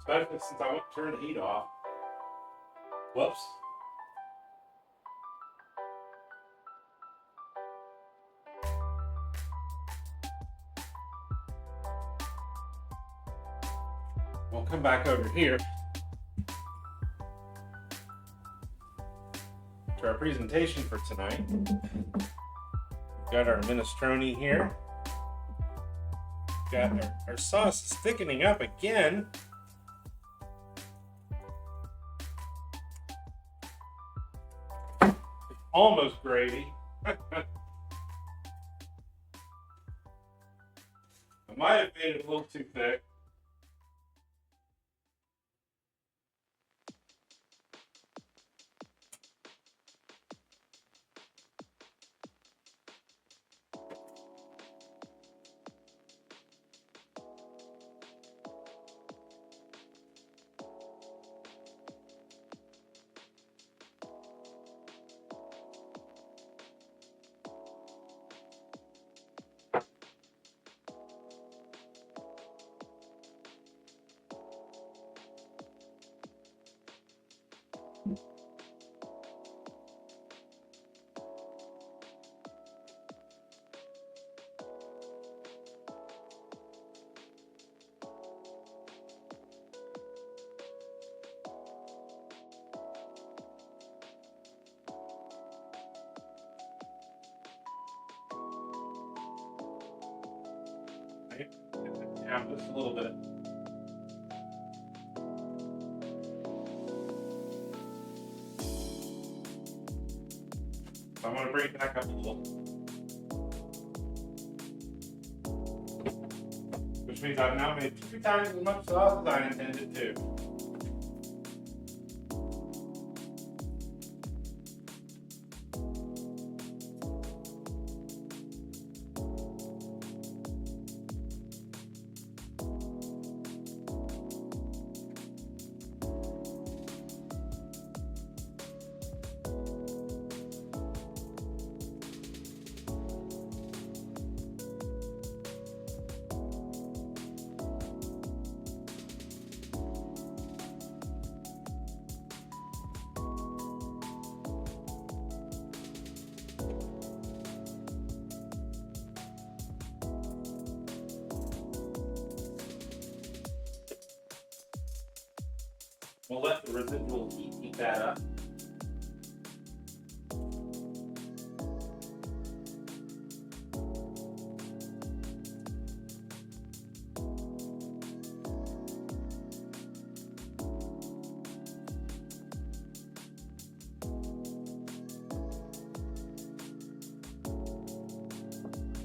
especially since I went to turn the heat off. Whoops. We'll come back over here to our presentation for tonight. We've got our minestrone here. Got our sauce is thickening up again. Almost gravy. I might have made it a little too thick. Down just a little bit. So I'm going to bring it back up a little. Which means I've now made 3 times as much sauce as I intended to. We'll let the residual heat heat that up.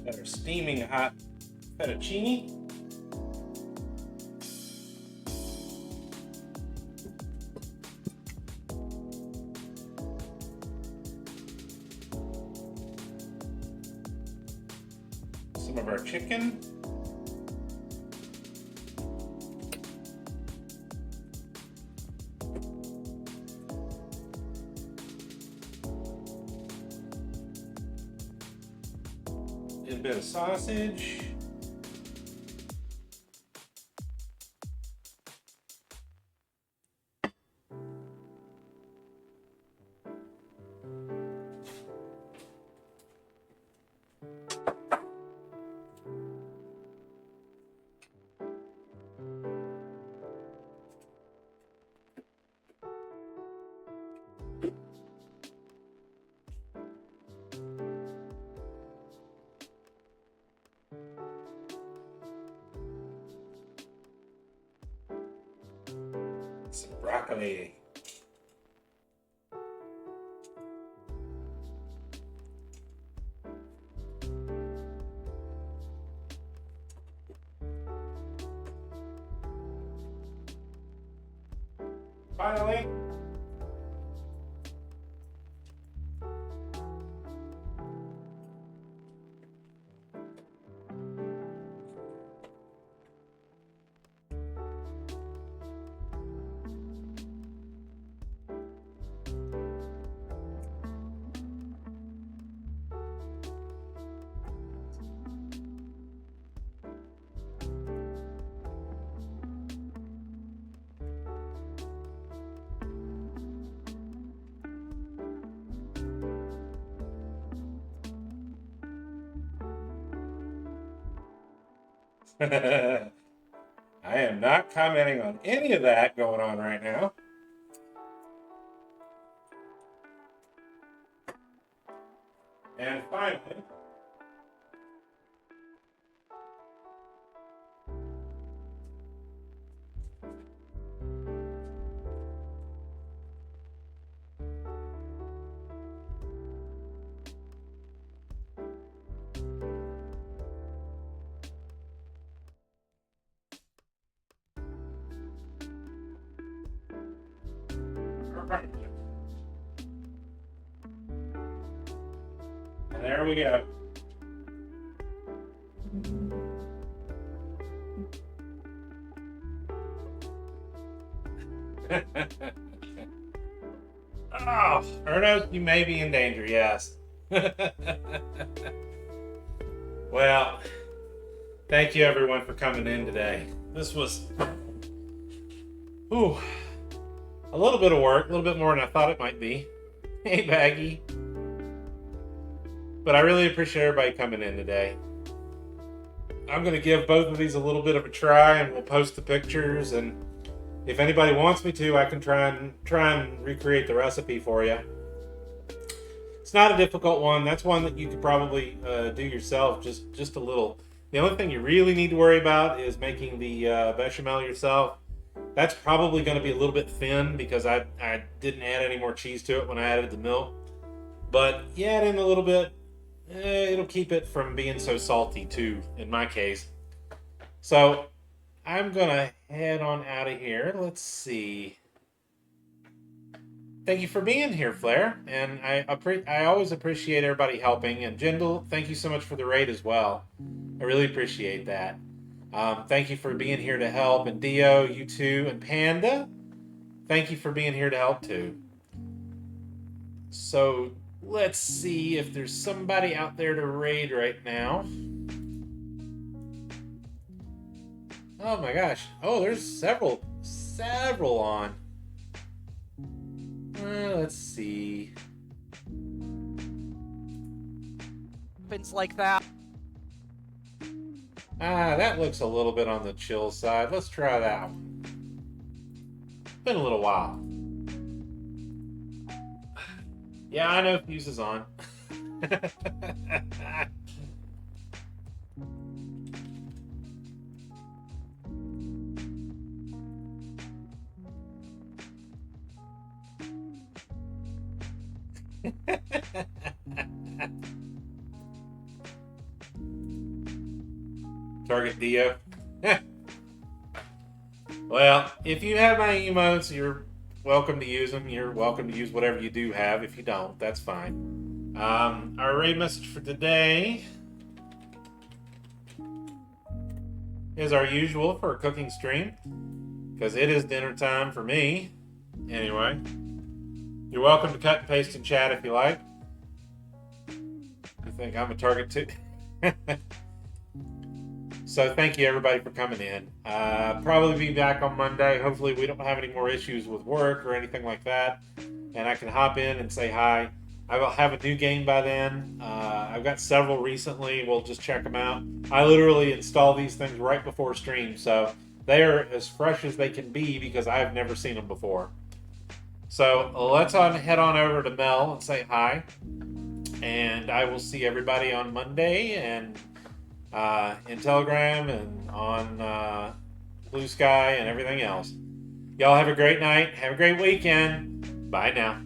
Got our steaming hot fettuccine. Some of our chicken. And a bit of sausage. Some broccoli. Finally. I am not commenting on any of that going on right now. And finally, and there we go. Oh, Erno, you may be in danger, yes. Well, thank you everyone for coming in today. This was a little bit of work, a little bit more than I thought it might be. Hey, Baggy. But I really appreciate everybody coming in today. I'm going to give both of these a little bit of a try, and we'll post the pictures, and if anybody wants me to, I can try and recreate the recipe for you. It's not a difficult one. That's one that you could probably do yourself, just a little. The only thing you really need to worry about is making the bechamel yourself. That's probably going to be a little bit thin because I didn't add any more cheese to it when I added the milk. But you add in a little bit, it'll keep it from being so salty too, in my case. So I'm going to head on out of here. Let's see. Thank you for being here, Flair. And I always appreciate everybody helping. And Jindal, thank you so much for the raid as well. I really appreciate that. Thank you for being here to help. And Dio, you too. And Panda, thank you for being here to help too. So let's see if there's somebody out there to raid right now. Oh my gosh. Oh, there's several on. Let's see. Happens like that. That looks a little bit on the chill side. Let's try that one. Been a little while. Yeah, I know Fuse is on. Target Dio. Well, if you have my emotes, you're welcome to use them. You're welcome to use whatever you do have. If you don't, that's fine. Our raid message for today is our usual for a cooking stream, because it is dinner time for me. Anyway, you're welcome to cut and paste in chat if you like. I think I'm a target too. So thank you everybody for coming in. Probably be back on Monday. Hopefully we don't have any more issues with work or anything like that, and I can hop in and say hi. I will have a new game by then. I've got several recently. We'll just check them out. I literally install these things right before stream, so they are as fresh as they can be because I've never seen them before. So let's head on over to Mel and say hi, and I will see everybody on Monday, and in Telegram and on Blue Sky and everything else. Y'all have a great night. Have a great weekend. Bye now.